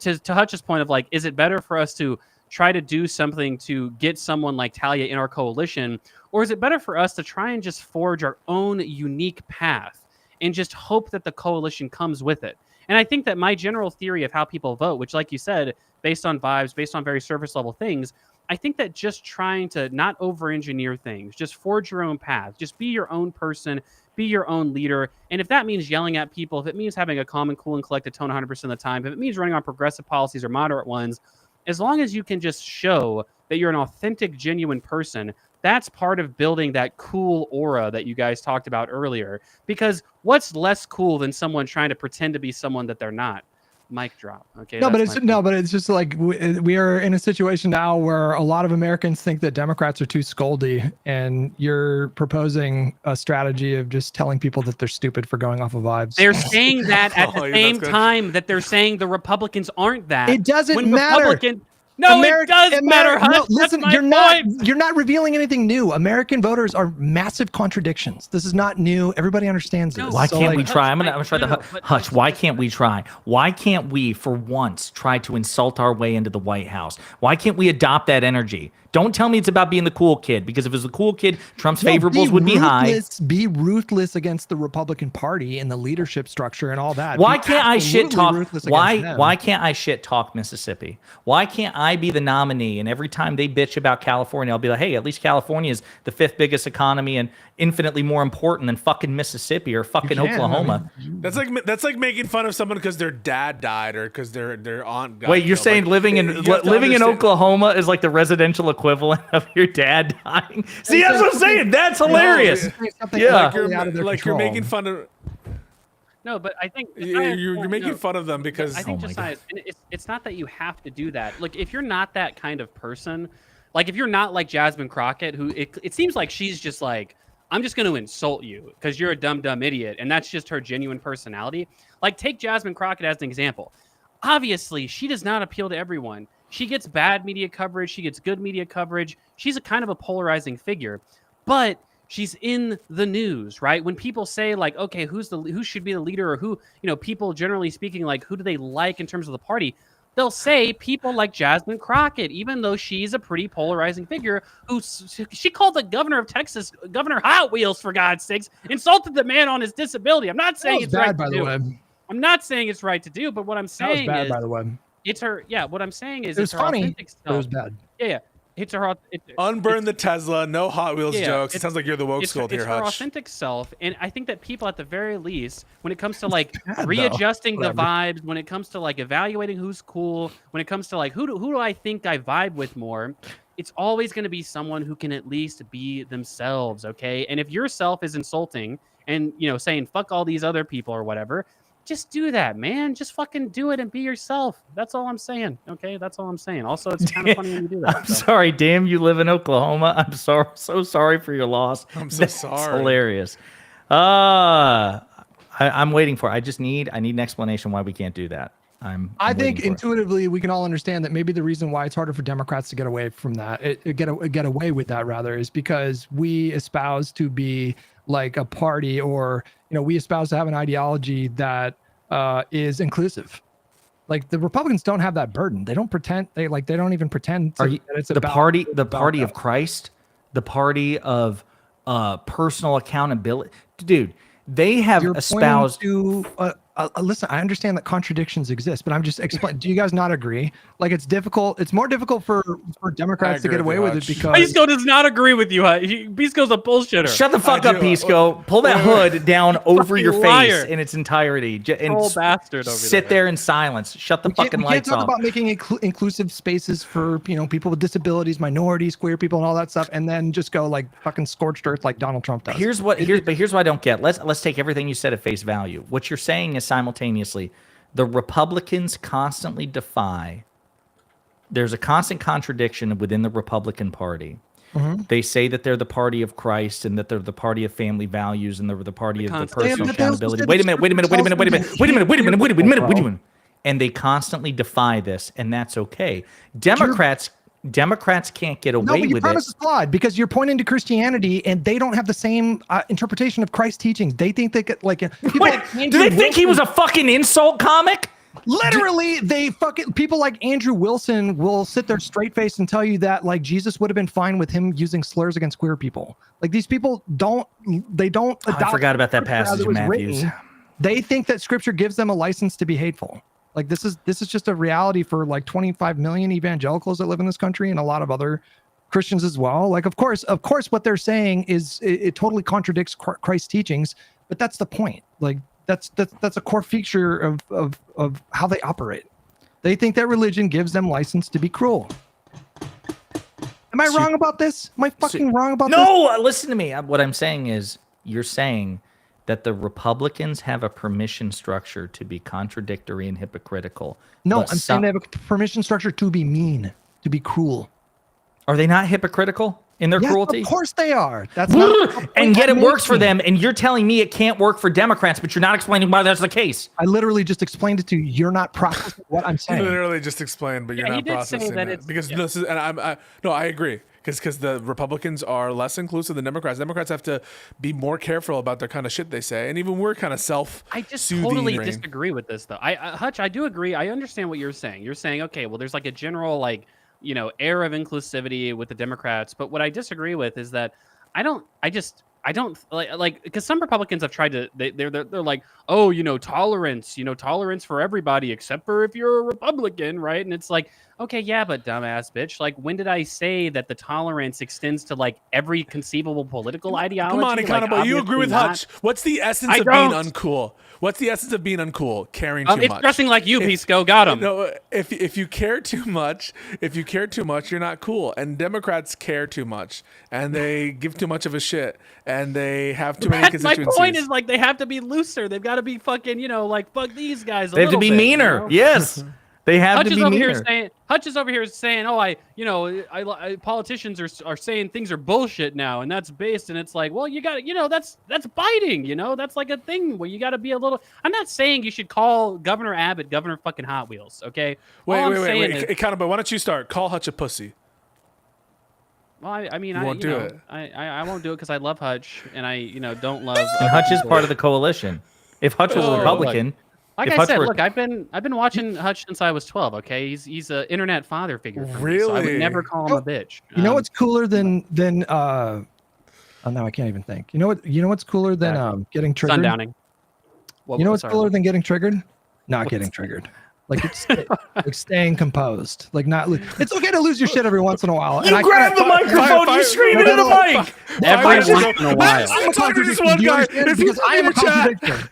to Hutch's point of like, is it better for us to try to do something to get someone like Talia in our coalition, or is it better for us to try and just forge our own unique path and just hope that the coalition comes with it? And I think that my general theory of how people vote, which, like you said, based on vibes, based on very surface level things, I think that just trying to not over-engineer things, just forge your own path, just be your own person, be your own leader. And if that means yelling at people, if it means having a calm and cool and collected tone 100% of the time, if it means running on progressive policies or moderate ones, as long as you can just show that you're an authentic, genuine person, that's part of building that cool aura that you guys talked about earlier. Because what's less cool than someone trying to pretend to be someone that they're not? Mic drop. Okay. But it's just like we are in a situation now where a lot of Americans think that Democrats are too scoldy, and you're proposing a strategy of just telling people that they're stupid for going off of vibes. They're saying that at the same time that they're saying the Republicans aren't that. It doesn't matter. No, it does matter. No, listen, you're not revealing anything new. American voters are massive contradictions. This is not new. Everybody understands this. Why can't we try? I'm gonna try Hutch. Why can't we try? Why can't we, for once, try to insult our way into the White House? Why can't we adopt that energy? Don't tell me it's about being the cool kid, because if it was the cool kid, Trump's favorables would be high. Be ruthless against the Republican Party and the leadership structure and all that. Why can't I shit talk? Why can't I shit talk Mississippi? Why can't I be the nominee? And every time they bitch about California, I'll be like, hey, at least California is the 5th biggest economy and infinitely more important than fucking Mississippi or fucking Oklahoma. That's like making fun of someone because their dad died or because their aunt got Wait, you're saying living in Oklahoma is like the residential equivalent of your dad dying? See, that's what I'm saying. That's hilarious. Yeah, you're making fun of. No, but I think you're making fun of them because I think it's not that you have to do that. Look, if you're not that kind of person, like if you're not like Jasmine Crockett, who it seems like she's just like, I'm just going to insult you because you're a dumb idiot, and that's just her genuine personality. Like, take Jasmine Crockett as an example. Obviously, she does not appeal to everyone. She gets bad media coverage. She gets good media coverage. She's a kind of a polarizing figure, but she's in the news, right? When people say like, okay, who should be the leader, or who, people generally speaking, like, who do they like in terms of the party? They'll say people like Jasmine Crockett, even though she's a pretty polarizing figure. She called the governor of Texas Governor Hot Wheels, for God's sakes, insulted the man on his disability. I'm not saying it's right to do. I'm not saying it's right to do, but what I'm saying is, by the way, it's her. Yeah, what I'm saying is, it's funny. It was bad. Yeah. It's her. Unburn the Tesla, no Hot Wheels jokes. It sounds like you're the woke school here, Hutch. It's her authentic self, and I think that people, at the very least, when it comes to like readjusting the vibes, when it comes to like evaluating who's cool, when it comes to like who do I think I vibe with more, it's always going to be someone who can at least be themselves, okay? And if yourself is insulting and saying fuck all these other people or whatever, just do that, man. Just fucking do it and be yourself. That's all I'm saying. Okay, that's all I'm saying. Also, it's kind of funny when you do that. I'm sorry, damn. You live in Oklahoma. I'm so sorry for your loss. I'm so sorry. Hilarious. I'm waiting for. I need an explanation why we can't do that. I think intuitively we can all understand that maybe the reason why it's harder for Democrats to get away from that, get away with that rather, is because we espouse to be like a party, or we espouse to have an ideology that is inclusive. Like, the Republicans don't have that burden. They don't pretend. They don't even pretend. That it's the party of Christ, the party of personal accountability, dude. They have espoused to listen, I understand that contradictions exist, but I'm just explaining. Do you guys not agree? Like, it's difficult. It's more difficult for Democrats to get away with it because Pisco does not agree with you. Pisco's a bullshitter. Shut the fuck up, Pisco. Pull that hood down over your face in its entirety. And bastard over sit there in silence. Shut the fucking lights off. We can't talk off. about making inclusive spaces for people with disabilities, minorities, queer people, and all that stuff, and then just go like fucking scorched earth like Donald Trump does. Here's what I don't get. Let's take everything you said at face value. What you're saying is simultaneously the Republicans constantly defy. There's a constant contradiction within the Republican Party. Mm-hmm. They say that they're the party of Christ and that they're the party of family values and they're the party of the personal accountability. Wait a minute. And they constantly defy this, and that's okay. Democrats can't get away with it. No, but your premise is flawed because you're pointing to Christianity, and they don't have the same interpretation of Christ's teachings. They think they get like. Do they think he was a fucking insult comic? Literally, people like Andrew Wilson will sit there straight faced and tell you that like Jesus would have been fine with him using slurs against queer people. Like these people don't. I forgot about that passage, Matthews. They think that Scripture gives them a license to be hateful. Like this is just a reality for like 25 million evangelicals that live in this country and a lot of other Christians as well. Like, of course, what they're saying is it totally contradicts Christ's teachings, but that's the point. Like that's a core feature of how they operate. They think that religion gives them license to be cruel. Am I wrong about this? Am I fucking wrong about this? No, listen to me. What I'm saying is you're saying that the Republicans have a permission structure to be contradictory and hypocritical. No, I'm saying they have a permission structure to be mean, to be cruel. Are they not hypocritical in their cruelty? Of course they are. That's not and yet it works for them, and you're telling me it can't work for Democrats, but you're not explaining why that's the case. I literally just explained it to you. You're not processing what I'm saying. You literally just explained, but you're not processing it. Because I agree. Because the Republicans are less inclusive than Democrats. Democrats have to be more careful about their kind of shit they say, and even we're kind of I just totally disagree with this, though. Hutch, I do agree. I understand what you're saying. You're saying, okay, well, there's like a general air of inclusivity with the Democrats, but what I disagree with is that I don't like because some Republicans have tried to they're like, oh, tolerance for everybody except for if you're a Republican, right? And it's like, okay, yeah, but dumbass bitch, like when did I say that the tolerance extends to like every conceivable political ideology? Come on, Econoboi, you agree with Hutch. What's the essence of being uncool? What's the essence of being uncool? Caring too much. It's dressing like you, Pisco. Got him. No, if you care too much, you're not cool. And Democrats care too much, and they give too much of a shit, and they have too many constituencies. My point is like they have to be looser. They've got to be fucking, like fuck these guys. They have to be meaner. Yes. They have to be meaner. Hutch is over here saying, "Oh, politicians are saying things are bullshit now, and that's based." And it's like, well, you got to, that's biting. That's like a thing where you got to be a little. I'm not saying you should call Governor Abbott Governor fucking Hot Wheels. Okay. Wait. Econoboi, why don't you start? Call Hutch a pussy. Well, I won't do it. I won't do it because I love Hutch, and I don't love. And Hutch is part of the coalition. If Hutch was a Republican. Like I said, look, I've been watching Hutch since I was 12. Okay, he's an internet father figure. Really? So I would never call him a bitch. You know what's cooler than oh no, I can't even think. You know what's cooler than getting triggered? Sundowning. You know what's cooler than getting triggered? Not getting triggered. Like it's like staying composed. Like not. It's okay to lose your shit every once in a while. You grab the microphone. You scream into the mic. Every once in a while. I'm talking to this one guy because I am a contradiction.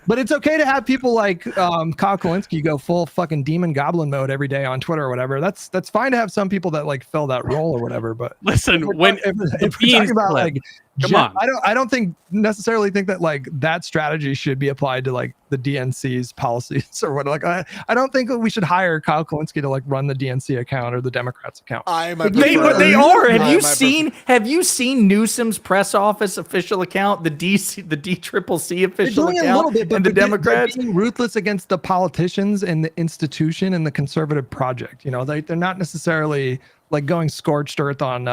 But it's okay to have people like Kyle Kalinske go full fucking demon goblin mode every day on Twitter or whatever. That's fine to have some people that like fill that role or whatever. But listen, if we're talking about like, I don't necessarily think that like that strategy should be applied to like the DNC's policies or what. Like I don't think we should hire Kyle Kalinske to like run the DNC account or the Democrats account. They are. Have you seen Newsom's press office official account, the DCCC official account, a little bit, but and the Democrats being ruthless against the politicians and the institution and the conservative project? They're not necessarily like going scorched earth on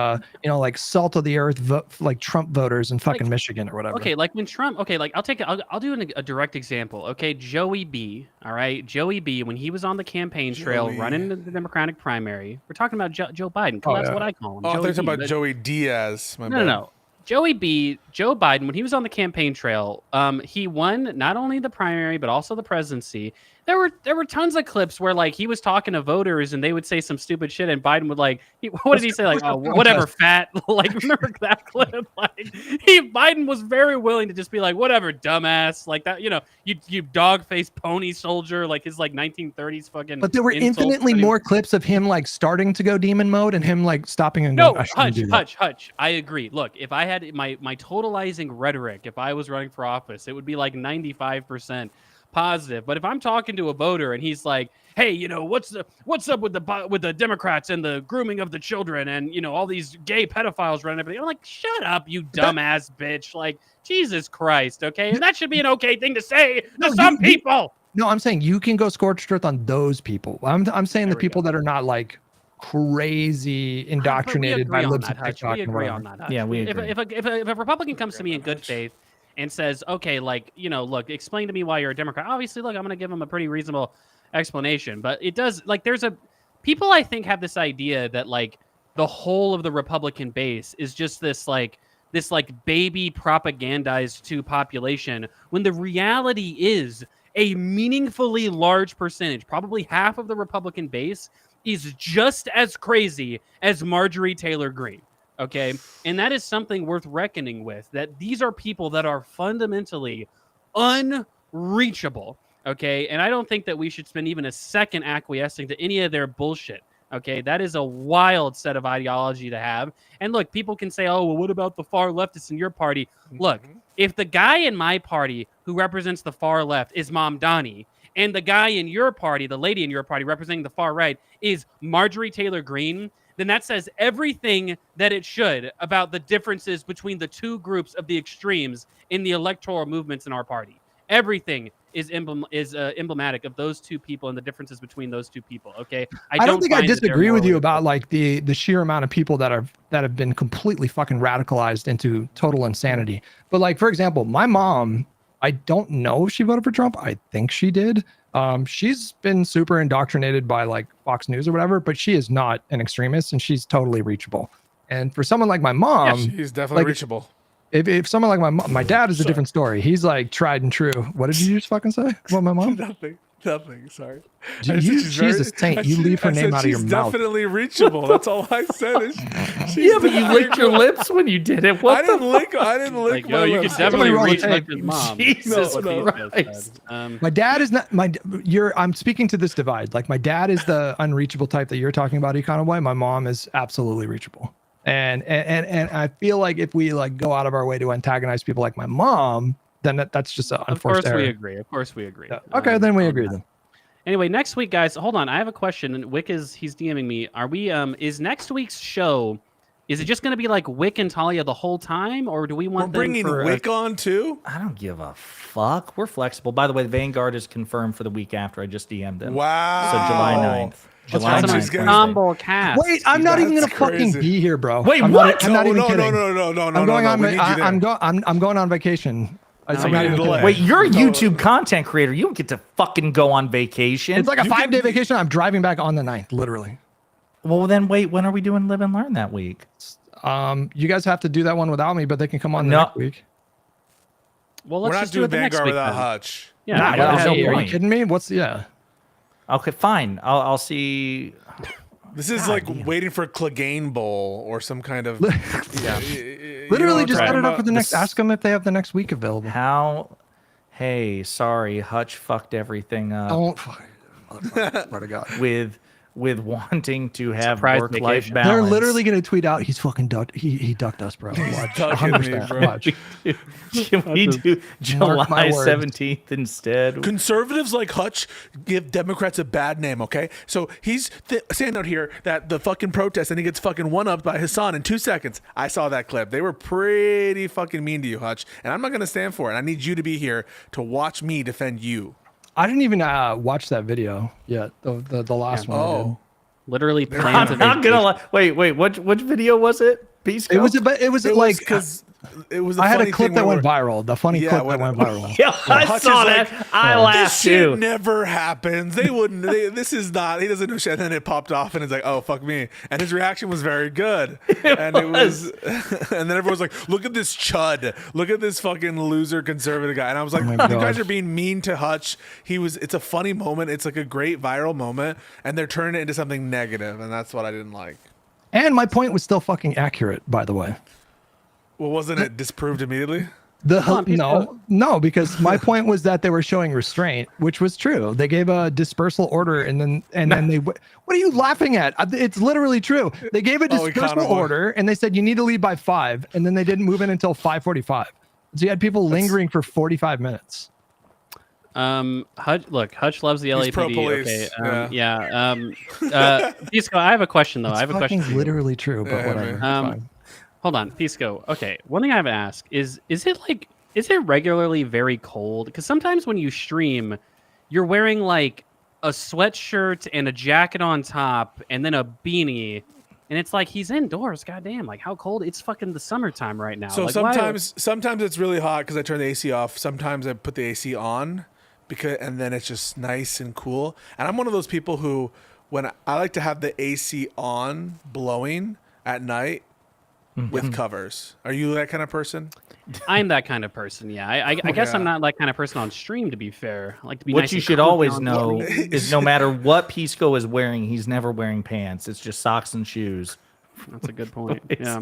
like salt of the earth like Trump voters in fucking Michigan or whatever. Okay, like when Trump, like I'll do a direct example. Okay, Joey B, all right? Joey B, when he was on the campaign trail running the Democratic primary, we're talking about Joe Biden, because that's what I call him. Oh, I thought you were talking about Joey Diaz. No. Joe Biden, when he was on the campaign trail, he won not only the primary but also the presidency. There were tons of clips where like he was talking to voters and they would say some stupid shit and Biden would like, what did he say? Like, oh, whatever, fat. Like, remember that clip? Like, Biden was very willing to just be like, whatever, dumbass, like that. You know, you dog faced pony soldier, like his like 1930s fucking. But there were infinitely more clips of him like starting to go demon mode and him like stopping and going, Hutch. I agree. Look, if I had my totalizing rhetoric, if I was running for office, it would be like 95% positive. But if I'm talking to a voter and he's like, hey, you know, what's up with the Democrats and the grooming of the children and, you know, all these gay pedophiles running everything, I'm like, shut up, you dumbass bitch. Like, Jesus Christ, okay? And that should be an okay thing to say to some people. No, I'm saying you can go scorched earth on those people. I'm saying the people that are not like crazy indoctrinated by libs of TikTok. We agree on that. Hutch. Yeah, we agree. If a Republican comes to me in good faith and says, okay, like, you know, look, explain to me why you're a Democrat. Obviously, look, I'm going to give him a pretty reasonable explanation. But it does, like, people I think have this idea that, like, the whole of the Republican base is just this baby propagandized to population, when the reality is a meaningfully large percentage, probably half of the Republican base, is just as crazy as Marjorie Taylor Greene. Okay. And that is something worth reckoning with, that these are people that are fundamentally unreachable. Okay. And I don't think that we should spend even a second acquiescing to any of their bullshit. Okay. That is a wild set of ideology to have. And look, people can say, oh, well, what about the far leftists in your party? Look, if the guy in my party who represents the far left is Mamdani, and the guy in your party, the lady in your party representing the far right, is Marjorie Taylor Greene, then that says everything that it should about the differences between the two groups of the extremes in the electoral movements in our party. Everything is emblematic of those two people and the differences between those two people. Okay, I don't think I disagree with you about like the sheer amount of people that have been completely fucking radicalized into total insanity. But like, for example, my mom, I don't know if she voted for Trump. I think she did. She's been super indoctrinated by like Fox News or whatever, but she is not an extremist and she's totally reachable. And for someone like my mom, she's definitely like, reachable. If someone like my dad is a different story. He's like tried and true. What did you just fucking say about my mom? Nothing. Sorry. She's a saint. You leave her name out of your mouth. She's definitely reachable. That's all I said. Yeah, but you licked your lips when you did it. What I didn't lick. Like, my you lips. could definitely reach like your mom. Jesus Christ. My dad is not I'm speaking to this divide. Like my dad is the unreachable type that you're talking about, Econoboi. My mom is absolutely reachable. And I feel like if we like go out of our way to antagonize people like my mom, then that's just an unforced error. Of course we agree. Yeah. Okay, then we agree then. Anyway, next week, guys, hold on. I have a question. And Wick he's DMing me. Are we is next week's show, is it just going to be like Wick and Talia the whole time, or do we want We're bringing Wick on too? I don't give a fuck. We're flexible. By the way, the Vanguard is confirmed for the week after. I just DM'd him. Wow. So July 9th. July 9th. Ensemble cast. Wait, I'm not even gonna fucking be here, bro. Wait, I'm what? I'm not even kidding. No. I'm going on. I'm going on vacation. Wait, you're a YouTube content creator. You don't get to fucking go on vacation. It's like a 5-day vacation. I'm driving back on the 9th, literally. Well, then wait. When are we doing Live and Learn that week? You guys have to do that one without me, but they can come on the next week. Well, let's We're just not do it doing the next Vanguard week. without Hutch. Yeah, Are you kidding me? Okay, fine. I'll see. This is like waiting for Clegane Bowl or some kind of. Literally, just set it up for the next. Ask them if they have the next week available. How? Hey, sorry, Hutch fucked everything up. Don't. Swear to God. With wanting to have Surprise work-life vacation. balance. They're literally gonna tweet out. He's fucking ducked. He ducked us, bro. Watch. 100%. Watch. Can we do July 17th instead? Conservatives like Hutch give Democrats a bad name, okay? So he's saying out here that the fucking protest and he gets fucking one-upped by Hassan in 2 seconds. I saw that clip. They were pretty fucking mean to you, Hutch. And I'm not going to stand for it. I need you to be here to watch me defend you. I didn't even watch that video yet. The last one. Oh. Literally plans. I'm not gonna lie. Wait. Which video was it? Peace. It was like because it was. A I had a funny clip thing that where went viral. The funny Yeah, clip when- that went viral. Yeah, I Hutch saw is that. like, I This laughed shit too. never happens. They wouldn't. This is not. He doesn't know shit. And then it popped off, and it's like, oh fuck me. And his reaction was very good. And it was. And then everyone was like, look at this chud. Look at this fucking loser conservative guy. And I was like, my you God. guys are being mean to Hutch. It's a funny moment. It's like a great viral moment, and they're turning it into something negative, and that's what I didn't like. And my point was still fucking accurate, by the way. Well, wasn't it disproved immediately? No, because my point was that they were showing restraint, which was true. They gave a dispersal order, and then they. What are you laughing at? It's literally true. They gave a dispersal Econoboi. order, and they said you need to leave by 5, and then they didn't move in until 5:45. So you had people lingering for 45 minutes. Hutch loves the He's LAPD. pro-police, Okay. Pisco, I have a question though. I have a question. for you. Literally true, but whatever. It's fine. Hold on, Pisco. Okay, one thing I have to ask is it regularly very cold? Because sometimes when you stream, you're wearing like a sweatshirt and a jacket on top, and then a beanie, and it's like he's indoors. Goddamn, like how cold? It's fucking the summertime right now. So like, sometimes it's really hot because I turn the AC off. Sometimes I put the AC on and then it's just nice and cool. And I'm one of those people who, when I like to have the AC on blowing at night with covers. Are you that kind of person? I'm that kind of person. Yeah, I guess I'm not that kind of person on stream. To be fair, I like to be. What nice you and should cozy always on know stream. is no matter what Pisco is wearing, he's never wearing pants. It's just socks and shoes. That's a good point. Yeah.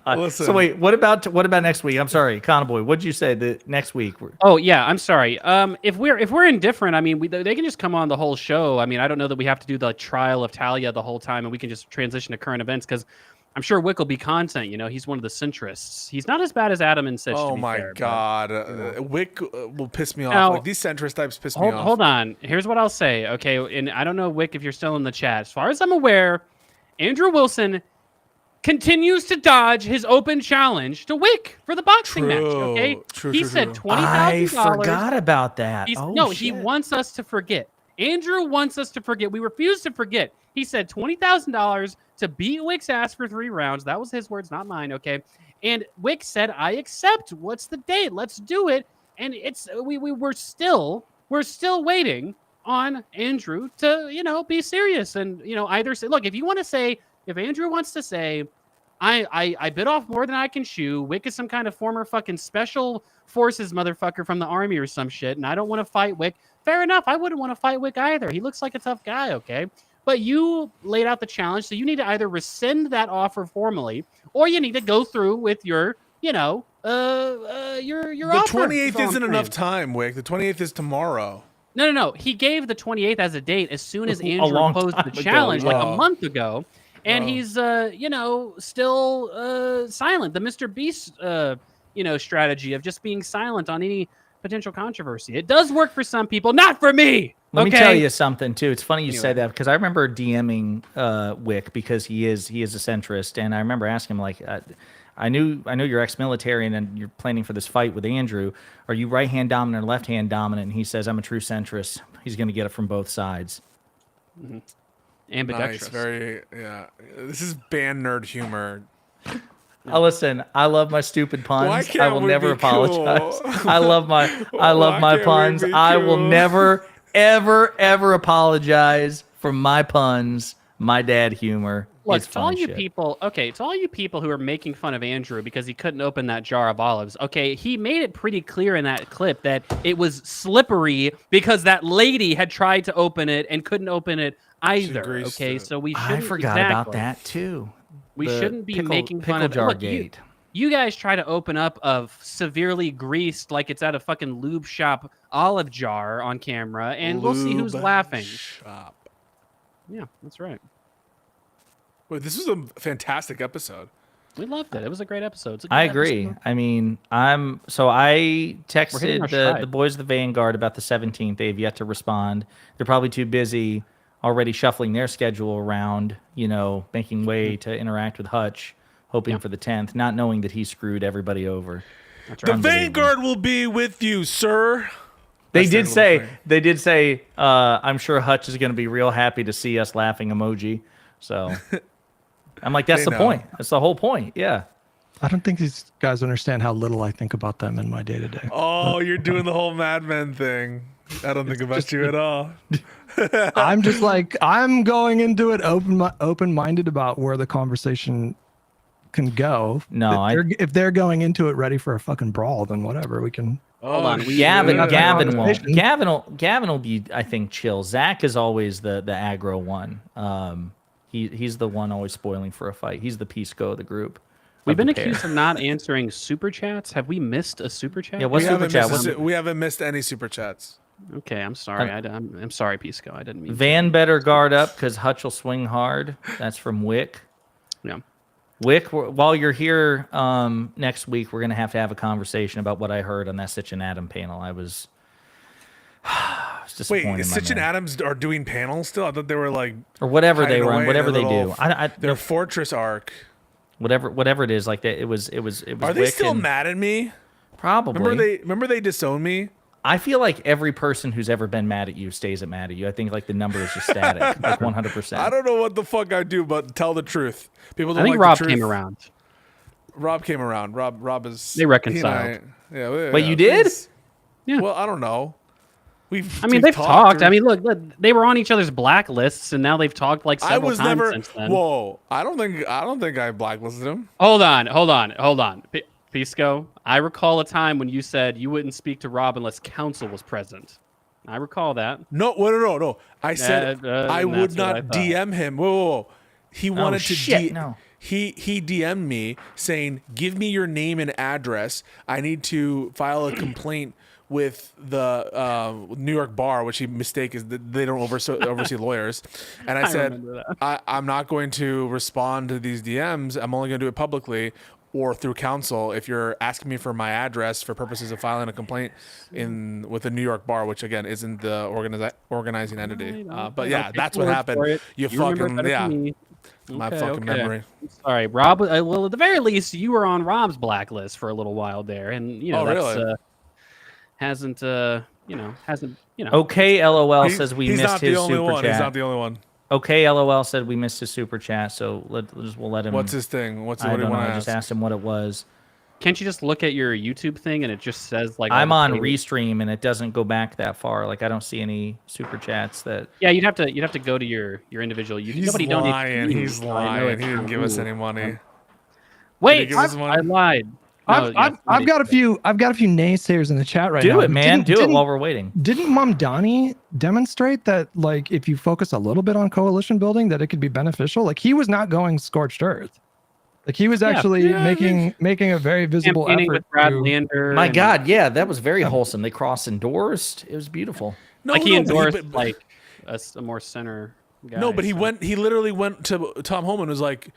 Listen. So wait, what about next week? I'm sorry, Econoboi. What'd you say that next week? Oh yeah, I'm sorry. If we're indifferent, I mean, they can just come on the whole show. I mean, I don't know that we have to do the trial of Talia the whole time, and we can just transition to current events because I'm sure Wick will be content. You know, he's one of the centrists. He's not as bad as Adam and Sitch. Oh to be my fair, God, Wick will piss me off. Now, Like these centrist types piss me off. Hold on. Here's what I'll say. Okay, and I don't know, Wick, if you're still in the chat. As far as I'm aware, Andrew Wilson continues to dodge his open challenge to Wick for the boxing match. Okay, he said $20,000. I forgot about that. He wants us to forget. Andrew wants us to forget. We refuse to forget. He said $20,000 to beat Wick's ass for 3 rounds. That was his words, not mine. Okay, and Wick said, "I accept. What's the date? Let's do it." And we're still waiting on Andrew to be serious and either say, look, if Andrew wants to say, I bit off more than I can chew. Wick is some kind of former fucking special forces motherfucker from the army or some shit, and I don't want to fight Wick. Fair enough. I wouldn't want to fight Wick either. He looks like a tough guy, okay? But you laid out the challenge, so you need to either rescind that offer formally, or you need to go through with your offer. The 28th isn't enough time, Wick. The 28th is tomorrow. No. He gave the 28th as a date as soon as Andrew posed the challenge, like a month ago. And he's, still silent. The Mr. Beast, strategy of just being silent on any potential controversy. It does work for some people, not for me. Let me tell you something too. It's funny you say that because I remember DMing Wick because he is a centrist, and I remember asking him like, I knew you're ex-military and you're planning for this fight with Andrew. Are you right-hand dominant or left-hand dominant? And he says, I'm a true centrist. He's going to get it from both sides. Mm-hmm. Ambidextrous. Nice, very This is band nerd humor. Listen, I love my stupid puns. I will never apologize. Cool? I love my puns. I will never, ever apologize for my puns, my dad humor. Look, to all you people who are making fun of Andrew because he couldn't open that jar of olives, okay, he made it pretty clear in that clip that it was slippery because that lady had tried to open it and couldn't open it either. Okay, so we shouldn't. I forgot about that too. We shouldn't be making fun of jar it. gate. You guys try to open up a severely greased, like it's at a fucking lube shop olive jar on camera, and we'll see who's laughing. Shop. Yeah, that's right. Wait, this was a fantastic episode. We loved it. It was a great episode. I agree. Episode. I mean, I texted the boys of the Vanguard about the 17th. They've yet to respond. They're probably too busy already shuffling their schedule around, making way to interact with Hutch, hoping for the 10th, not knowing that he screwed everybody over. That's right. The Vanguard will be with you, sir. They did say, I'm sure Hutch is going to be real happy to see us laughing emoji. So I'm like, that's the point. That's the whole point. Yeah. I don't think these guys understand how little I think about them in my day to day. Oh, you're doing the whole Mad Men thing. I don't think about you at all. I'm just like, I'm going into it open-minded about where the conversation can go. No, if they're going into it ready for a fucking brawl, then whatever, we can. Hold on, Gavin Yeah. won't. Gavin will be, I think, chill. Zach is always the aggro one. He's the one always spoiling for a fight. He's the Pisco of the group. We've been accused of not answering super chats. Have we missed a super chat? Yeah, what super chat? We haven't missed any super chats. Okay, I'm sorry. I'm sorry, Pisco. I didn't mean. Van better guard up because Hutch will swing hard. That's from Wick. Yeah. Wick, while you're here next week, we're going to have a conversation about what I heard on that Sitch and Adam panel. I was disappointed. Wait, Sitch and Adams are doing panels still? I thought they were like... Or whatever they run, whatever they do. Their fortress arc. Whatever it is, like that. It was. Are they still mad at me? Probably. Remember they disowned me? I feel like every person who's ever been mad at you stays mad at you. I think like the number is just static, like 100%. I don't know what the fuck I do, but tell the truth. People don't I think like Rob the truth. came around. Rob came around. Rob is... They reconciled. Wait, you did? Yeah. Well, I don't know. We've they've talked. I mean, look, they were on each other's blacklists, and now they've talked like several times since then. Whoa! I don't think I blacklisted him. Hold on. Pisco, I recall a time when you said you wouldn't speak to Rob unless counsel was present. I recall that. No. I said I would not DM him. Whoa. He wanted to. No. He DM'd me saying, "Give me your name and address. I need to file a complaint with the New York bar," which he mistake is that they don't oversee lawyers. And I said, I'm not going to respond to these DMs. I'm only going to do it publicly or through counsel if you're asking me for my address for purposes of filing a complaint with the New York bar, which again isn't the organizing entity. But yeah, that's what happened. You fucking my fucking memory. Sorry, Rob. Well, at the very least, you were on Rob's blacklist for a little while there, and you know really? hasn't. Okay, LOL says we missed his super chat. He's not the only one. Okay, LOL said we missed his super chat, so we'll let him. What's his thing? What do you I don't know. want to I ask? just asked him what it was. Can't you just look at your YouTube thing and it just says like I'm on Restream and it doesn't go back that far. Like I don't see any super chats that. Yeah, you'd have to go to your individual YouTube. He's lying. He's lying. He didn't give us any money. Wait, I lied. No, I've got a few naysayers in the chat right now. Do it, man. Do it while we're waiting. Didn't Mamdani demonstrate that like if you focus a little bit on coalition building that it could be beneficial? Like he was not going scorched earth. Like he was actually making a very visible effort. With Brad Lander. My God, yeah, that was very wholesome. They cross endorsed. It was beautiful. He endorsed like a more center guy. No, but he literally went to Tom Homan and was like,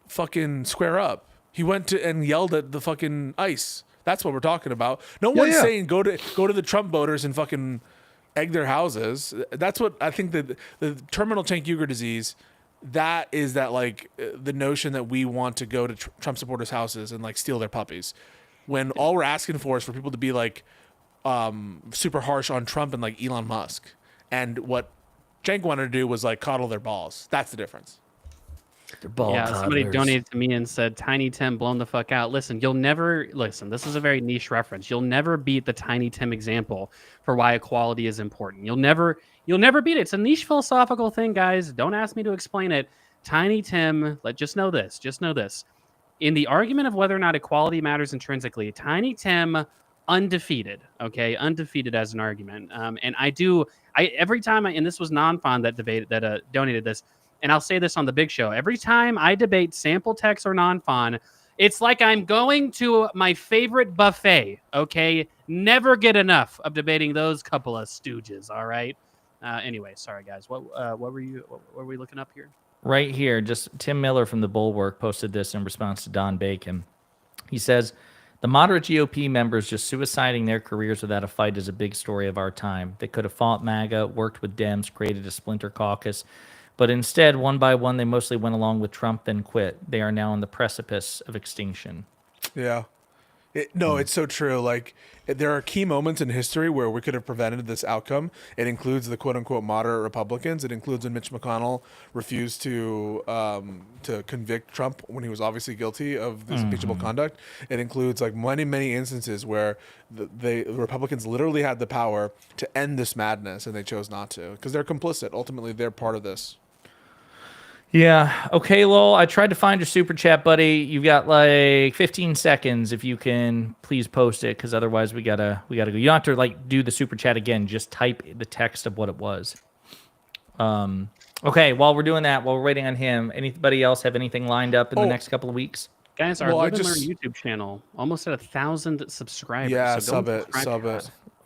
fucking square up. He went to and yelled at the fucking ICE. That's what we're talking about. No one's saying go to the Trump voters and fucking egg their houses. That's what I think that the terminal Cenk-Uyghur disease, that is that like the notion that we want to go to Trump supporters' houses and like steal their puppies, when all we're asking for is for people to be like super harsh on Trump and like Elon Musk. And what Cenk wanted to do was like coddle their balls. That's the difference. Somebody donated to me and said, Tiny Tim blown the fuck out. Listen, this is a very niche reference. You'll never beat the Tiny Tim example for why equality is important. You'll never beat it. It's a niche philosophical thing, guys. Don't ask me to explain it. Tiny Tim, just know this. In the argument of whether or not equality matters intrinsically, Tiny Tim undefeated, okay? Undefeated as an argument. And every time and this was Non-Fon that donated this, and I'll say this on the big show, every time I debate Sample Text or Non-Fon, it's like I'm going to my favorite buffet, okay? Never get enough of debating those couple of stooges, all right? Anyway, sorry, guys. What were we looking up here? Right here, just Tim Miller from the Bulwark posted this in response to Don Bacon. He says, the moderate GOP members just suiciding their careers without a fight is a big story of our time. They could have fought MAGA, worked with Dems, created a splinter caucus, but instead, one by one, they mostly went along with Trump, then quit. They are now on the precipice of extinction. Yeah. No, it's so true. Like, there are key moments in history where we could have prevented this outcome. It includes the quote unquote moderate Republicans. It includes when Mitch McConnell refused to convict Trump when he was obviously guilty of this impeachable conduct. It includes like many instances where the Republicans literally had the power to end this madness and they chose not to because they're complicit. Ultimately, they're part of this. Yeah. Okay, Lowell, I tried to find your super chat, buddy. You've got like 15 seconds. If you can, please post it, because otherwise we gotta go. You don't have to like do the super chat again. Just type the text of what it was. Okay. While we're doing that, while we're waiting on him, anybody else have anything lined up in the next couple of weeks? Guys, our Live and Learn YouTube channel almost at 1,000 subscribers. Yeah, so sub it.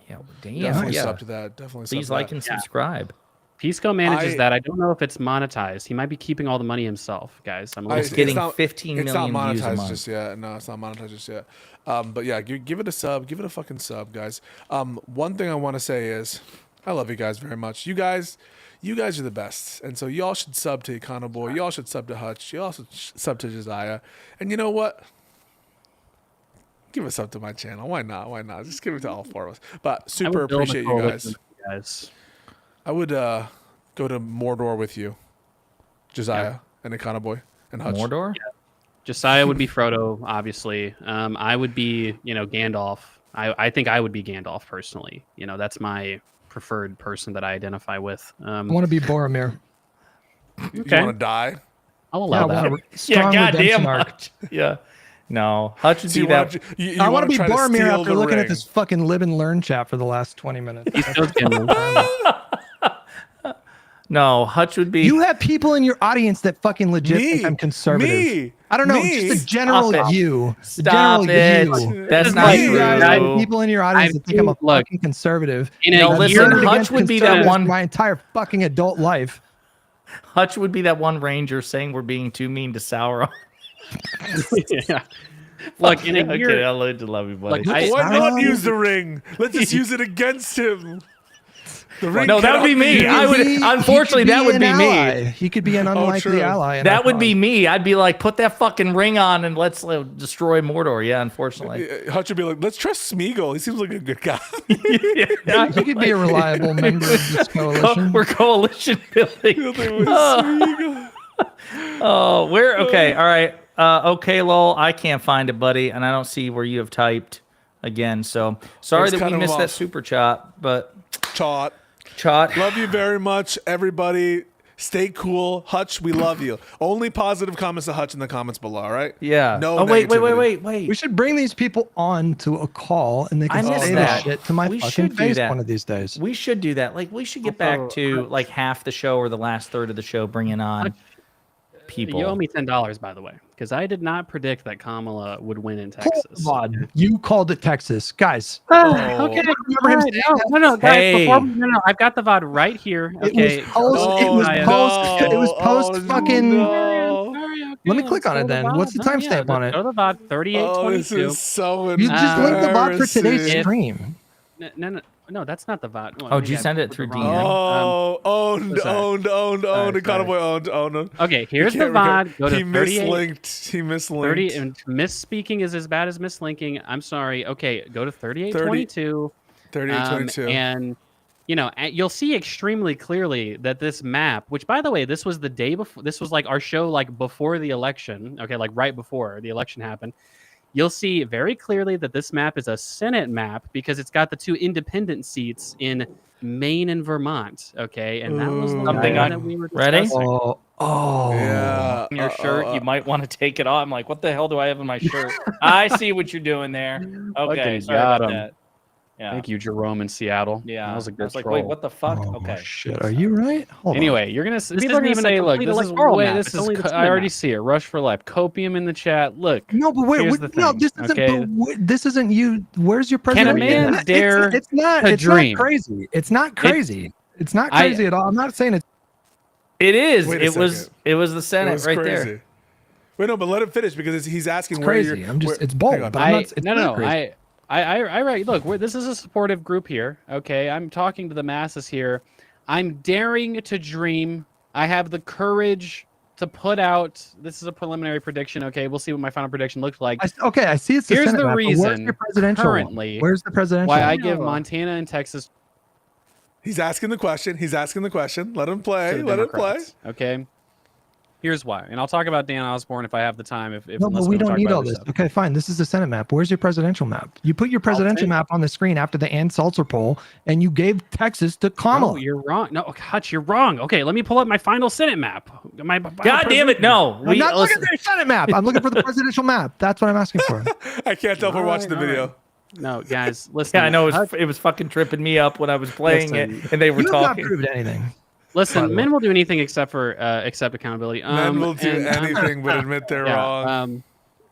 Yeah. Damn. Definitely yeah. sub to that. Definitely. Please sub like that. and subscribe. Pisco manages that. I don't know if it's monetized. He might be keeping all the money himself, guys. I'm It's getting 15 million It's not views a monetized month. just yet. No, it's not monetized just yet. But yeah, give it a sub. Give it a fucking sub, guys. One thing I want to say is, I love you guys very much. You guys are the best, and so y'all should sub to Econoboi. Y'all should sub to Hutch. Y'all should sub to Josiah. And you know what? Give a sub to my channel. Why not? Why not? Just give it to all four of us. But super appreciate you guys. I would go to Mordor with you, Josiah and Econoboi and Hutch. Mordor? Yeah. Josiah would be Frodo, obviously. I would be, Gandalf. I think I would be Gandalf personally. That's my preferred person that I identify with. I want to be Boromir. You want to die? I'll allow that. Strong redemption arc. Hutch. Yeah. No, Hutch would be that. I want to be Boromir after looking at this fucking live and learn chat for the last 20 minutes. No, Hutch would be. You have people in your audience that fucking legit think I'm conservative. Me. I don't know, just a general you. Stop it. That's not true. I have people in your audience that think I'm a fucking conservative. Listen, Hutch would be that one. My entire fucking adult life. Hutch would be that one ranger saying we're being too mean to Sauron. Yeah. Look, in a year, okay, I love you, buddy. Why not use the ring? Let's just use it against him. The ring no, that would be me. I would. Unfortunately, that would be me. He could be an unlikely ally. That would be me. I'd be like, put that fucking ring on and let's destroy Mordor. Yeah, unfortunately. Hutch would be like, let's trust Smeagol. He seems like a good guy. Yeah, he could be a reliable member of this coalition. We're coalition building. Oh, we're okay. All right. Okay, lol. I can't find it, buddy, and I don't see where you have typed again. So sorry that we missed that super chat, but Chot. Love you very much, everybody. Stay cool. Hutch, we love you. Only positive comments to Hutch in the comments below, all right? Yeah. No. Oh, wait. We should bring these people on to a call and they can say that shit to my fucking face one of these days. We should do that. Like, we should get back to like half the show or the last third of the show, bringing on people. You owe me $10, by the way, because I did not predict that Kamala would win in Texas. You called it Texas, guys. Okay. No, guys. I've got the VOD right here. Okay. It was post fucking. Let me click on it then. What's the timestamp on it? Go to the VOD 3822. This is so you just linked the VOD for today's stream. No, that's not the VOD. Oh, did you send it through DM? Owned. Econoboi owned. Okay, here's the VOD. Go to he mislinked. He mislinked. 30 and misspeaking is as bad as mislinking. I'm sorry. Okay, go to 3822. 3822. And you'll see extremely clearly that this map, which by the way, this was the day before. This was like our show, like before the election. Okay, like right before the election happened. You'll see very clearly that this map is a Senate map because it's got the two independent seats in Maine and Vermont. Okay, and that was something that we were discussing. Ready? Oh, yeah. Your shirt, you might want to take it off. I'm like, what the hell do I have in my shirt? I see what you're doing there. Okay, sorry about that. Yeah. Thank you, Jerome in Seattle. Yeah, that was a good I was like, troll. wait, what the fuck? Oh, okay, shit. Are you right? Anyway, you're gonna. People are gonna say, "Look, this is way. This is. I already see it. Rush for life. Copium in the chat. Look. No, but wait. No, this isn't. Okay? This isn't you. Where's your president? Can a man dare? It's not. It's dream? not crazy. It's not crazy. It's not crazy at all. I'm not saying it's. It is. Wait a It was. second. It was the Senate right crazy. there. Wait, no, but let him finish because he's asking It's where crazy. you're. I'm just. where- It's bold. hang on. But I'm not, it's not crazy. I look. This is a supportive group here. Okay, I'm talking to the masses here. I'm daring to dream. I have the courage to put out. This is a preliminary prediction. Okay, we'll see what my final prediction looks like. I see. It's the Here's Senate the map, but reason where's your presidential one? currently Where's the presidential? why one? I give Montana and Texas He's asking the question. Let him play. to the Let him play. Democrats. Okay. Here's why, and I'll talk about Dan Osborne if I have the time. If No, unless but we wanna don't talk need about all other this. stuff. Okay, fine. This is the Senate map. Where's your presidential map? You put your presidential take- map on the screen after the Ann Salzer poll, and you gave Texas to Kamala. No, you're wrong. No, Hutch, you're wrong. Okay, let me pull up my final Senate map. God damn it! No, I'm not looking for your Senate map. I'm looking for the presidential map. That's what I'm asking for. I can't tell if we're watching the video. No, guys, listen. Yeah, I know it was fucking tripping me up when I was playing Listen. it, and they were You have not talking. proved anything. Listen, men will do anything except for accept accountability. Men will do and, anything but admit they're wrong.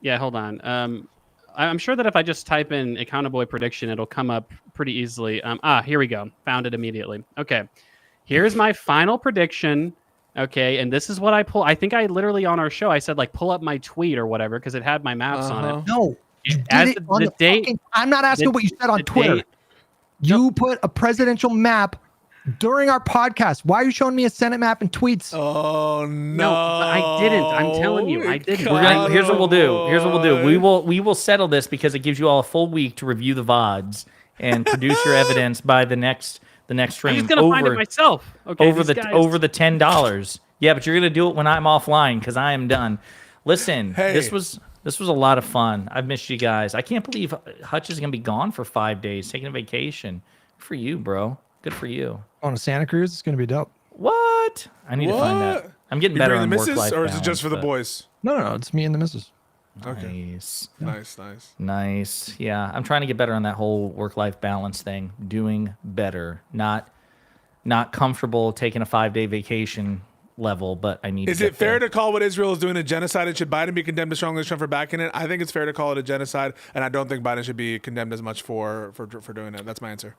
Yeah, hold on. I'm sure that if I just type in Econoboi prediction, it'll come up pretty easily. Here we go. Found it immediately. Okay, here's my final prediction. Okay, and this is what I pull. I think I literally on our show I said like pull up my tweet or whatever because it had my maps on it. No. You did As it the on the date- fucking, I'm not asking the- what you said on the Twitter. date- You put a presidential map during our podcast. Why are you showing me a Senate map and tweets? Oh no! No, but I didn't. I'm telling you, I didn't. Here's what we'll do. We will settle this because it gives you all a full week to review the VODs and produce your evidence by the next stream. I'm just gonna find it myself. Okay, over these the guys- over the $10. Yeah, but you're gonna do it when I'm offline because I am done. Listen, Hey. this was a lot of fun. I've missed you guys. I can't believe Hutch is gonna be gone for 5 days, taking a vacation. Good for you, bro. Good for you. On a Santa Cruz, it's going to be dope. What? I need to find that. I'm getting You better bring on the work missus, life or is it just for the but- boys? No, it's me and the missus. Okay. Nice. Nice. Nice. Yeah, I'm trying to get better on that whole work-life balance thing. Doing better. Not comfortable taking a 5-day vacation level, but I need Is to it fair to call what Israel is doing a genocide? And should Biden be condemned as strongly as Trump for backing it? I think it's fair to call it a genocide, and I don't think Biden should be condemned as much for doing it. That's my answer.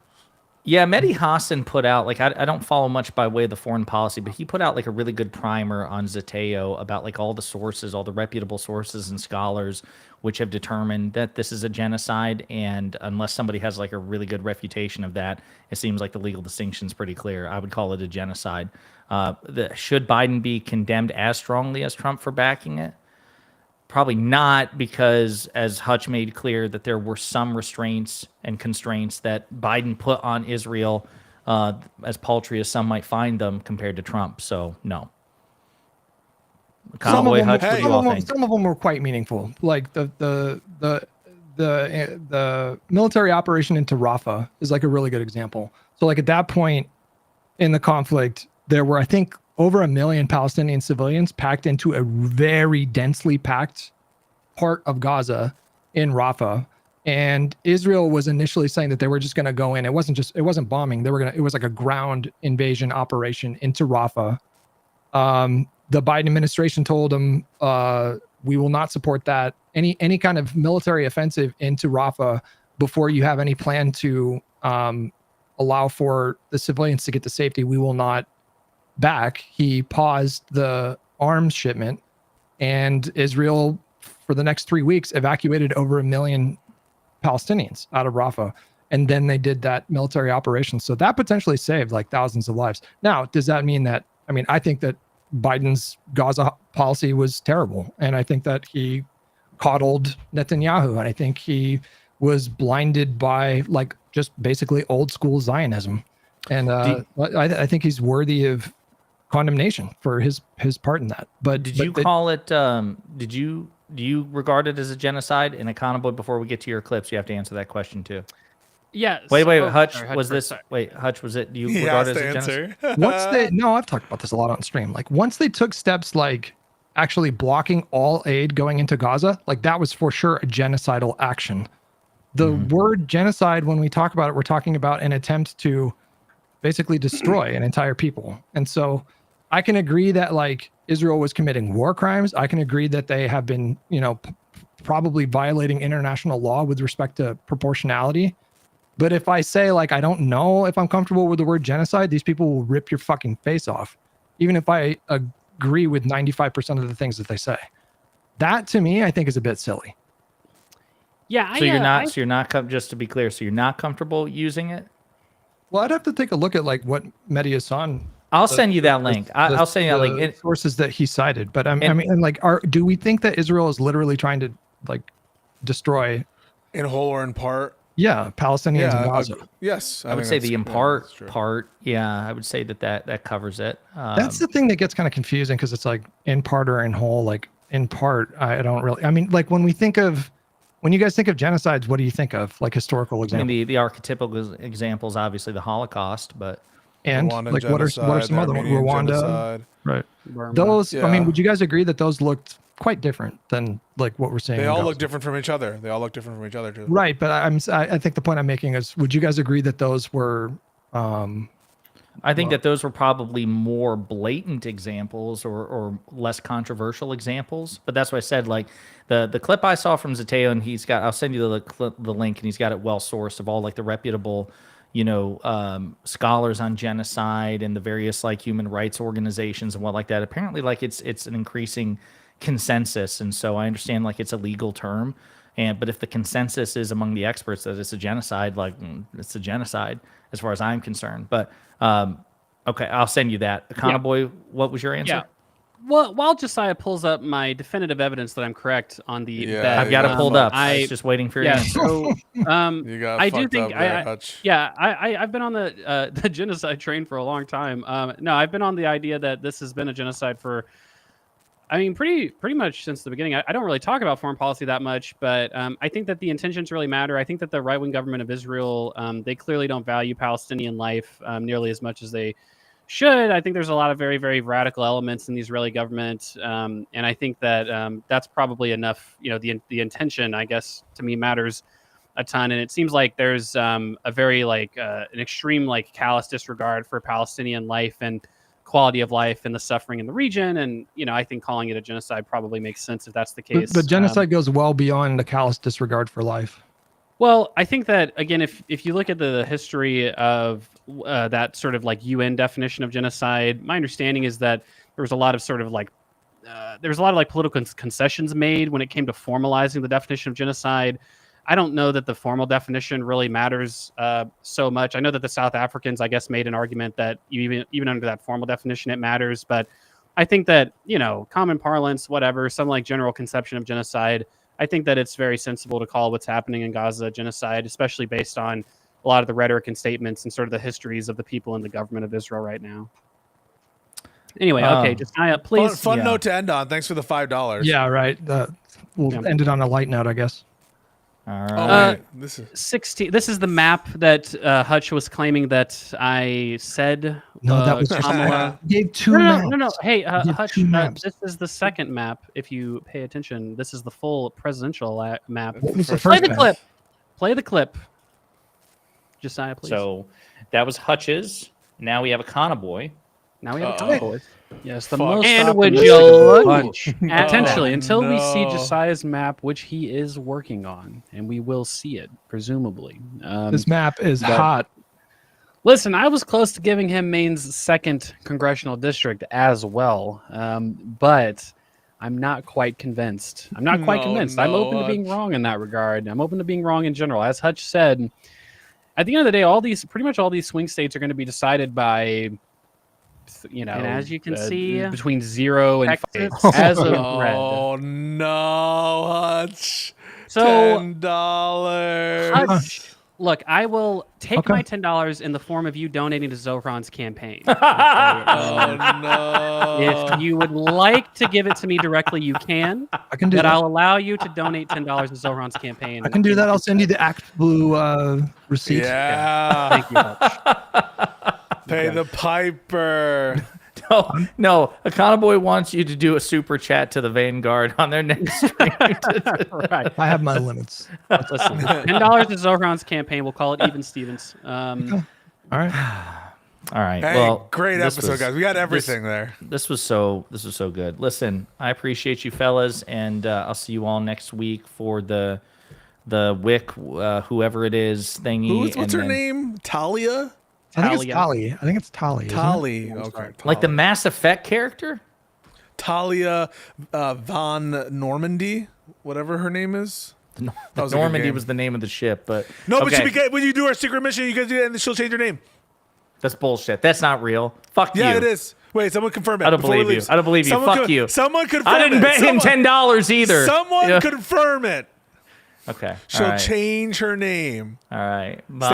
Yeah, Mehdi Hassan put out, like, I don't follow much by way of the foreign policy, but he put out like a really good primer on Zateo about like all the sources, all the reputable sources and scholars which have determined that this is a genocide. And unless somebody has like a really good refutation of that, it seems like the legal distinction is pretty clear. I would call it a genocide. Should Biden be condemned as strongly as Trump for backing it? Probably not, because as Hutch made clear that there were some restraints and constraints that Biden put on Israel, as paltry as some might find them, compared to Trump. So no. Convoy, Hutch, what do you all think? Some of them were quite meaningful. Like the military operation into Rafah is like a really good example. So like at that point in the conflict, there were, I think, over 1 million Palestinian civilians packed into a very densely packed part of Gaza in Rafah. And Israel was initially saying that they were just going to go in. It wasn't bombing. It was like a ground invasion operation into Rafah. The Biden administration told them, we will not support that. Any kind of military offensive into Rafah before you have any plan to allow for the civilians to get to safety, we will not back. He paused the arms shipment, and Israel for the next 3 weeks evacuated over 1 million Palestinians out of Rafah, and then they did that military operation. So that potentially saved like thousands of lives. Now, does that mean that, I think that Biden's Gaza policy was terrible, and I think that he coddled Netanyahu, and I think he was blinded by like just basically old school Zionism, and I think he's worthy of condemnation for his part in that. But do you regard it as a genocide? And Econoboi, before we get to your clips, you have to answer that question too. Yeah. Wait, Hutch, Hutch, was it? Do you He regard has it to as a answer. genocide? No, I've talked about this a lot on stream. Like once they took steps like actually blocking all aid going into Gaza, like that was for sure a genocidal action. The word genocide, when we talk about it, we're talking about an attempt to basically destroy an entire people. And so I can agree that like Israel was committing war crimes. I can agree that they have been, probably violating international law with respect to proportionality. But if I say like, I don't know if I'm comfortable with the word genocide, these people will rip your fucking face off. Even if I agree with 95% of the things that they say. That to me, I think is a bit silly. Yeah. You're not, just to be clear, so you're not comfortable using it? Well, I'd have to take a look at like what Mehdi Hassan. I'll send you that link. I'll send you that link. Sources that he cited, but I mean, and like, do we think that Israel is literally trying to like destroy in whole or in part? Yeah, Palestinians in Gaza. Yes, I would say the in part part. Yeah, I would say that covers it. That's the thing that gets kind of confusing because it's like in part or in whole. Like in part, I don't really. I mean, like when you guys think of genocides, what do you think of? Like historical examples? I mean, the archetypical examples, obviously the Holocaust, but and Rwanda like what are some other ones? Rwanda, genocide. right? Burma. Those. Yeah. I mean, would you guys agree that those looked quite different than like what we're seeing? They all look different from each other. Too. Right, but I think the point I'm making is, would you guys agree that those were? I think that those were probably more blatant examples or less controversial examples. But that's what I said. Like the clip I saw from Zateo, and I'll send you the link, and he's got it well sourced of all like the reputable, scholars on genocide and the various like human rights organizations and what like that. Apparently, like it's an increasing consensus, and so I understand like it's a legal term, but if the consensus is among the experts that it's a genocide, like it's a genocide as far as I'm concerned. But okay, I'll send you that. Econoboi, what was your answer? Yeah. Well, while Josiah pulls up my definitive evidence that I'm correct on the bet, I've got it pulled up. I was just waiting for your answer. So, You got I do think Hutch. I've been on the genocide train for a long time. No, I've been on the idea that this has been a genocide for, I mean, pretty much since the beginning. I don't really talk about foreign policy that much, but I think that the intentions really matter. I think that the right-wing government of Israel, they clearly don't value Palestinian life nearly as much as they should. I think there's a lot of very, very radical elements in the Israeli government, and I think that that's probably enough. The intention, I guess, to me matters a ton, and it seems like there's a very an extreme callous disregard for Palestinian life and quality of life and the suffering in the region. And I think calling it a genocide probably makes sense if that's the case. But genocide goes well beyond the callous disregard for life. Well, I think that, again, if you look at the history of that sort of UN definition of genocide, my understanding is that there was a lot of political concessions made when it came to formalizing the definition of genocide. I don't know that the formal definition really matters so much. I know that the South Africans, I guess, made an argument that even under that formal definition, it matters. But I think that, common parlance, whatever, some general conception of genocide, I think that it's very sensible to call what's happening in Gaza genocide, especially based on a lot of the rhetoric and statements and sort of the histories of the people in the government of Israel right now. Anyway, okay, Josiah, please. Fun note to end on. Thanks for the $5. Yeah, right. We'll end it on a light note, I guess. All right. This is 16. This is the map that Hutch was claiming that I said. No, that was Kamala. Gave two maps. No. Hey, Hutch, two maps. this is the second map. If you pay attention, this is the full presidential map. What was the Play first the map? clip. Play the clip. Josiah, please. So that was Hutch's. Now we have Econoboi. Now we have a Cowboys. Yes, the Fuck. most. And would optimistic you look bunch. potentially until we see no. Josiah's map, which he is working on, and we will see it presumably. This map is hot. Listen, I was close to giving him Maine's 2nd congressional district as well, but I'm not quite convinced. I'm open to being wrong in that regard. I'm open to being wrong in general. As Hutch said, at the end of the day, pretty much all these swing states are going to be decided by, and as you can see, between 0 and 5 as of red. Oh no, Hutch! So $10. Hutch, look, I will take my $10 in the form of you donating to Zohran's campaign. Oh no! If you would like to give it to me directly, you can. I can do But that. I'll allow you to donate $10 to Zohran's campaign. I can do that. I'll send you the Act Blue receipt. Yeah. Thank you, Hutch. Pay the piper. No. Econoboi wants you to do a super chat to the Vanguard on their next stream. Right. I have my limits. Listen, $10 to Zohran's campaign. We'll call it even Stevens. All right. All right. Hey, well, great this episode, was- guys. We got everything there. This was so good. Listen, I appreciate you fellas, and I'll see you all next week for the WIC, whoever it is thingy. What's her name? Talia? I think it's Tali. I think it's Tali. isn't it? Tali. Okay. Like the Mass Effect character? Talia von Normandy, whatever her name is. That was a good Normandy game. was the name of the ship, but No, okay. but when you do our secret mission, you guys do that, and she'll change her name. That's bullshit. That's not real. Fuck you. Yeah, it is. Wait, someone confirm it. I don't before we believe you. leave. I don't believe you. Fuck you. Someone confirm it. I didn't bet him $10 either. Someone confirm it. Okay. She'll all right. change her name. All right. Bye.